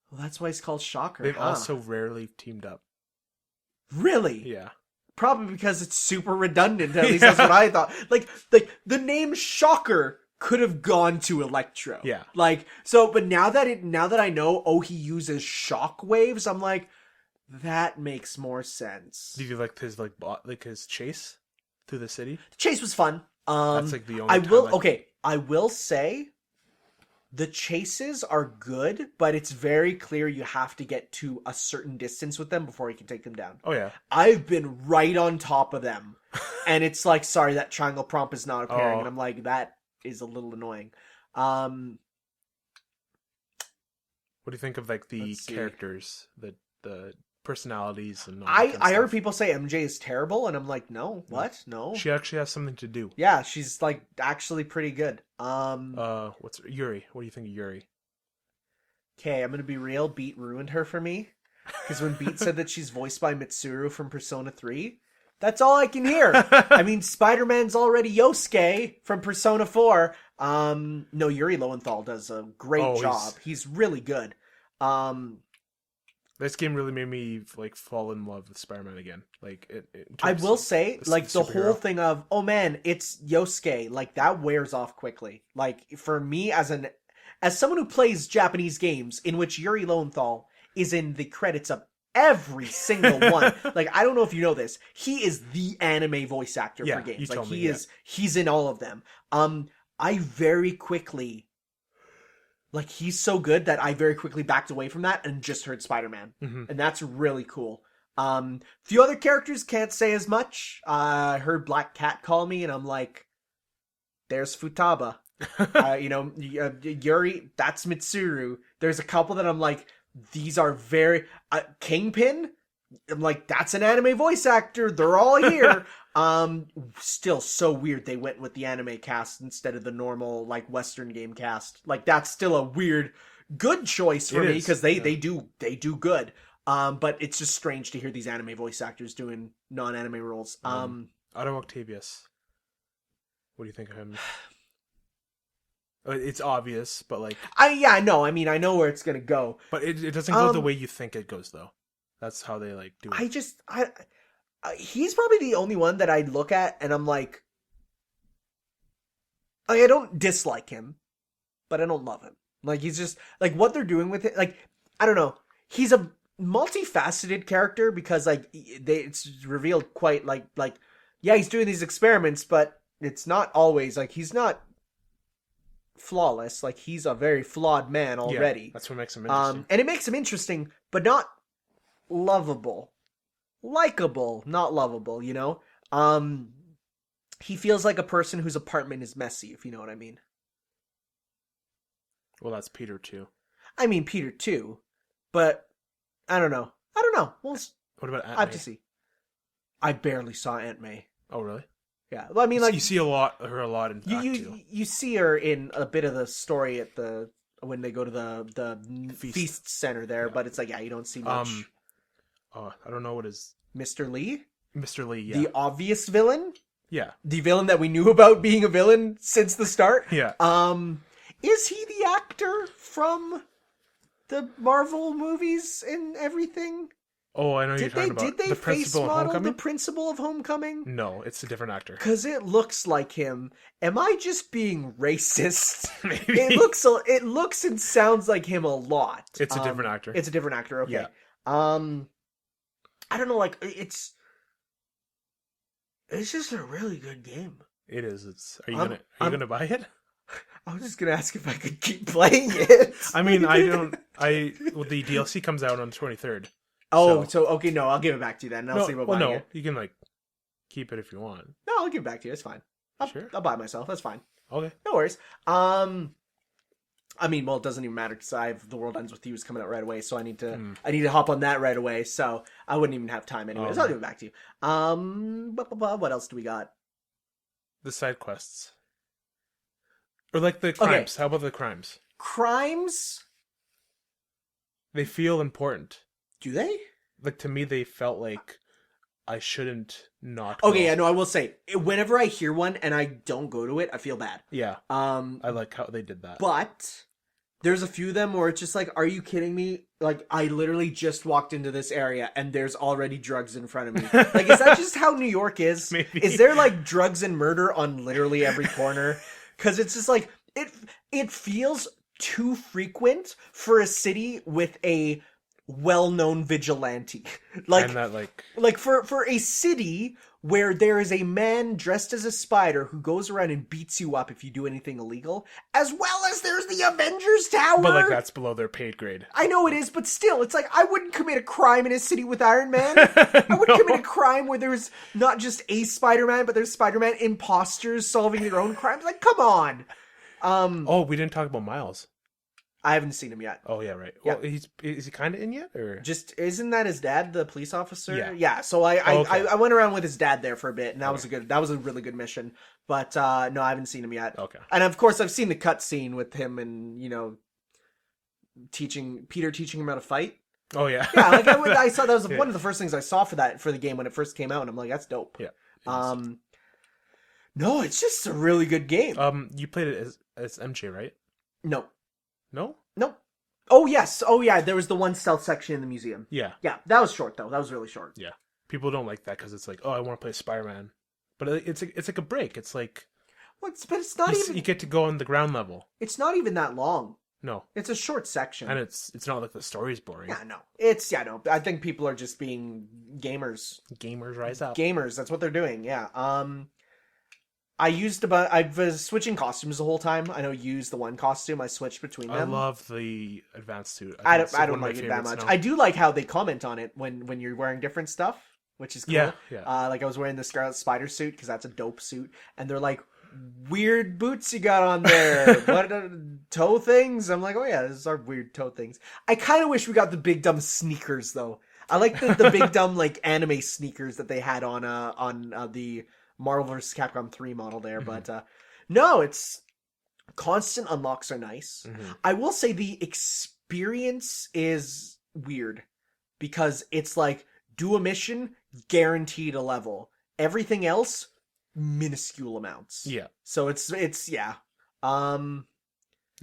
well, that's why it's called Shocker. They've also rarely teamed up. Really? Yeah. Probably because it's super redundant. At least that's what I thought. Like the name Shocker could have gone to Electro. Yeah. Like, so, but now that I know, oh, he uses shockwaves, I'm like, that makes more sense. Did you like his chase through the city? The chase was fun. That's like the only I will say the chases are good, but it's very clear you have to get to a certain distance with them before you can take them down. Oh yeah. I've been right on top of them. And it's like, sorry, that triangle prompt is not appearing. And I'm like, that is a little annoying. What do you think of like the characters, the personalities and all that kind of I stuff? heard people say MJ is terrible, and I'm like, no, what? No. She actually has something to do. Yeah, she's like actually pretty good. What's Yuri? What do you think of Yuri? Okay, I'm gonna be real. Beat ruined her for me. Because when Beat said that she's voiced by Mitsuru from Persona 3, that's all I can hear. I mean, Spider-Man's already Yosuke from Persona 4. No, Yuri Lowenthal does a great job. He's really good. This game really made me like fall in love with Spider-Man again. Like I will say, like the whole thing of, oh man, it's Yosuke, like that wears off quickly. Like for me as someone who plays Japanese games in which Yuri Lowenthal is in the credits of every single one. Like I don't know if you know this, he is the anime voice actor for games. Like he's in all of them. I very quickly. Like, he's so good that I very quickly backed away from that and just heard Spider-Man. Mm-hmm. And that's really cool. Few other characters can't say as much. I heard Black Cat call me, and I'm like, there's Futaba. Yuri, that's Mitsuru. There's a couple that I'm like, these are very... Kingpin? I'm like, that's an anime voice actor. They're all here. Still so weird they went with the anime cast instead of the normal like Western game cast. Like that's still a weird good choice for me because they do good. But it's just strange to hear these anime voice actors doing non-anime roles. Otto Octavius. What do you think of him? It's obvious, but like I know. I mean, I know where it's gonna go, but it doesn't go the way you think it goes though. That's how they like do it. He's probably the only one that I look at and I'm like, I don't dislike him, but I don't love him. Like he's just like what they're doing with it. Like I don't know. He's a multifaceted character because like it's revealed quite like yeah, he's doing these experiments, but it's not always like he's not flawless. Like he's a very flawed man already. Yeah, that's what makes him interesting. And it makes him interesting, but not lovable. Likeable, not lovable, you know? He feels like a person whose apartment is messy, if you know what I mean. Well, that's Peter too. I mean Peter too, but I don't know. Well, What about Aunt I have May? to see. I barely saw Aunt May. Oh, really? Yeah, well, I mean, like you see her a lot in Act 2. you see her in a bit of the story at when they go to the feast center there, but it's like you don't see much. I don't know what is Mr. Lee, yeah. the obvious villain, Yeah. the villain that we knew about being a villain since the start. Yeah. Is he the actor from the Marvel movies and everything? Oh, I know you're talking about. Did they the face principal of model Homecoming? the principal of Homecoming? No, it's a different actor. Because it looks like him. Am I just being racist? Maybe. It looks and sounds like him a lot. It's a different actor. It's a different actor. Okay. Yeah. I don't know. Like it's just a really good game. It is. Are you gonna buy it? I was just gonna ask if I could keep playing it. I mean, I don't. The DLC comes out on the 23rd. Oh, so okay, no, I'll give it back to you then. I'll see about buying it. You can like keep it if you want. No, I'll give it back to you. It's fine. Sure. I'll buy it myself. That's fine. Okay. No worries. I mean, well, it doesn't even matter because I have The World Ends With You is coming out right away, so I need to hop on that right away. So I wouldn't even have time anyways. I'll give it back to you. What else do we got? The side quests, or like the crimes. Okay. How about the crimes? Crimes? They feel important. Do they? Like to me, they felt like I shouldn't not. Okay, yeah, no, I will say whenever I hear one and I don't go to it, I feel bad. Yeah. I like how they did that. But there's a few of them where it's just like, are you kidding me? Like, I literally just walked into this area and there's already drugs in front of me. Like, is that just how New York is? Maybe. Is there like drugs and murder on literally every corner? Because it's just like it feels too frequent for a city with a well-known vigilante. Like, and that like for a city where there is a man dressed as a spider who goes around and beats you up if you do anything illegal, as well as there's the Avengers Tower. But like that's below their paid grade. I know it is, but still, it's like I wouldn't commit a crime in a city with Iron Man. I wouldn't commit a crime where there's not just a Spider-Man, but there's Spider-Man imposters solving their own crimes. Like, come on. We didn't talk about Miles. I haven't seen him yet. Oh yeah, right. Yeah. Well, is he kind of in yet, or just isn't that his dad, the police officer? Yeah. Yeah. So I went around with his dad there for a bit, and that was a really good mission. But no, I haven't seen him yet. Okay. And of course, I've seen the cut scene with him and Peter teaching him how to fight. Oh yeah. Yeah, like I saw that was one of the first things I saw for the game when it first came out, and I'm like, that's dope. Yeah. No, it's just a really good game. You played it as MJ, right? No. No? Nope. Oh, yes. Oh, yeah. There was the one stealth section in the museum. Yeah. Yeah. That was short, though. That was really short. Yeah. People don't like that because it's like, oh, I want to play Spider-Man. But it's like a break. It's like... But it's not even... You get to go on the ground level. It's not even that long. No. It's a short section. And it's not like the story's boring. Yeah, no. No. I think people are just being gamers. Gamers rise up. Gamers. That's what they're doing. Yeah. I was switching costumes the whole time. I know you used the one costume. I switched between them. I love the advanced suit. I don't like it that much. Now. I do like how they comment on it when you're wearing different stuff, which is cool. Yeah. Like I was wearing the Scarlet Spider suit because that's a dope suit, and they're like, weird boots you got on there. What toe things? I'm like, oh yeah, these are weird toe things. I kind of wish we got the big dumb sneakers though. I like the big dumb like anime sneakers that they had on the Marvel vs. Capcom 3 model there, but no, it's constant unlocks are nice. I will say the experience is weird because it's like do a mission, guaranteed a level. Everything else, minuscule amounts. Yeah. So it's yeah. It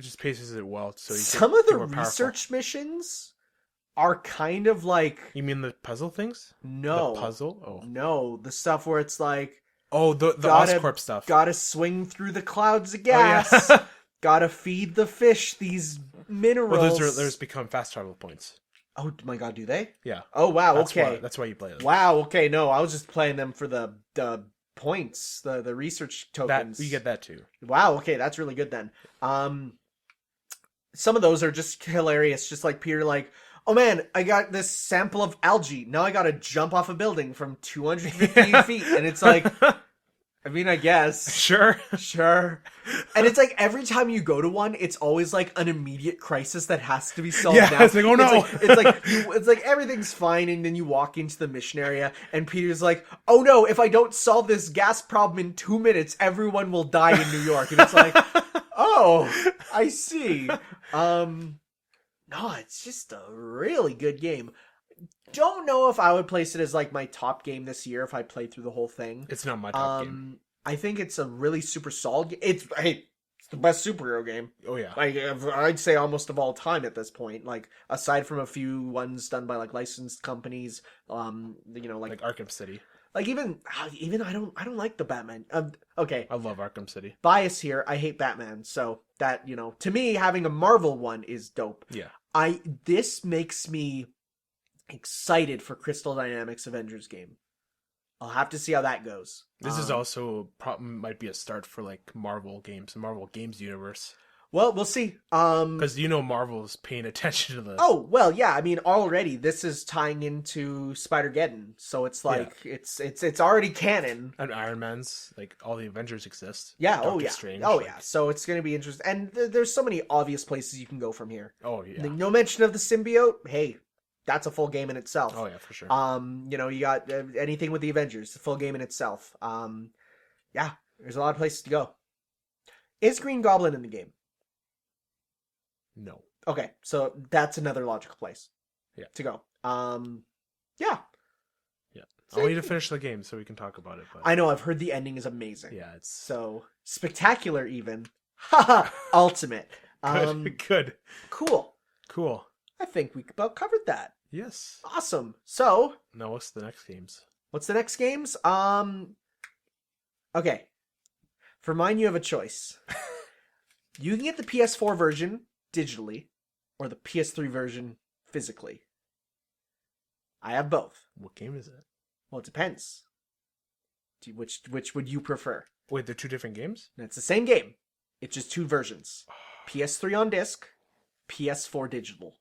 just paces it well. So some of the research missions are kind of like. You mean the puzzle things? No. The puzzle? Oh. No, the stuff where it's like. Oh, the Oscorp stuff. Gotta swing through the clouds of gas. Oh, yeah. Gotta feed the fish these minerals. Well, there's become fast travel points. Oh my god, do they? Yeah. Oh wow, okay. That's why you play them. Wow, okay, no, I was just playing them for the points, the research tokens. You get that too. Wow, okay, that's really good then. Some of those are just hilarious, just like Peter, like, oh man, I got this sample of algae. Now I gotta jump off a building from 250 feet. And it's like, I mean, I guess. Sure. And it's like every time you go to one, it's always like an immediate crisis that has to be solved Yeah, now. it's like, oh no. It's like everything's fine, and then you walk into the mission area, and Peter's like, oh no, if I don't solve this gas problem in 2 minutes, everyone will die in New York. And it's like, oh, I see. No, it's just a really good game. Don't know if I would place it as like my top game this year if I played through the whole thing. It's not my top game. I think it's a really super solid game. It's the best superhero game. Oh yeah. I'd say almost of all time at this point. Like aside from a few ones done by like licensed companies, like Arkham City. Like even I don't like the Batman. Okay. I love Arkham City. Bias here. I hate Batman. So that, to me, having a Marvel one is dope. Yeah. This makes me excited for Crystal Dynamics Avengers game. I'll have to see how that goes. This is also might be a start for like Marvel games, Marvel Games universe. Well, we'll see. Because Marvel's paying attention to this. Oh well, yeah. I mean, already this is tying into Spider-Geddon, so it's like it's already canon. And Iron Man's like all the Avengers exist. Yeah. Doctor Strange, yeah. So it's gonna be interesting, and there's so many obvious places you can go from here. Oh yeah. No mention of the symbiote. Hey, that's a full game in itself. Oh yeah, for sure. You got anything with the Avengers, a full game in itself. Yeah, there's a lot of places to go. Is Green Goblin in the game? No. Okay, so that's another logical place. To go. Yeah. I want you to finish the game so we can talk about it. But... I know, I've heard the ending is amazing. Yeah, it's so spectacular even. Haha, ultimate. Good. Cool. I think we about covered that. Yes. Awesome. So, now what's the next games? Okay. For mine, you have a choice. You can get the PS4 version digitally, or the PS3 version physically. I have both. What game is it? Well, it depends. Which would you prefer? Wait, they're two different games? It's the same game. It's just two versions. PS3 on disc, PS4 digital.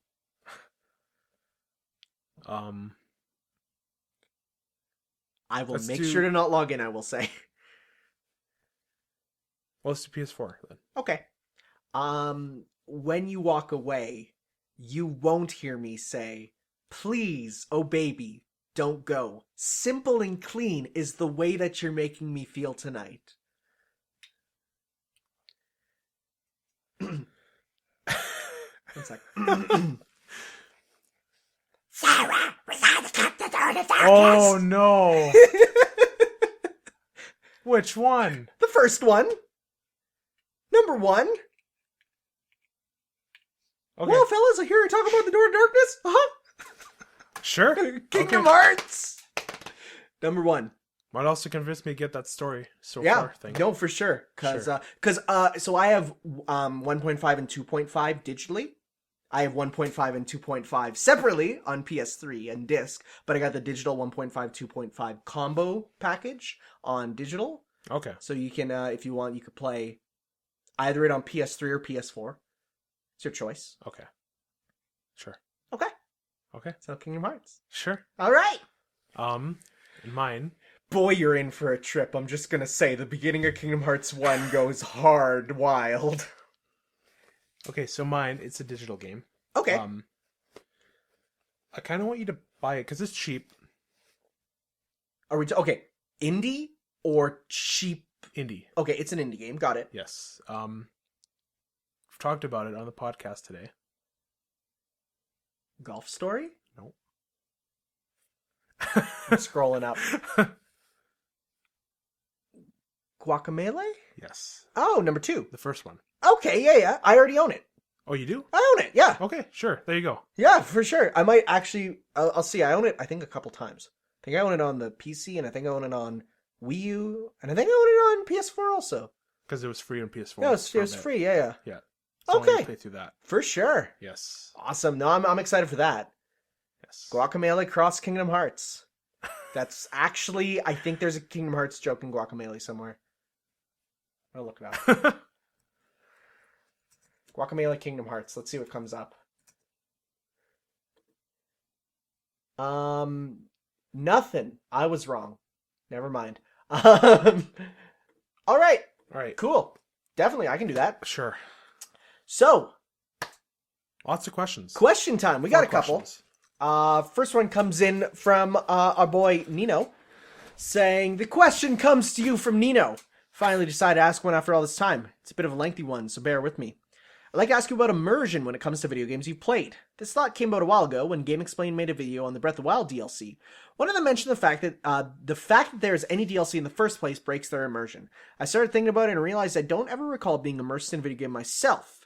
I will make sure to not log in, I will say. Well, let's do PS4 then. Okay. When you walk away, you won't hear me say, please, oh baby, don't go. Simple and clean is the way that you're making me feel tonight. One sec. Sarah, oh no! Which one? The first one. Number one. Okay. Well, fellas, I hear you talking about the Door of Darkness. Sure. Kingdom Hearts. Number one. Might also convince me to get that story far thing. No, for sure. So I have 1.5 and 2.5 digitally. I have 1.5 and 2.5 separately on PS3 and disc, but I got the digital 1.5, 2.5 combo package on digital. Okay. So you can, if you want, you could play either it on PS3 or PS4. It's your choice. Okay. Sure. Okay. So Kingdom Hearts. Sure. All right. Mine. Boy, you're in for a trip. I'm just gonna say the beginning of Kingdom Hearts 1 goes hard wild. Okay, so mine, it's a digital game. Okay. I kind of want you to buy it because it's cheap. Are we okay? Indie or cheap? Indie. Okay, it's an indie game. Got it. Yes. We've talked about it on the podcast today. Golf Story? Nope. I'm scrolling up. Guacamelee? Yes. Oh, number 2. The first one. Okay, yeah. I already own it. Oh, you do? I own it, yeah. Okay, sure. There you go. Yeah, for sure. I might actually... I'll see. I own it, I think, a couple times. I think I own it on the PC, and I think I own it on Wii U, and I think I own it on PS4 also. Because it was free on PS4. No, it was free. Yeah. Yeah. So I Okay. want to play through that. For sure. Yes. Awesome. No, I'm excited for that. Yes. Guacamelee Cross Kingdom Hearts. That's actually, I think there's a Kingdom Hearts joke in Guacamelee somewhere. I'll look it up. Guacamelee Kingdom Hearts. Let's see what comes up. Nothing. I was wrong. Never mind. All right. All right. Cool. Definitely, I can do that. Sure. So, Lots of questions. question time. We got a couple. Questions. First one comes in from our boy Nino, saying, the question comes to you from Nino. Finally decided to ask one after all this time. It's a bit of a lengthy one, so bear with me. I'd like to ask you about immersion when it comes to video games you've played. This thought came about a while ago when Game Explain made a video on the Breath of the Wild DLC. One of them mentioned the fact that there is any DLC in the first place breaks their immersion. I started thinking about it and realized I don't ever recall being immersed in a video game myself.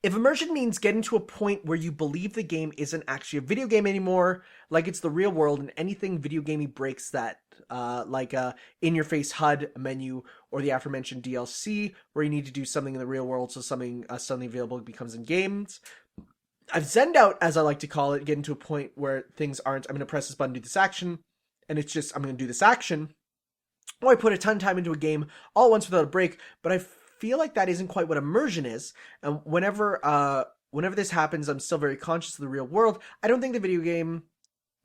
If immersion means getting to a point where you believe the game isn't actually a video game anymore, like it's the real world, and anything video gamey breaks that, like a in-your-face HUD menu or the aforementioned DLC, where you need to do something in the real world so something suddenly available becomes in games. I've zened out, as I like to call it, getting to a point where things aren't, I'm going to press this button, do this action, and it's just, I'm going to do this action, or I put a ton of time into a game all at once without a break, but I feel like that isn't quite what immersion is, and whenever this happens, I'm still very conscious of the real world. I don't think the video game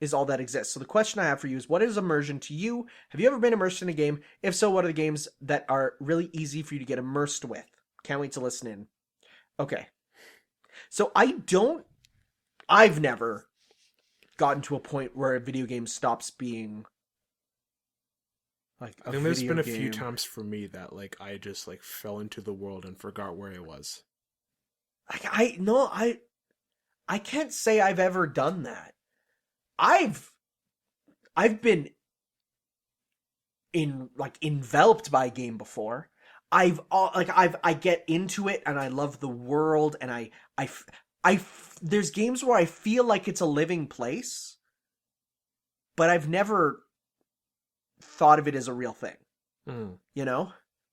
is all that exists. So the question I have for you is, what is immersion to you? Have you ever been immersed in a game? If so, what are the games that are really easy for you to get immersed with? Can't wait to listen in. Okay. So I've never gotten to a point where a video game stops being like a I think there's video been a game. few times for me that like I just like fell into the world and forgot where I was. Like I can't say I've ever done that. I've been enveloped by a game before. I get into it and I love the world, and I there's games where I feel like it's a living place, but I've never thought of it as a real thing. You know?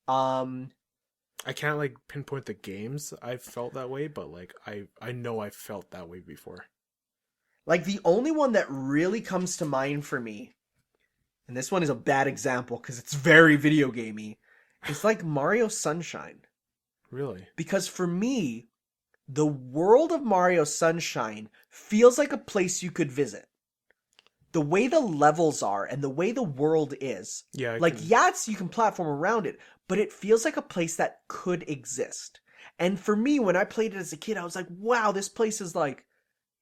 I can't like pinpoint the games I've felt that way, but like I know I've felt that way before. Like the only one that really comes to mind for me, and this one is a bad example because it's very video gamey, it's like Mario Sunshine. Really? Because for me, the world of Mario Sunshine feels like a place you could visit. The way the levels are and the way the world is. Yeah. You can platform around it, but it feels like a place that could exist. And for me, when I played it as a kid, I was like, wow, this place is like,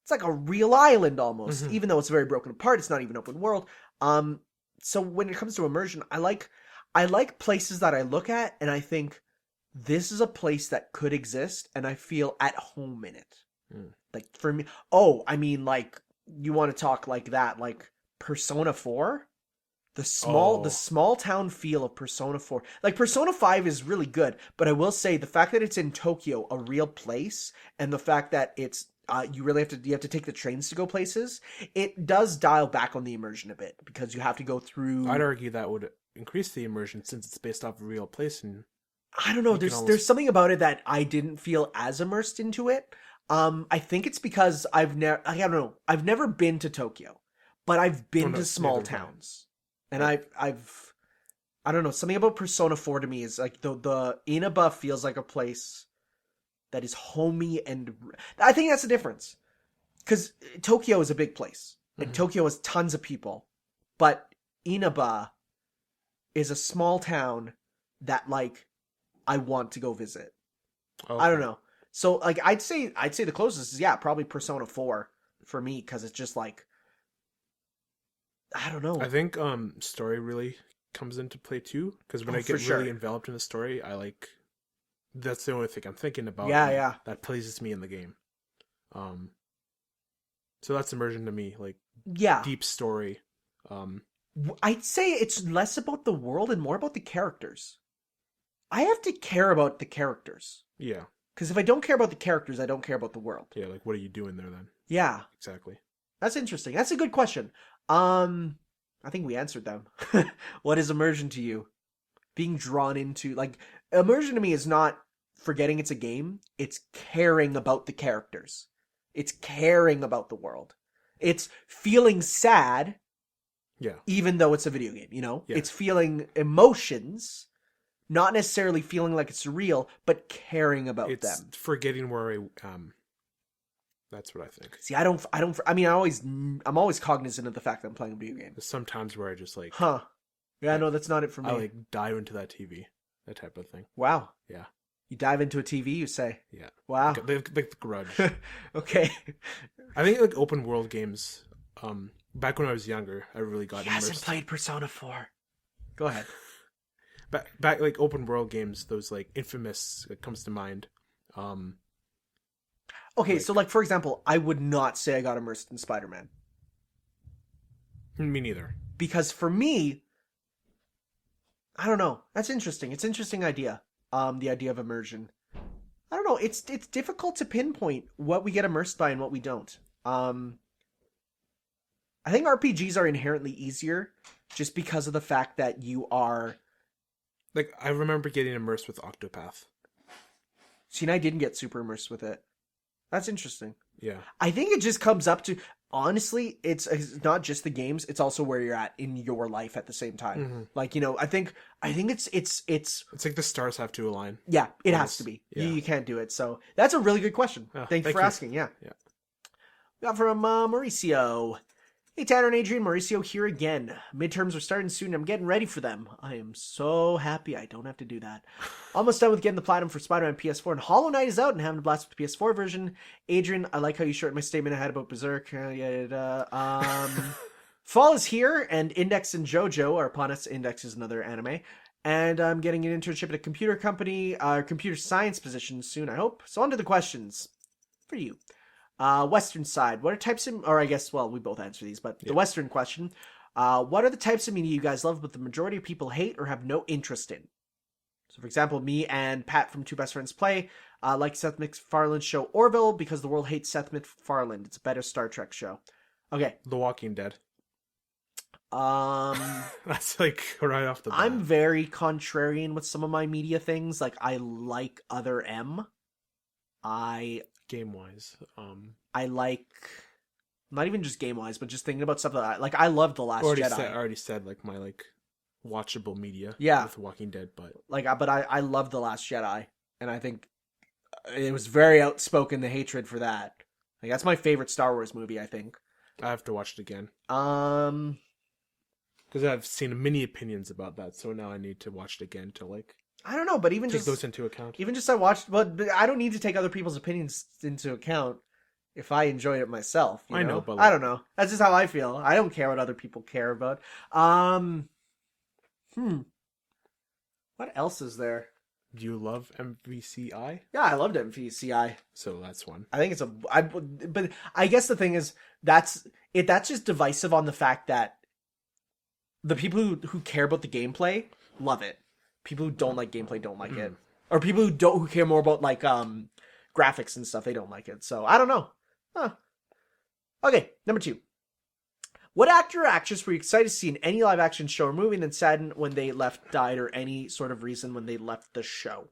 it's like a real island almost. Mm-hmm. Even though it's very broken apart, it's not even open world. So when it comes to immersion, I like places that I look at and I think, this is a place that could exist, and I feel at home in it. Like for me, like you want to talk like that, like Persona 4, the small town feel of Persona 4. Like Persona 5 is really good, but I will say the fact that it's in Tokyo, a real place, and the fact that it's you have to take the trains to go places, it does dial back on the immersion a bit because you have to go through. I'd argue that would increase the immersion since it's based off a real place, and I don't know. There's something about it that I didn't feel as immersed into it. I think it's because I've never been to Tokyo, but I've been to small towns, and I don't know, something about Persona 4 to me is like the Inaba feels like a place that is homey, and I think that's the difference. Because Tokyo is a big place, and Tokyo has tons of people, but Inaba is a small town that like I want to go visit. Okay. I don't know. So like I'd say the closest is probably Persona 4 for me, because it's just like I don't know. I think story really comes into play too, because when I get really enveloped in the story, I like that's the only thing I'm thinking about. Yeah. That pleases me in the game. So that's immersion to me, like deep story. I'd say it's less about the world and more about the characters. I have to care about the characters. Yeah. Because if I don't care about the characters, I don't care about the world. Yeah, like what are you doing there then? Yeah. Exactly. That's interesting. That's a good question. I think we answered them. What is immersion to you? being drawn into, like, immersion to me is not forgetting it's a game. It's caring about the characters. It's caring about the world. It's feeling sad, even though it's a video game, you know? Yeah. It's feeling emotions, not necessarily feeling like it's real, but caring about them. It's forgetting where that's what I think. See, I'm always cognizant of the fact that I'm playing a video game. There's sometimes where I just like... Yeah, no, that's not it for me. I like dive into that TV. That type of thing. Wow. Yeah. You dive into a TV, you say? Yeah. Wow. Like the Grudge. Okay. I think like open world games, back when I was younger, I really got immersed. He hasn't played Persona 4. Go ahead. Back like open world games, those like Infamous comes to mind. Okay, so like for example, I would not say I got immersed in Spider-Man. Me neither. Because for me, I don't know. That's interesting. It's an interesting idea. The idea of immersion. I don't know. It's difficult to pinpoint what we get immersed by and what we don't. I think RPGs are inherently easier just because of the fact that you are... Like, I remember getting immersed with Octopath. See, and I didn't get super immersed with it. That's interesting. Yeah. I think it just comes up to... Honestly, it's not just the games, it's also where you're at in your life at the same time. Mm-hmm. Like, you know, I think it's like the stars have to align. Yeah, it has to be. Yeah. You can't do it. So that's a really good question. Thank you for asking. Yeah. We got from Mauricio. Hey, Tanner and Adrian, Mauricio here again. Midterms are starting soon. I'm getting ready for them. I am so happy I don't have to do that. Almost done with getting the platinum for Spider-Man PS4, and Hollow Knight is out and having a blast with the PS4 version. Adrian, I like how you shortened my statement I had about Berserk. Fall is here, and Index and JoJo are upon us. Index is another anime. And I'm getting an internship at a computer company, computer science position soon, I hope. So on to the questions for you. Western side, what are types of, or I guess, well, we both answer these, but the Western question, what are the types of media you guys love but the majority of people hate or have no interest in? So, for example, me and Pat from Two Best Friends Play like Seth MacFarlane's show Orville because the world hates Seth MacFarlane. It's a better Star Trek show. Okay. The Walking Dead. That's like right off the bat. I'm very contrarian with some of my media things. Like, I like Other M. Game-wise, I like, not even just game-wise, but just thinking about stuff that I love The Last Jedi. I already said like my like watchable media. Yeah. With Walking Dead, but I love The Last Jedi, and I think it was very outspoken the hatred for that. Like that's my favorite Star Wars movie. I think I have to watch it again. Because I've seen many opinions about that, so now I need to watch it again to like. I don't know, but even take those into account. Even just I watched, but I don't need to take other people's opinions into account if I enjoy it myself. You know? I know, but like, I don't know. That's just how I feel. I don't care what other people care about. What else is there? Do you love MVCI? Yeah, I loved MVCI. So that's one. I think but I guess the thing is that's just divisive on the fact that the people who care about the gameplay love it. People who don't like gameplay don't like it, or people who care more about like graphics and stuff, they don't like it. So I don't know. Okay, number 2. What actor or actress were you excited to see in any live action show or movie and then saddened when they died, or any sort of reason when they left the show?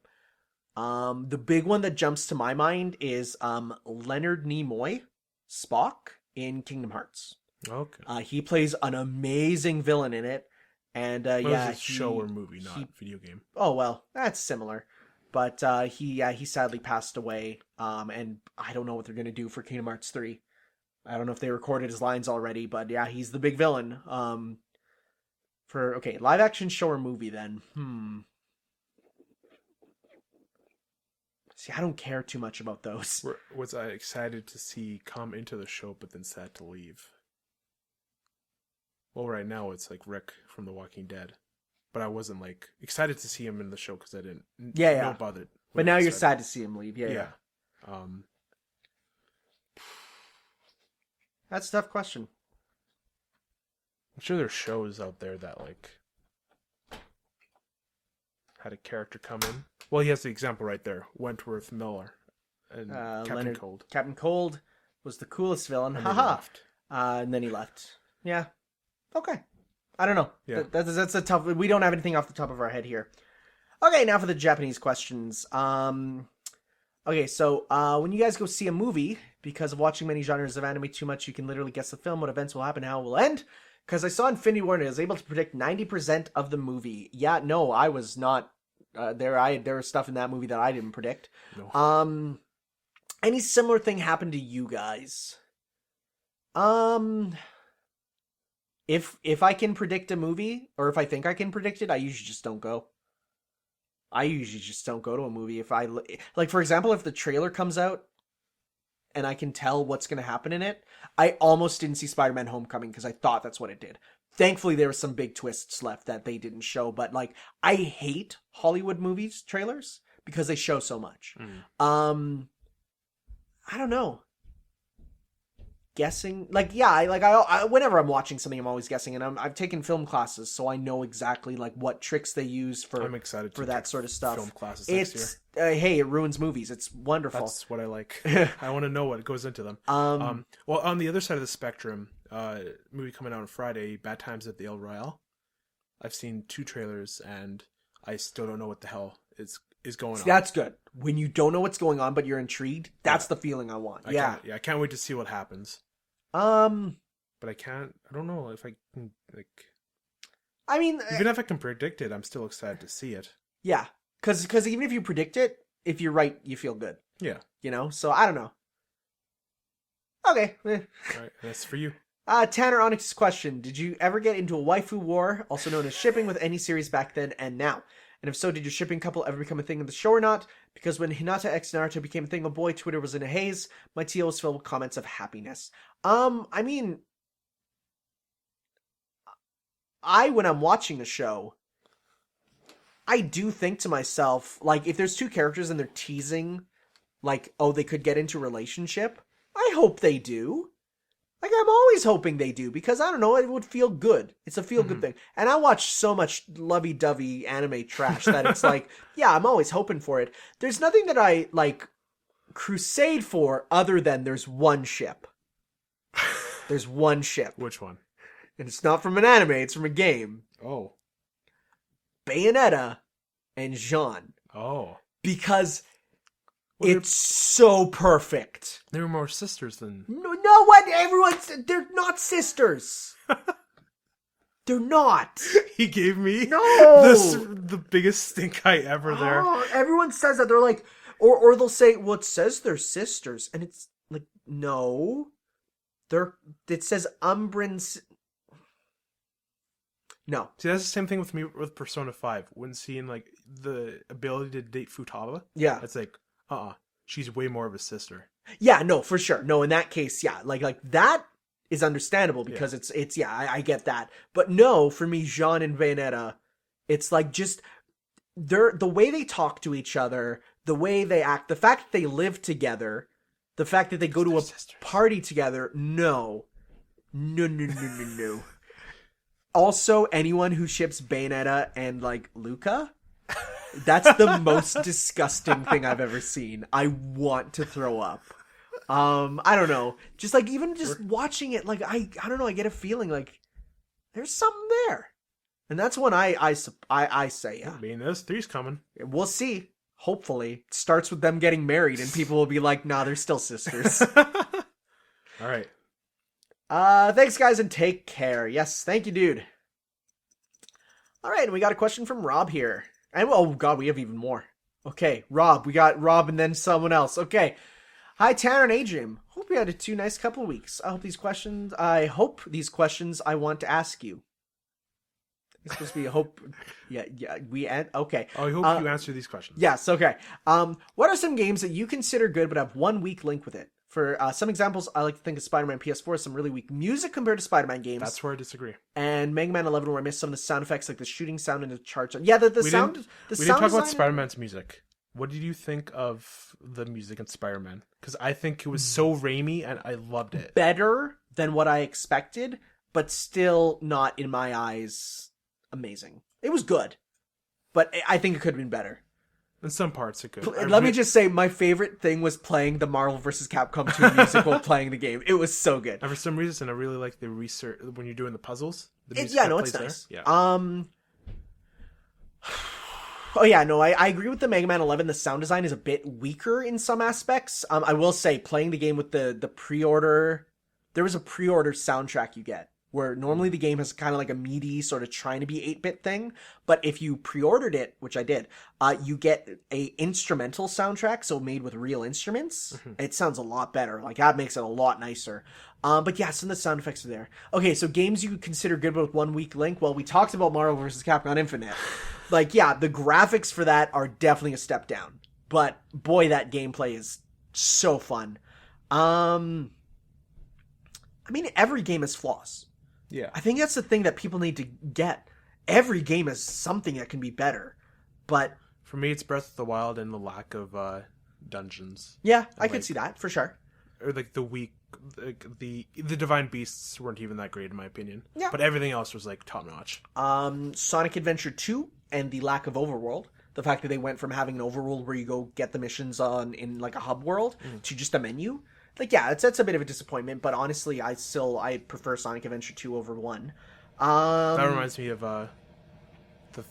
The big one that jumps to my mind is Leonard Nimoy, Spock in Kingdom Hearts. Okay. He plays an amazing villain in it. And show or movie, not video game. Oh well, that's similar. But he sadly passed away. And I don't know what they're gonna do for Kingdom Hearts 3. I don't know if they recorded his lines already, but yeah, he's the big villain. Live action show or movie then. See, I don't care too much about those. Was I excited to see come into the show, but then sad to leave? Well, right now it's like Rick from The Walking Dead, but I wasn't like excited to see him in the show because I didn't. Yeah. Bother. But now you're sad to see him leave. Yeah. That's a tough question. I'm sure there's shows out there that like had a character come in. Well, he has the example right there: Wentworth Miller and Captain Cold. Captain Cold was the coolest villain. And Haha. And then he left. Yeah. Okay. I don't know. Yeah. That's a tough... We don't have anything off the top of our head here. Okay, now for the Japanese questions. Okay, so when you guys go see a movie, because of watching many genres of anime too much, you can literally guess the film, what events will happen, how it will end. Because I saw Infinity War and I was able to predict 90% of the movie. Yeah, no, I was not there. There was stuff in that movie that I didn't predict. No. Any similar thing happened to you guys? If I can predict a movie, or if I think I can predict it, I usually just don't go. I usually just don't go to a movie if like, for example, if the trailer comes out and I can tell what's going to happen in it. I almost didn't see Spider-Man Homecoming because I thought that's what it did. Thankfully, there were some big twists left that they didn't show, but like, I hate Hollywood movies trailers because they show so much. I don't know. Guessing, like, yeah, I whenever I'm watching something, I'm always guessing, and I've taken film classes, so I know exactly like what tricks they use for. I'm excited for that sort of stuff. Film classes next year. Hey, it ruins movies. It's wonderful. That's what I like. I want to know what goes into them. Well, on the other side of the spectrum, movie coming out on Friday, Bad Times at the El Royale. I've seen 2 trailers, and I still don't know what the hell is going on. That's good. When you don't know what's going on, but you're intrigued, that's the feeling I want. I can't wait to see what happens. But I don't know if I can, like... I mean... Even if I can predict it, I'm still excited to see it. Yeah. Because even if you predict it, if you're right, you feel good. Yeah. You know? So, I don't know. Okay. All right, that's for you. Tanner Onyx's question. Did you ever get into a waifu war, also known as shipping, with any series back then and now? And if so, did your shipping couple ever become a thing of the show or not? Because when Hinata x Naruto became a thing, oh boy, Twitter was in a haze. My TL was filled with comments of happiness. I mean, when I'm watching a show, I do think to myself, like, if there's 2 characters and they're teasing, like, oh, they could get into a relationship, I hope they do. Like, I'm always hoping they do, because, I don't know, it would feel good. It's a feel-good thing. And I watch so much lovey-dovey anime trash that it's like, yeah, I'm always hoping for it. There's nothing that I, like, crusade for other than there's one ship. There's one ship. Which one? And it's not from an anime, it's from a game. Oh. Bayonetta and Jean. Oh. Because... it's so perfect. They were more sisters than... No, what? They're not sisters. They're not. He gave me the biggest stink eye ever there. Everyone says that. They're like... Or they'll say, well, it says they're sisters. And it's like, no. It says Umbran... No. See, that's the same thing with me with Persona 5. When seeing, like, the ability to date Futaba. Yeah. It's like... she's way more of a sister. Yeah, no, for sure. No, in that case, yeah. Like that is understandable because it's I get that. But no, for me, Jean and Bayonetta, it's like just the way they talk to each other, the way they act, the fact that they live together, the fact that they go to a party together, no. Also, anyone who ships Bayonetta and, like, Luca... That's the most disgusting thing I've ever seen. I want to throw up. I don't know. Just like even just watching it, like I don't know. I get a feeling like there's something there, and that's when I say yeah. I mean, there's 3's coming. We'll see. Hopefully, it starts with them getting married, and people will be like, "Nah, they're still sisters." All right. Thanks, guys, and take care. Yes, thank you, dude. All right, and we got a question from Rob here. And, oh, God, we have even more. Okay, Rob. We got Rob and then someone else. Okay. Hi, Tanner and Adrian. Hope you had a 2 nice couple of weeks. I hope these questions I want to ask you. It's supposed to be a hope. Yeah, okay. Oh, I hope you answer these questions. Yes, okay. What are some games that you consider good but have one weak link with it? For some examples, I like to think of Spider-Man PS4 as some really weak music compared to Spider-Man games. That's where I disagree. And Mega Man 11, where I missed some of the sound effects, like the shooting sound and the charge. Yeah, the sound. We didn't talk about Spider-Man's music. What did you think of the music in Spider-Man? Because I think it was so Raimi, and I loved it. Better than what I expected, but still not, in my eyes, amazing. It was good, but I think it could have been better. In some parts, it could. Let me just say, my favorite thing was playing the Marvel vs. Capcom 2 music while playing the game. It was so good. And for some reason, I really like the research when you're doing the puzzles. music yeah, that no, plays it's there? nice. Yeah. Oh yeah, no, I agree with the Mega Man 11. The sound design is a bit weaker in some aspects. I will say, playing the game with the pre-order, there was a pre-order soundtrack you get, where normally the game has kind of like a meaty, sort of trying to be 8-bit thing, but if you pre-ordered it, which I did, you get a instrumental soundtrack, so made with real instruments. It sounds a lot better. Like, that makes it a lot nicer. But yeah, some of the sound effects are there. Okay, so games you consider good with 1 weak link. Well, we talked about Marvel vs. Capcom Infinite. Like, yeah, the graphics for that are definitely a step down. But boy, that gameplay is so fun. I mean, every game has flaws. Yeah. I think that's the thing that people need to get. Every game is something that can be better. But For me, it's Breath of the Wild and the lack of dungeons. yeah, I could like- see that for sure. Or like the weak, like the divine beasts weren't even that great in my opinion. Yeah. But everything else was like top notch. Sonic Adventure 2 and the lack of overworld. The fact that they went from having an overworld where you go get the missions in like a hub world to just a menu. Like, yeah, that's a bit of a disappointment, but honestly, I prefer Sonic Adventure 2 over 1. That reminds me of the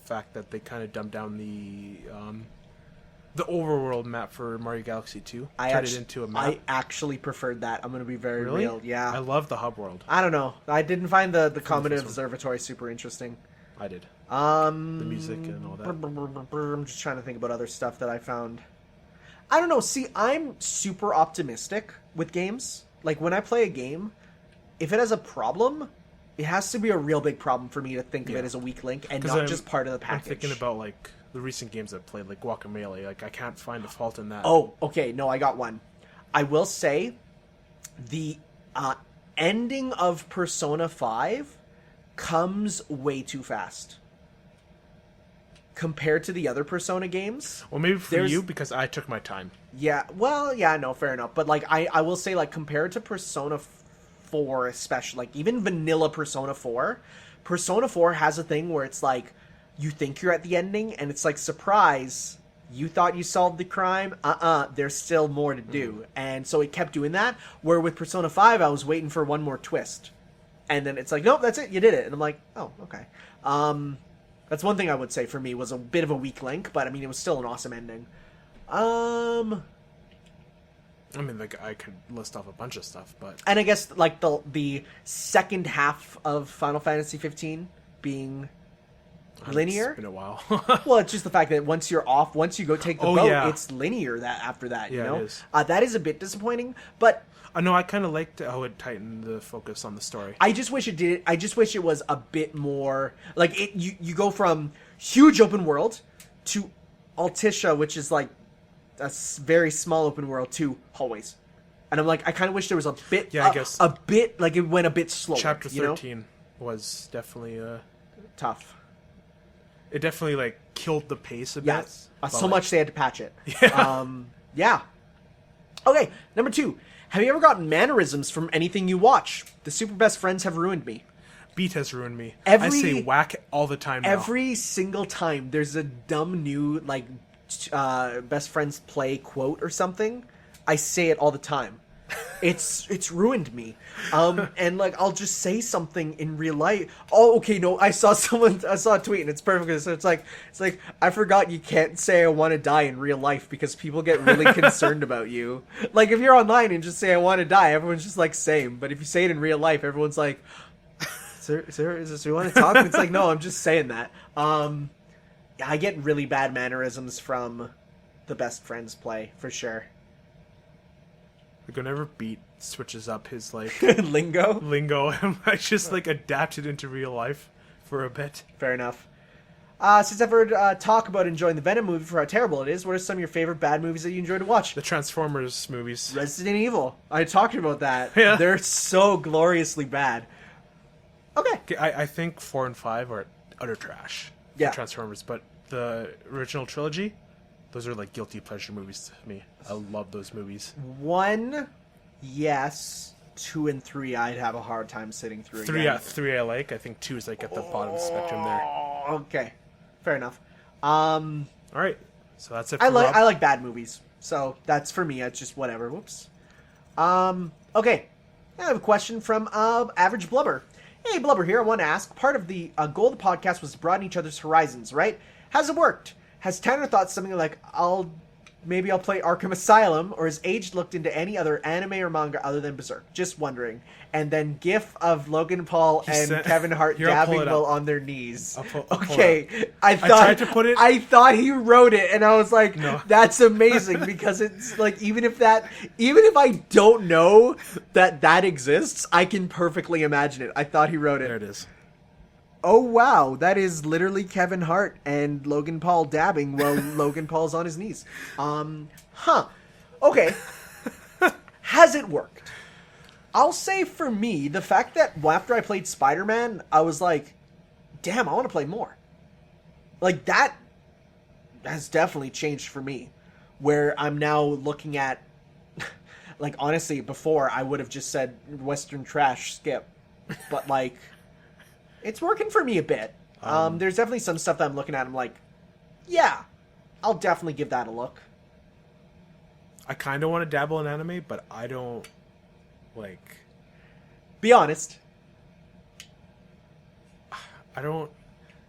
fact that they kind of dumbed down the overworld map for Mario Galaxy 2. Turned it into a map. I actually preferred that. I'm going to be very Really? real. Yeah. I love the hub world. I don't know. I didn't find the Comet first one. Observatory super interesting. I did. The music and all that. I'm just trying to think about other stuff that I found. I don't know. See, I'm super optimistic with games. Like, when I play a game, if it has a problem, it has to be a real big problem for me to think of it as a weak link and 'Cause not I'm- just part of the I'm package. thinking about like the recent games I've played, like Guacamelee. Like I can't find a fault in that. Oh, okay. No, I got one. I will say the ending of Persona 5 comes way too fast compared to the other Persona games. Well, maybe for There's- you because I took my time. Yeah, well, yeah, no, fair enough. But, like, I will say, like, compared to Persona 4 especially, like, even vanilla Persona 4, Persona 4 has a thing where it's like, you think you're at the ending, and it's like, surprise, you thought you solved the crime? There's still more to do. And so it kept doing that, where with Persona 5, I was waiting for one more twist. And then it's like, nope, that's it, you did it. And I'm like, oh, okay. That's one thing I would say for me was a bit of a weak link, but, I mean, it was still an awesome ending. I mean, like I could list off a bunch of stuff, but And I guess like the second half of Final Fantasy 15 being linear. It's been a while. Well, it's just the fact that once you're off, once you go take the Oh, boat, yeah. it's linear that after that. You Yeah, know, it is. That is a bit disappointing. But No, I kind of liked how it tightened the focus on the story. I just wish it did. I just wish it was a bit more like it. You go from huge open world to Altisha, which is like a very small open world, to hallways. And I'm like, I kind of wish there was a bit. Yeah, I guess. a bit like it went a bit slower. Chapter you know? 13 was definitely Tough. it definitely like killed the pace a bit. Yes. but, So like, much they had to patch it. Yeah. Yeah. Okay, number 2. Have you ever gotten mannerisms from anything you watch? The super best friends have ruined me. Beat has ruined me. I Every- say whack all the time now. Every single time there's a dumb new, like, best friends play quote or something, I say it all the time. It's ruined me. And like I'll just say something in real life. Oh, okay, no, I saw a tweet and it's perfect. So it's like I forgot you can't say I want to die in real life because people get really concerned about you. Like if you're online and just say I want to die, everyone's just like same. But if you say it in real life, everyone's like, is this we want to talk? It's like no, I'm just saying that. I get really bad mannerisms from the best friends play for sure. Like whenever Beat switches up his like Lingo. lingo, I just like adapted into real life for a bit. Fair enough. Since I've heard talk about enjoying the Venom movie for how terrible it is, what are some of your favorite bad movies that you enjoy to watch? The Transformers movies. Resident Evil. I talked about that. Yeah. They're so gloriously bad. Okay. Okay, I think 4 and 5 are utter trash. for Yeah. Transformers, but the original trilogy, those are like guilty pleasure movies to me. I love those movies. 1, yes. 2 and 3, I'd have a hard time sitting through. again. 3 I like. I think 2 is like at the bottom of the spectrum there. Okay. Fair enough. All right, so that's it. For I like Rob. I like bad movies, so that's for me. It's just whatever. Whoops. Okay, I have a question from Average Blubber. Hey, Blubber here. I want to ask, part of the goal of the podcast was to broaden each other's horizons, right? Has it worked? Has Tanner thought something like, maybe I'll play Arkham Asylum, or has Age looked into any other anime or manga other than Berserk? Just wondering. And then GIF of Logan Paul and Kevin Hart dabbing while on their knees. Okay, I tried to put it. I thought he wrote it, and I was like, no. That's amazing, because it's like, even if I don't know that exists, I can perfectly imagine it. I thought he wrote it. There it is. Oh, wow. That is literally Kevin Hart and Logan Paul dabbing while Logan Paul's on his knees. Okay. Has it worked? I'll say for me, the fact that after I played Spider-Man, I was like, damn, I want to play more. Like, that has definitely changed for me. Where I'm now looking at, like, honestly, before I would have just said Western trash, skip. But, like, it's working for me a bit. There's definitely some stuff that I'm looking at. I'm like, yeah, I'll definitely give that a look. I kind of want to dabble in anime, but I don't, like... Be honest. I don't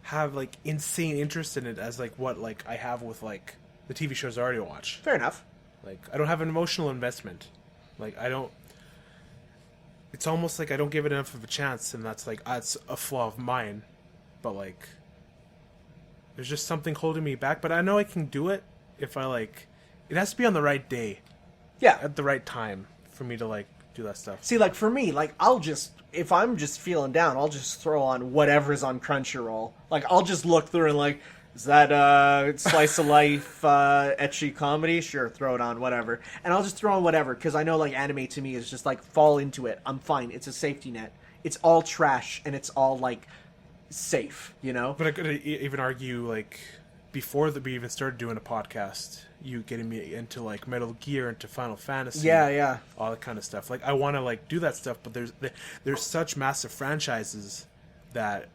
have, like, insane interest in it as, like, what, like, I have with, like, the TV shows I already watch. Fair enough. Like, I don't have an emotional investment. Like, I don't... It's almost like I don't give it enough of a chance, and that's, like, that's a flaw of mine. But, like, there's just something holding me back. But I know I can do it if I, like... It has to be on the right day. Yeah. At the right time for me to, like, do that stuff. See, like, for me, like, if I'm just feeling down, I'll just throw on whatever's on Crunchyroll. Like, I'll just look through and, like, is that slice of life ecchi comedy? Sure, throw it on, whatever. And I'll just throw on whatever, because I know, like, anime to me is just, like, fall into it. I'm fine. It's a safety net. It's all trash, and it's all, like, safe, you know? But I could even argue, like, before we even started doing a podcast, you getting me into, like, Metal Gear, into Final Fantasy. Yeah. All that kind of stuff. Like, I want to, like, do that stuff, but there's such massive franchises that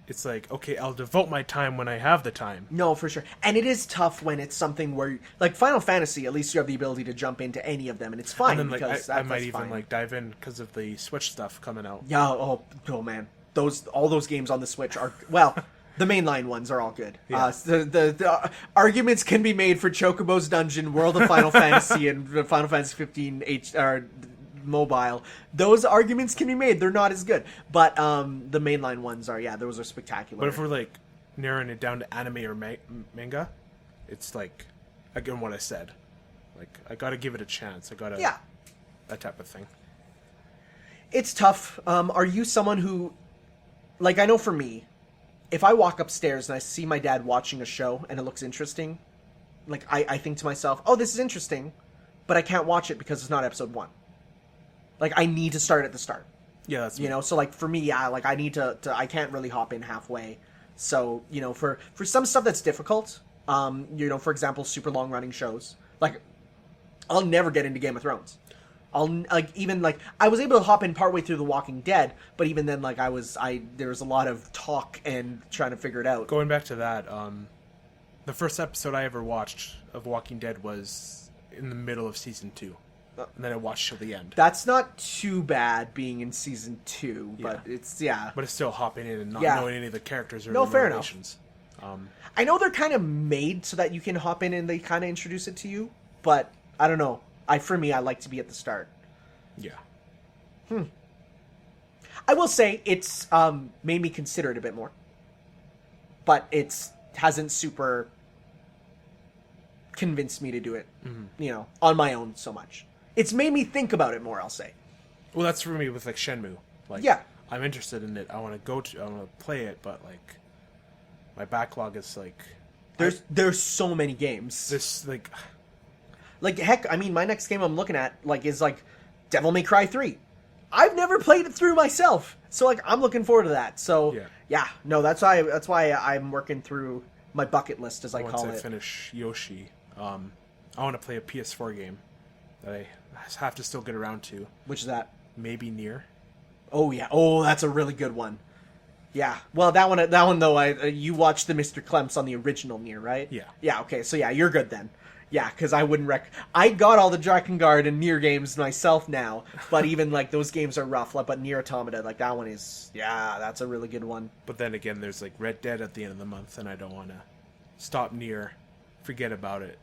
it's like, okay, I'll devote my time when I have the time. No, for sure. And it is tough when it's something where, like, Final Fantasy, at least you have the ability to jump into any of them, and it's fine. And then, like, because I might even fine. like dive in because of the Switch stuff coming out. Yeah, oh man. All those games on the Switch are, well, the mainline ones are all good. Yeah. The arguments can be made for Chocobo's Dungeon, World of Final Fantasy, and Final Fantasy 15 mobile. Those arguments can be made. They're not as good. But the mainline ones are, yeah, those are spectacular. But if we're, like, narrowing it down to anime or manga, it's, like, again, what I said. Like, I gotta give it a chance. Yeah. That type of thing. It's tough. Are you someone who, like, I know for me, if I walk upstairs and I see my dad watching a show and it looks interesting, like, I think to myself, oh, this is interesting, but I can't watch it because it's not episode 1. Like, I need to start at the start. Yeah, that's you know. So, like, for me, yeah, like, I need to I can't really hop in halfway. So, you know, for some stuff that's difficult, you know, for example, super long running shows, like, I'll never get into Game of Thrones. I was able to hop in partway through The Walking Dead, but even then, like, there was a lot of talk and trying to figure it out. Going back to that, the first episode I ever watched of Walking Dead was in the middle of season 2. And then I watched till the end. That's not too bad being in season 2, but it's, yeah. But it's still hopping in and not knowing any of the characters or no, the fair motivations. Enough. I know they're kind of made so that you can hop in and they kind of introduce it to you, but I don't know. For me, I like to be at the start. Yeah. I will say it's made me consider it a bit more. But it hasn't super convinced me to do it, you know, on my own so much. It's made me think about it more, I'll say. Well, that's for me with, like, Shenmue. Like, yeah. I'm interested in it. I want to play it, but, like, my backlog is, like... There's so many games. This, like... Like, heck, I mean, my next game I'm looking at, like, is, like, Devil May Cry 3. I've never played it through myself. So, like, I'm looking forward to that. So, yeah, no, that's why I'm working through my bucket list, as I call it. Once I finish Yoshi, I want to play a PS4 game that I have to still get around to. Which is that? Maybe Nier. Oh, yeah. Oh, that's a really good one. Yeah. Well, that one though, you watched the Mr. Clemps on the original Nier, right? Yeah. Yeah, okay. So, yeah, you're good then. Yeah, because I wouldn't I got all the Drakengard and Nier games myself now, but even, like, those games are rough. Like, but Nier Automata, like, that one is... Yeah, that's a really good one. But then again, there's, like, Red Dead at the end of the month, and I don't want to stop Nier. Forget about it.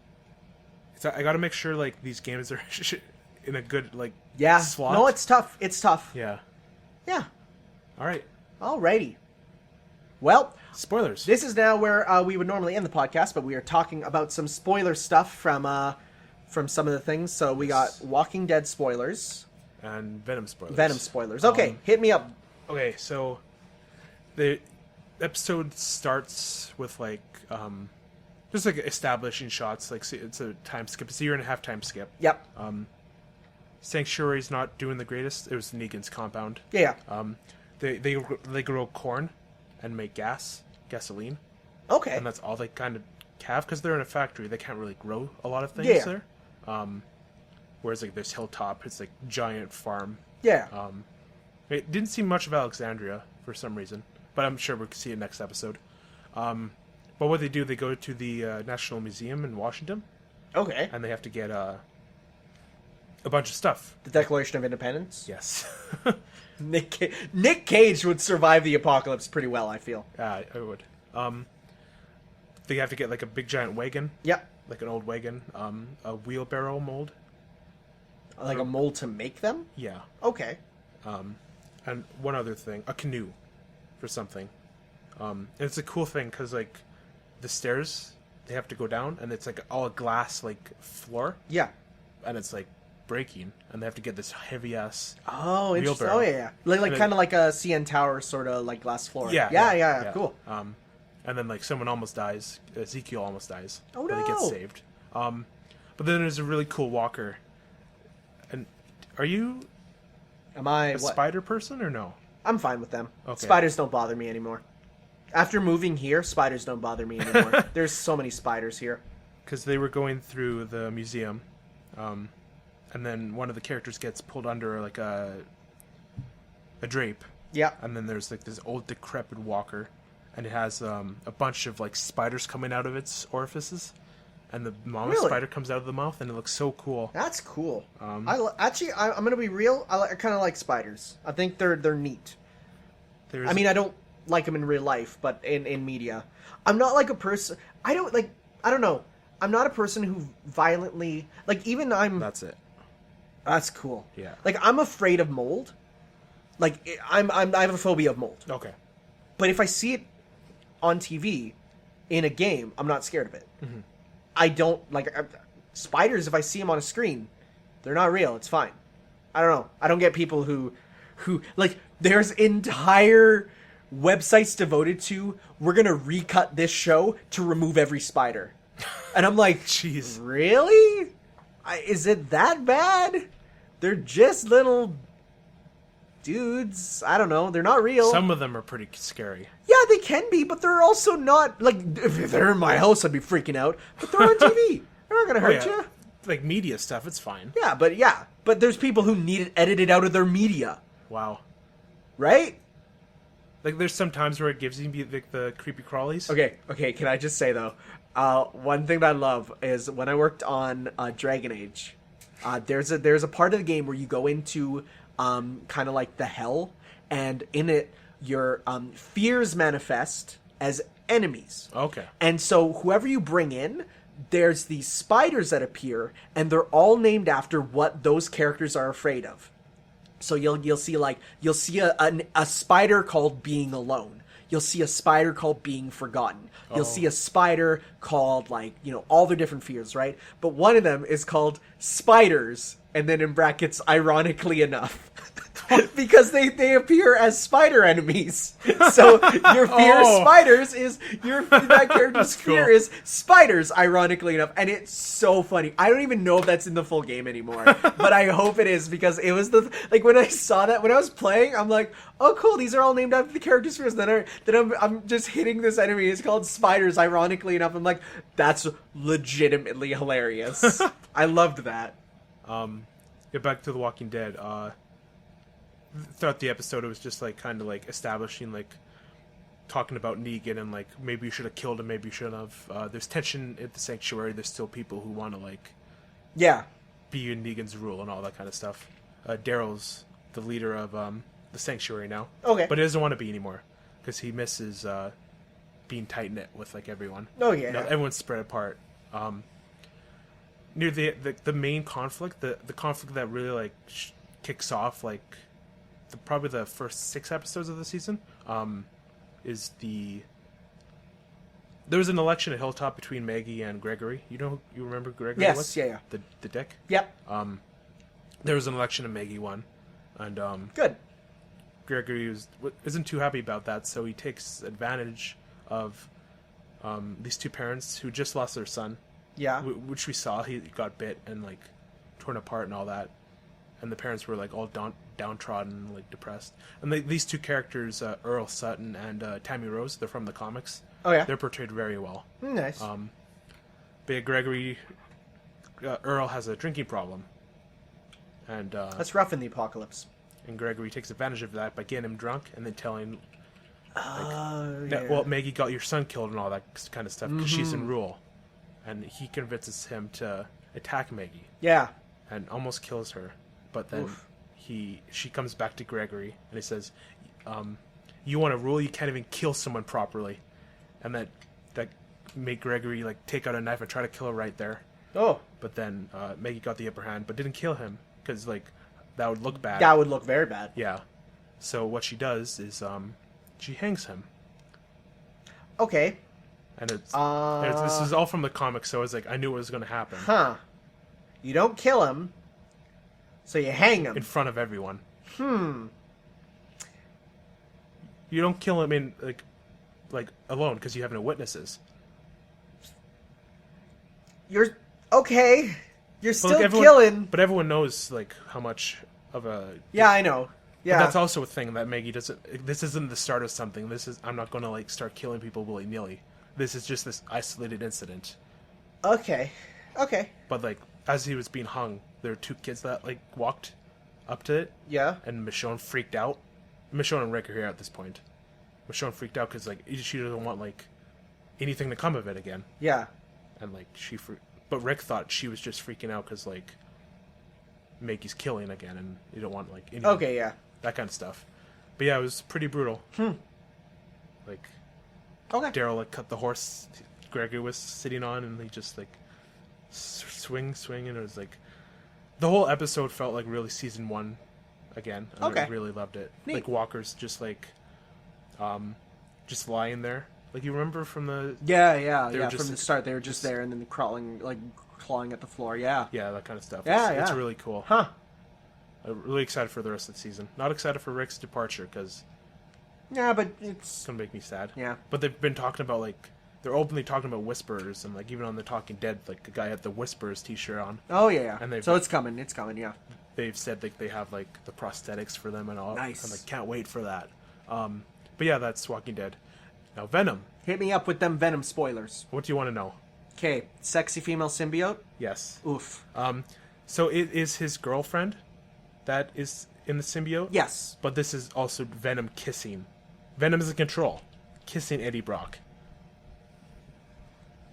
So I got to make sure, like, these games are in a good, like, slot. No, it's tough. It's tough. Yeah. Yeah. All right. Alrighty. Well... Spoilers. This is now where we would normally end the podcast, but we are talking about some spoiler stuff from some of the things. So we got Walking Dead spoilers. And Venom spoilers. Venom spoilers. Okay, hit me up. Okay, so the episode starts with, like, just, like, establishing shots. Like, it's a time skip. It's a 1.5-year time skip. Yep. Sanctuary's not doing the greatest. It was Negan's compound. Yeah. They grow corn and make gasoline. Okay. And that's all they kind of have, because they're in a factory. They can't really grow a lot of things there. Whereas, like, this Hilltop, it's, like, giant farm. Yeah. It didn't see much of Alexandria for some reason, but I'm sure we'll see it next episode. But what they do, they go to the National Museum in Washington. Okay. And they have to get a bunch of stuff. The Declaration of Independence? Yes. Nick Cage would survive the apocalypse pretty well, I feel. I would. They have to get, like, a big giant wagon. Yep. Like an old wagon. A wheelbarrow mold. Like a mold to make them? Yeah. Okay. And one other thing. A canoe. For something. And it's a cool thing, because, like, the stairs, they have to go down, and it's, like, all a glass, like, floor. Yeah. And it's, like, breaking, and they have to get this heavy-ass Oh, interesting. wheelbarrow. Oh, yeah. Like kind of like a CN Tower sort of, like, glass floor. Yeah. Cool. And then, like, someone almost dies. Ezekiel almost dies. Oh, but no. he gets saved. But then there's a really cool walker. And are you Am I a spider person or no? I'm fine with them. Okay. Spiders don't bother me anymore. After moving here, spiders don't bother me anymore. There's so many spiders here. Because they were going through the museum, and then one of the characters gets pulled under, like, a drape. Yeah. And then there's, like, this old decrepit walker, and it has a bunch of, like, spiders coming out of its orifices, and the mama spider comes out of the mouth, and it looks so cool. That's cool. I'm gonna be real. I kind of like spiders. I think they're neat. I mean, I don't like them in real life, but in media, I'm not like a person. I don't know. I'm not a person who violently, like, even That's it. That's cool. Yeah. Like, I'm afraid of mold. Like, I have a phobia of mold. Okay. But if I see it on TV in a game, I'm not scared of it. Mm-hmm. I don't like spiders. If I see them on a screen, they're not real. It's fine. I don't know. I don't get people who like. There's entire websites devoted to we're gonna recut this show to remove every spider, and I'm like, jeez, really? Is it that bad? They're just little dudes. I don't know. They're not real. Some of them are pretty scary. Yeah, they can be, but they're also not, like, if they're in my house, I'd be freaking out. But they're on TV. They're not going to hurt you. Like, media stuff, it's fine. Yeah. But there's people who need it edited out of their media. Wow. Right? Like, there's some times where it gives you, like, the creepy crawlies. Okay, can I just say, though, one thing that I love is when I worked on Dragon Age, there's a part of the game where you go into kind of like the hell, and in it, your fears manifest as enemies. Okay. And so whoever you bring in, there's these spiders that appear, and they're all named after what those characters are afraid of. So you'll see a spider called being alone. You'll see a spider called being forgotten. You'll see a spider called, like, you know, all the different fears, right? But one of them is called spiders, and then in brackets, ironically enough. Because they appear as spider enemies. So your fear of spiders is that character's fear is spiders, ironically enough. And it's so funny. I don't even know if that's in the full game anymore. But I hope it is, because it was when I saw that, when I was playing, I'm like, oh cool, these are all named after the character's fears. Then I'm just hitting this enemy. It's called spiders, ironically enough. I'm like, that's legitimately hilarious. I loved that. Get back to The Walking Dead. Throughout the episode, it was just, like, kind of, like, establishing, like, talking about Negan and like maybe you should have killed him, maybe you shouldn't have. There's tension at the sanctuary. There's still people who want to like be in Negan's rule and all that kind of stuff. Daryl's the leader of the sanctuary now. Okay. But he doesn't want to be anymore because he misses being tight knit with like everyone. Oh yeah. You know, everyone's spread apart. Near the main conflict, the conflict that really like kicks off like probably the first 6 episodes of the season, is there was an election at Hilltop between Maggie and Gregory. You remember Gregory? Yes, yeah. The dick. Yep. There was an election and Maggie won, and Good. Gregory isn't too happy about that, so he takes advantage of these two parents who just lost their son. Yeah. Which we saw. He got bit and like torn apart and all that, and the parents were like all downtrodden, like depressed. And these two characters, Earl Sutton and Tammy Rose, they're from the comics. Oh yeah. They're portrayed very well. Nice. But yeah, Gregory, Earl has a drinking problem, and That's rough in the apocalypse. and Gregory takes advantage of that by getting him drunk and then telling, Yeah. well, Maggie got your son killed and all that kind of stuff because she's in rule, and he convinces him to attack Maggie Yeah. and almost kills her, but then she comes back to Gregory and he says, you want to rule, you can't even kill someone properly, and that made Gregory like take out a knife and try to kill her right there. Oh. But then Maggie got the upper hand but didn't kill him because like that would look bad. That would look very bad. Yeah. So what she does is she hangs him. Okay. And this is all from the comics, so it's like I knew it was going to happen. Huh. You don't kill him, so you hang him. In front of everyone. You don't kill him in like alone because you have no witnesses. You're okay. You're But, still like, everyone, killing. But everyone knows like how much of a Yeah, I know. Yeah. But that's also a thing that Maggie doesn't. This isn't the start of something. I'm not going to like start killing people willy nilly. This is just this isolated incident. Okay. But like as he was being hung, there were 2 kids that like walked up to it. Yeah. And Michonne freaked out. Michonne and Rick are here at this point. Michonne freaked out because like she doesn't want like anything to come of it again. Yeah. And like but Rick thought she was just freaking out because like Maggie's killing again, and you don't want like anything, Okay, yeah. that kind of stuff. But yeah, it was pretty brutal. Like Okay. Daryl like cut the horse Gregory was sitting on, and he just like swing, and it was like the whole episode felt like really season 1 again. And I really loved it. Neat. Like Walker's just like just lying there. Like you remember from the Yeah. They were From just- the start, they were just there, and then clawing at the floor. Yeah. that kind of stuff. Yeah, It's yeah. really cool. Huh. I'm really excited for the rest of the season. Not excited for Rick's departure because Yeah, but it's it's gonna make me sad. yeah. But they've been talking about like they're openly talking about Whisperers, and like even on The Talking Dead, like the guy had the Whisperers T-shirt on. Oh yeah. And so it's coming. Yeah. They've said like they have like the prosthetics for them and all. Nice. I'm like can't wait for that. But yeah, that's Walking Dead. Now Venom. Hit me up with them Venom spoilers. What do you want to know? Okay, sexy female symbiote. Yes. Oof. So it is his girlfriend that is in the symbiote. Yes. But this is also Venom kissing. Venom is in control, kissing Eddie Brock.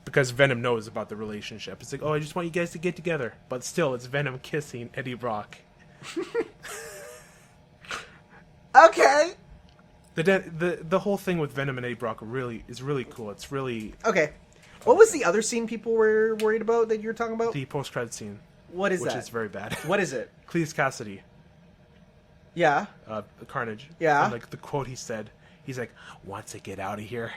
Because Venom knows about the relationship. It's like, oh, I just want you guys to get together. But still, it's Venom kissing Eddie Brock. Okay. The whole thing with Venom and Eddie Brock is really cool. It's really Okay. What was the other scene people were worried about that you were talking about? the post-credit scene, What is which that? is very bad. What is it? Cleese Cassidy, Yeah. Carnage. Yeah. And like the quote he said, he's like, "Once I get out of here,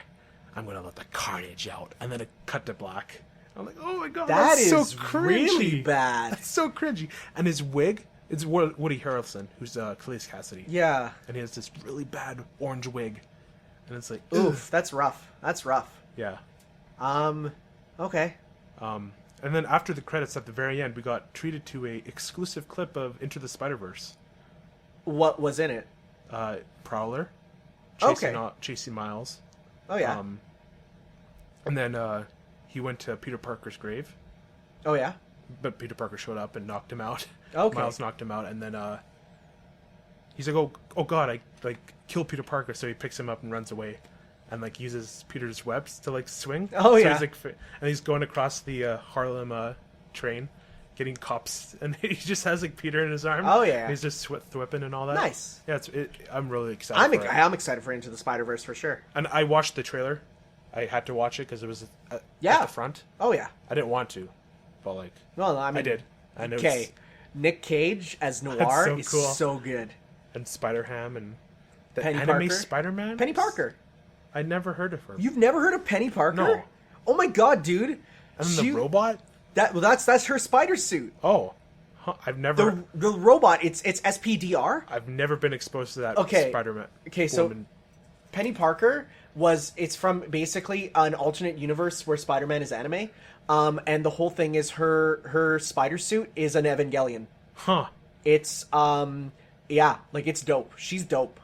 I'm gonna let the carnage out," and then it cut to black. I'm like, "Oh my god, That that's is so cringy. really bad. That's so cringy." And his wig, it's Woody Harrelson, who's Cleese Cassidy. Yeah. And he has this really bad orange wig, and it's like, Oof, that's rough. That's rough. yeah. Okay. And then after the credits at the very end, we got treated to a exclusive clip of Into the Spider-Verse. What was in it? Prowler, Okay. chasing Miles. Oh yeah. And then he went to Peter Parker's grave, Oh yeah. but Peter Parker showed up and knocked him out. Okay. Miles knocked him out, and then he's like, "Oh God, I like killed Peter Parker," so he picks him up and runs away. and like uses Peter's webs to like swing. Oh, yeah. He's like, and he's going across the Harlem train, getting cops, and he just has like Peter in his arm. Oh, yeah. And he's just whipping and all that. Nice. Yeah, I'm really excited. for it. I'm excited for Into the Spider-Verse for sure. And I watched the trailer. I had to watch it because it was at the front. Oh yeah. I didn't want to, but like, Well, I mean, I did. And okay. Nick Cage as Noir so is cool. so good. And Spider-Ham and the Penny anime Parker? Spider-Man. Penny Parker. I never heard of her. You've never heard of Penny Parker? No. Oh my god, dude. And then the robot. That's her spider suit. Oh, huh. I've never. The robot. It's SPDR. I've never been exposed to that. Okay. Spider-Man. Okay, so woman. Penny Parker it's from basically an alternate universe where Spider-Man is anime. And the whole thing is her spider suit is an Evangelion. Huh. It's yeah, like it's dope. She's dope.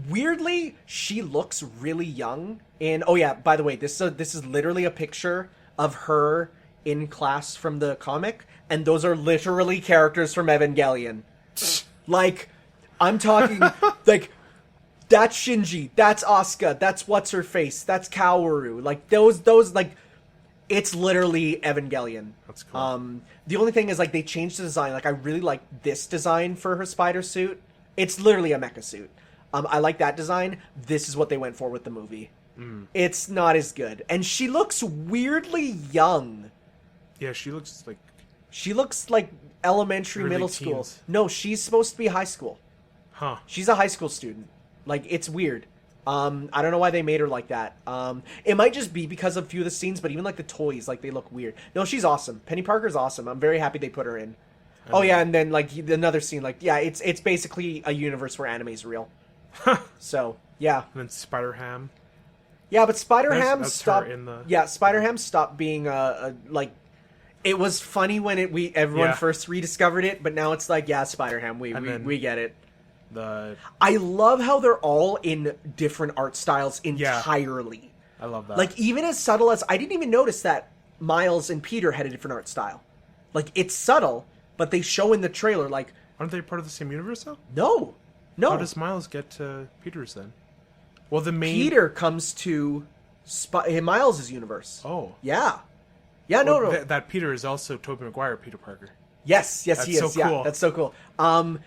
Weirdly, she looks really young. And oh yeah, by the way, this is literally a picture of her in class from the comic, and those are literally characters from Evangelion. Like, I'm talking like that's Shinji, that's Asuka, that's what's her face, that's Kaworu. Like those like it's literally Evangelion. That's cool. The only thing is like they changed the design. Like I really like this design for her spider suit. It's literally a mecha suit. I like that design. This is what they went for with the movie. It's not as good, and she looks weirdly young. Yeah, she looks like elementary, early middle teens. school. No, she's supposed to be high school. Huh. She's a high school student. Like, it's weird. I don't know why they made her like that. It might just be because of a few of the scenes, but even like the toys, like they look weird. No, she's awesome. Penny Parker's awesome. I'm very happy they put her in. Oh yeah, and then like another scene, like yeah, it's basically a universe where anime's real. So yeah. And then Spider-Ham. Yeah, but Spider-Ham That's stopped. her in the... Yeah, Spider-Ham stopped being like. It was funny when everyone first rediscovered it, but now it's like yeah, Spider-Ham. We get it. I love how they're all in different art styles entirely. I love that. Like even as subtle as I didn't even notice that Miles and Peter had a different art style. Like it's subtle, but they show in the trailer like. Aren't they part of the same universe though? No. How does Miles get to Peter's then? Well, the main Peter comes to Miles' universe. Oh. Yeah. Yeah, well, no. That Peter is also Tobey Maguire, Peter Parker. Yes, That's he is. so Yeah, cool. that's so cool. No,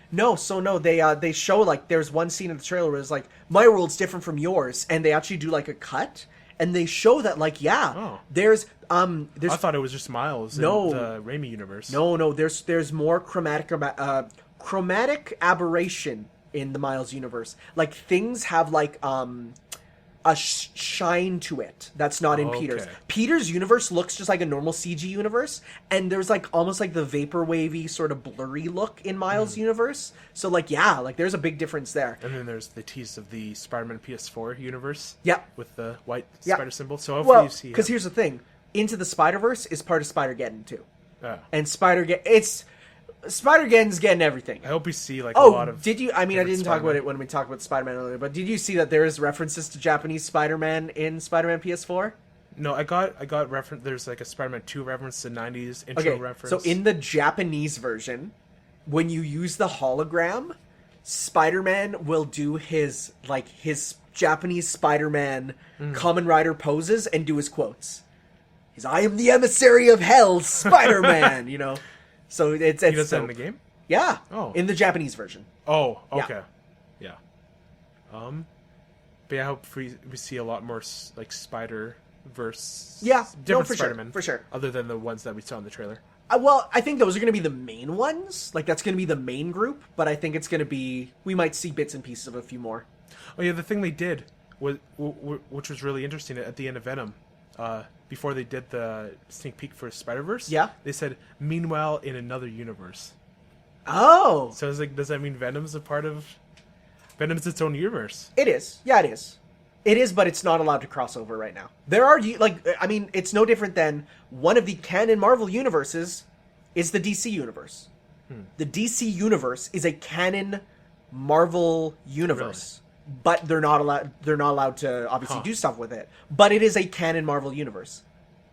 they show like there's one scene in the trailer where it's like my world's different from yours, and they actually do like a cut, and they show that like there's I thought it was just Miles in the Raimi universe. No, there's more chromatic aberration in the Miles universe. Like things have like a shine to it that's not in Peter's. Peter's universe looks just like a normal CG universe, and there's like almost like the vaporwavy sort of blurry look in Miles' universe. So like yeah, like there's a big difference there. And then there's the tease of the Spider-Man PS4 universe. Yeah, with the white spider symbol. So hopefully you see. Because here's the thing: Into the Spider-Verse is part of Spider-Geddon too, and Spider-Geddon's getting everything. I hope we see like a lot of. Did you? I mean, I didn't talk about it when we talked about Spider-Man earlier, but did you see that there is references to Japanese Spider-Man in Spider-Man PS4? No, I got reference. There's like a Spider-Man 2 reference to 90s intro reference. So in the Japanese version, when you use the hologram, Spider-Man will do his Japanese Spider-Man Kamen Rider poses and do his quotes. He's I am the emissary of hell, Spider-Man. You know. So it's he does that in the game? Yeah. Oh. In the Japanese version. Oh, okay. Yeah. But yeah, I hope we see a lot more like Spider-Verse. Yeah, different for Spider-Man. Sure, for sure. Other than the ones that we saw in the trailer. Well, I think those are going to be the main ones. Like that's going to be the main group, but I think it's going to be we might see bits and pieces of a few more. Oh yeah, the thing they did was which was really interesting at the end of Venom. Before they did the sneak peek for Spider-Verse, they said, meanwhile, in another universe. Oh! So it's like, does that mean Venom's Venom's its own universe? It is. Yeah, it is. It is, but it's not allowed to cross over right now. There are, I mean, it's no different than one of the canon Marvel universes is the DC universe. The DC universe is a canon Marvel universe. Really? But they're not allowed to obviously do stuff with it. But it is a canon Marvel universe.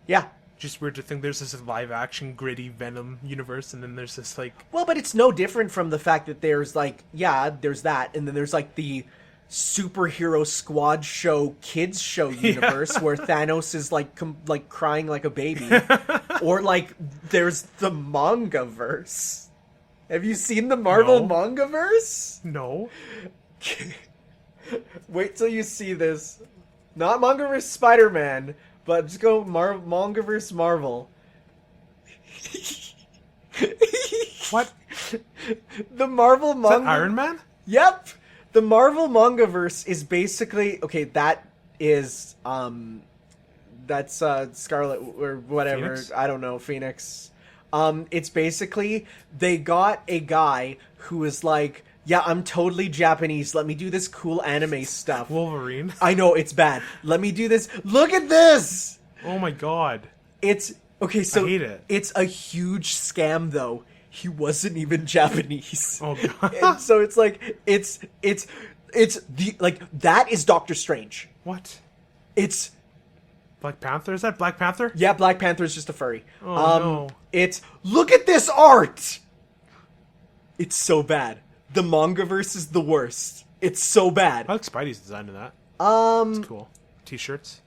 Yeah. Just weird to think there's this live action gritty Venom universe and then there's this like well, but it's no different from the fact that there's like there's that and then there's like the superhero squad show kids show universe where Thanos is like crying like a baby, or like there's the manga verse. Have you seen the Marvel manga verse? No. Wait till you see this. Not manga verse Spider-Man, but just go manga verse Marvel. What? The Marvel manga. Is that Iron Man? Yep. The Marvel manga verse is basically okay. That is that's Scarlet or whatever. Phoenix? I don't know, Phoenix. It's basically they got a guy who is like, yeah, I'm totally Japanese. Let me do this cool anime stuff. Wolverine. I know it's bad. Let me do this. Look at this. Oh my god. It's okay. So I hate it. It's a huge scam, though. He wasn't even Japanese. Oh god. And so it's like it's the like that is Doctor Strange. What? It's Black Panther? Is that Black Panther? yeah, Black Panther is just a furry. Oh no. It's look at this art. It's so bad. The mangaverse is the worst. It's so bad. I like Spidey's design in that. It's cool. T-shirts.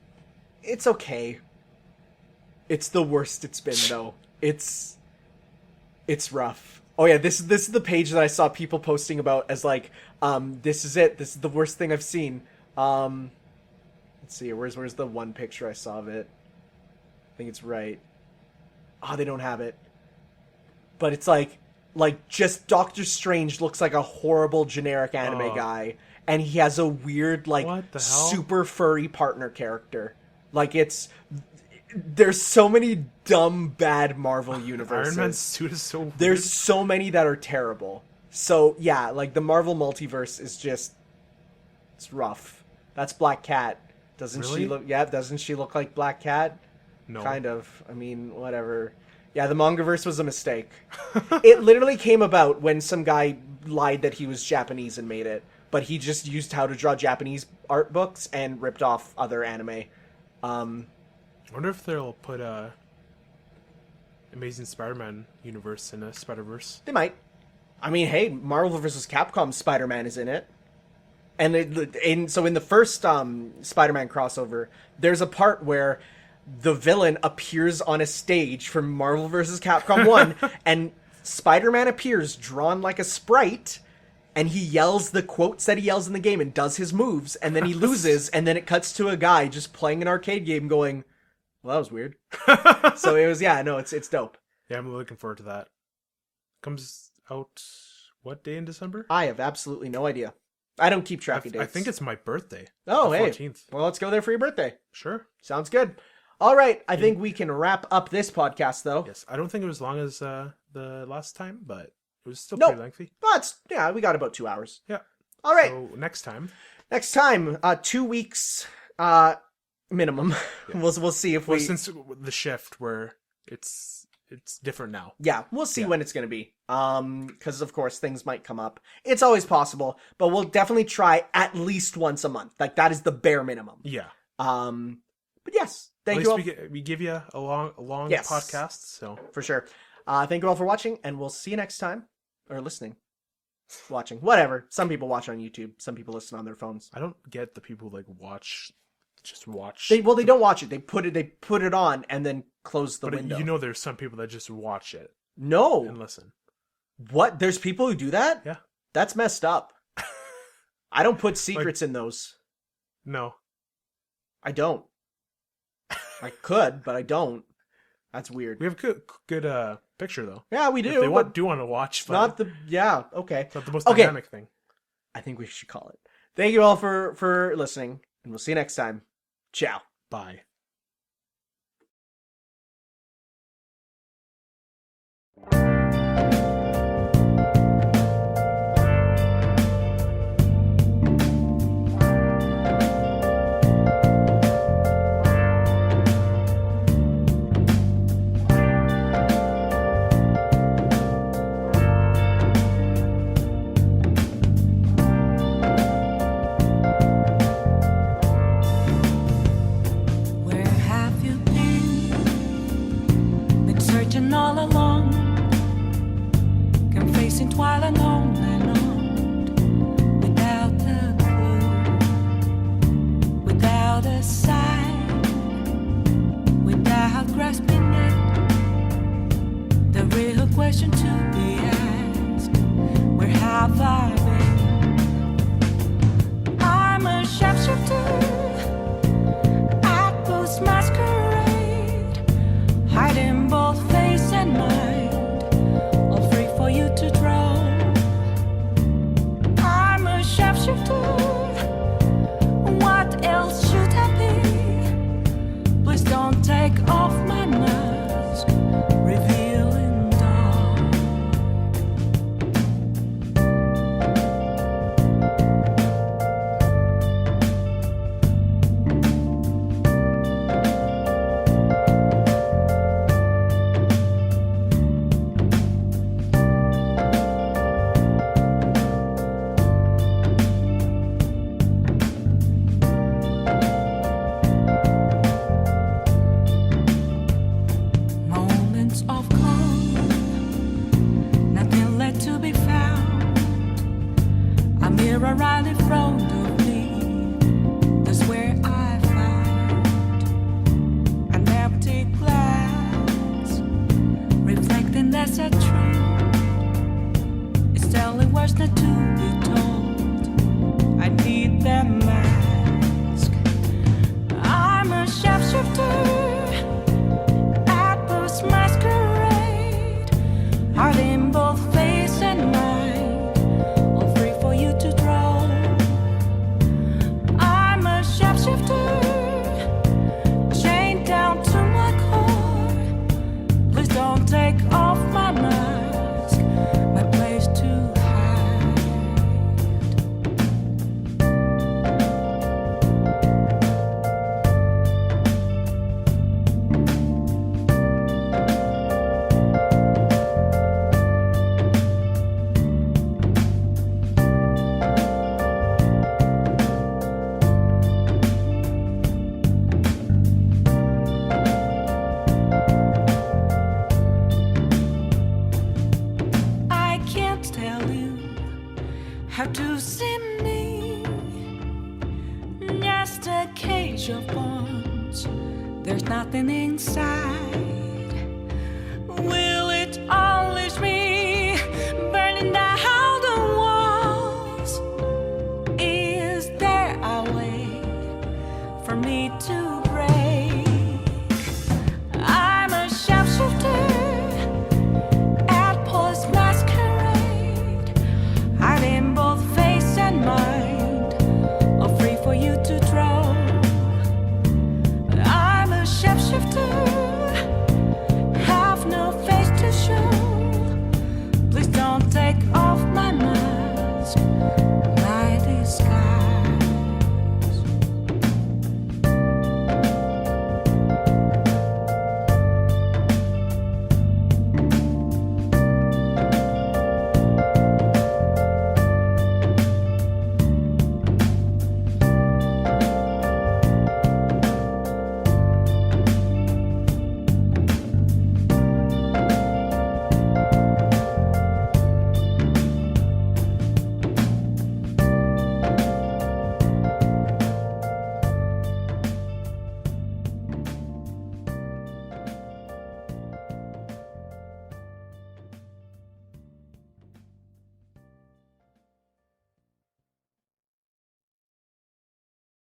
It's okay. It's the worst it's been though. It's rough. Oh yeah, this is the page that I saw people posting about as like, this is it. This is the worst thing I've seen. Let's see, where's the one picture I saw of it? I think it's right. Oh, they don't have it. But it's like just Doctor Strange looks like a horrible generic anime guy, and he has a weird like What the hell? super furry partner character. Like there's so many dumb bad Marvel universes. Iron Man's suit is so weird. There's so many that are terrible. So yeah, like the Marvel multiverse is just it's rough. That's Black Cat. Doesn't Really? she look? Yeah, doesn't she look like Black Cat? No. Kind of. I mean, whatever. Yeah, the mangaverse was a mistake. It literally came about when some guy lied that he was Japanese and made it, but he just used how to draw Japanese art books and ripped off other anime. I wonder if they'll put Amazing Spider-Man universe in a Spider-Verse. They might. I mean, hey, Marvel vs. Capcom Spider-Man is in it. And so in the first Spider-Man crossover, there's a part where the villain appears on a stage from Marvel vs. Capcom 1, and Spider-Man appears drawn like a sprite, and he yells the quotes that he yells in the game and does his moves, and then he loses, and then it cuts to a guy just playing an arcade game going, well, that was weird. So it was, yeah, no, it's dope. Yeah, I'm looking forward to that. Comes out what day in December? I have absolutely no idea. I don't keep track of dates. I think it's my birthday. Oh, the hey. 14th. Well, let's go there for your birthday. Sure. Sounds good. All right. I think we can wrap up this podcast, though. Yes. I don't think it was as long as the last time, but it was still Nope. pretty lengthy. But, yeah, we got about 2 hours. Yeah. All right. So next time. Next time, 2 weeks minimum. Yeah. We'll see if Well, we... since the shift where it's different now. Yeah, we'll see Yeah. when it's going to be. Because, of course, things might come up. It's always possible, but we'll definitely try at least once a month. Like, that is the bare minimum. Yeah. But yes, thank At you all. least we give you a long Yes. podcast. So For sure. Thank you all for watching, and we'll see you next time. Or listening. Watching. Whatever. Some people watch on YouTube. Some people listen on their phones. I don't get the people who, like watch. They don't watch it. They put it on and then close the But window. you know, there's some people that just watch it and No. listen. What? There's people who do that? Yeah. That's messed up. I don't put secrets in those. No. I don't. I could, but I don't. That's weird. We have good picture though. Yeah, we do. If they but do want to watch, it's not the okay. it's not the most Okay. dynamic thing. I think we should call it. Thank you all for listening, and we'll see you next time. Ciao. Bye. Where have you been? Been searching all along, confessing while alone and on, without a clue. question to be asked. Where have I been? I'm a shapeshifter at Post Masquerade, hiding both face and mind, all free for you to draw. I'm a shapeshifter. What else should I be? Please don't take off my mask, revealing dark. Moments of calm, nothing left to be found. A mirror right in front of me, that's where I found an empty glass, reflecting that's a truth. It's telling words not to be told. I need that mask. I'm a shapeshifter at Post Masquerade, hiding both face and mind, all free for you to draw. I'm a shapeshifter, chained down to my core. Please don't take off my mask, my place to hide. I can't tell you how to see me. Just a cage of bones. There's nothing inside.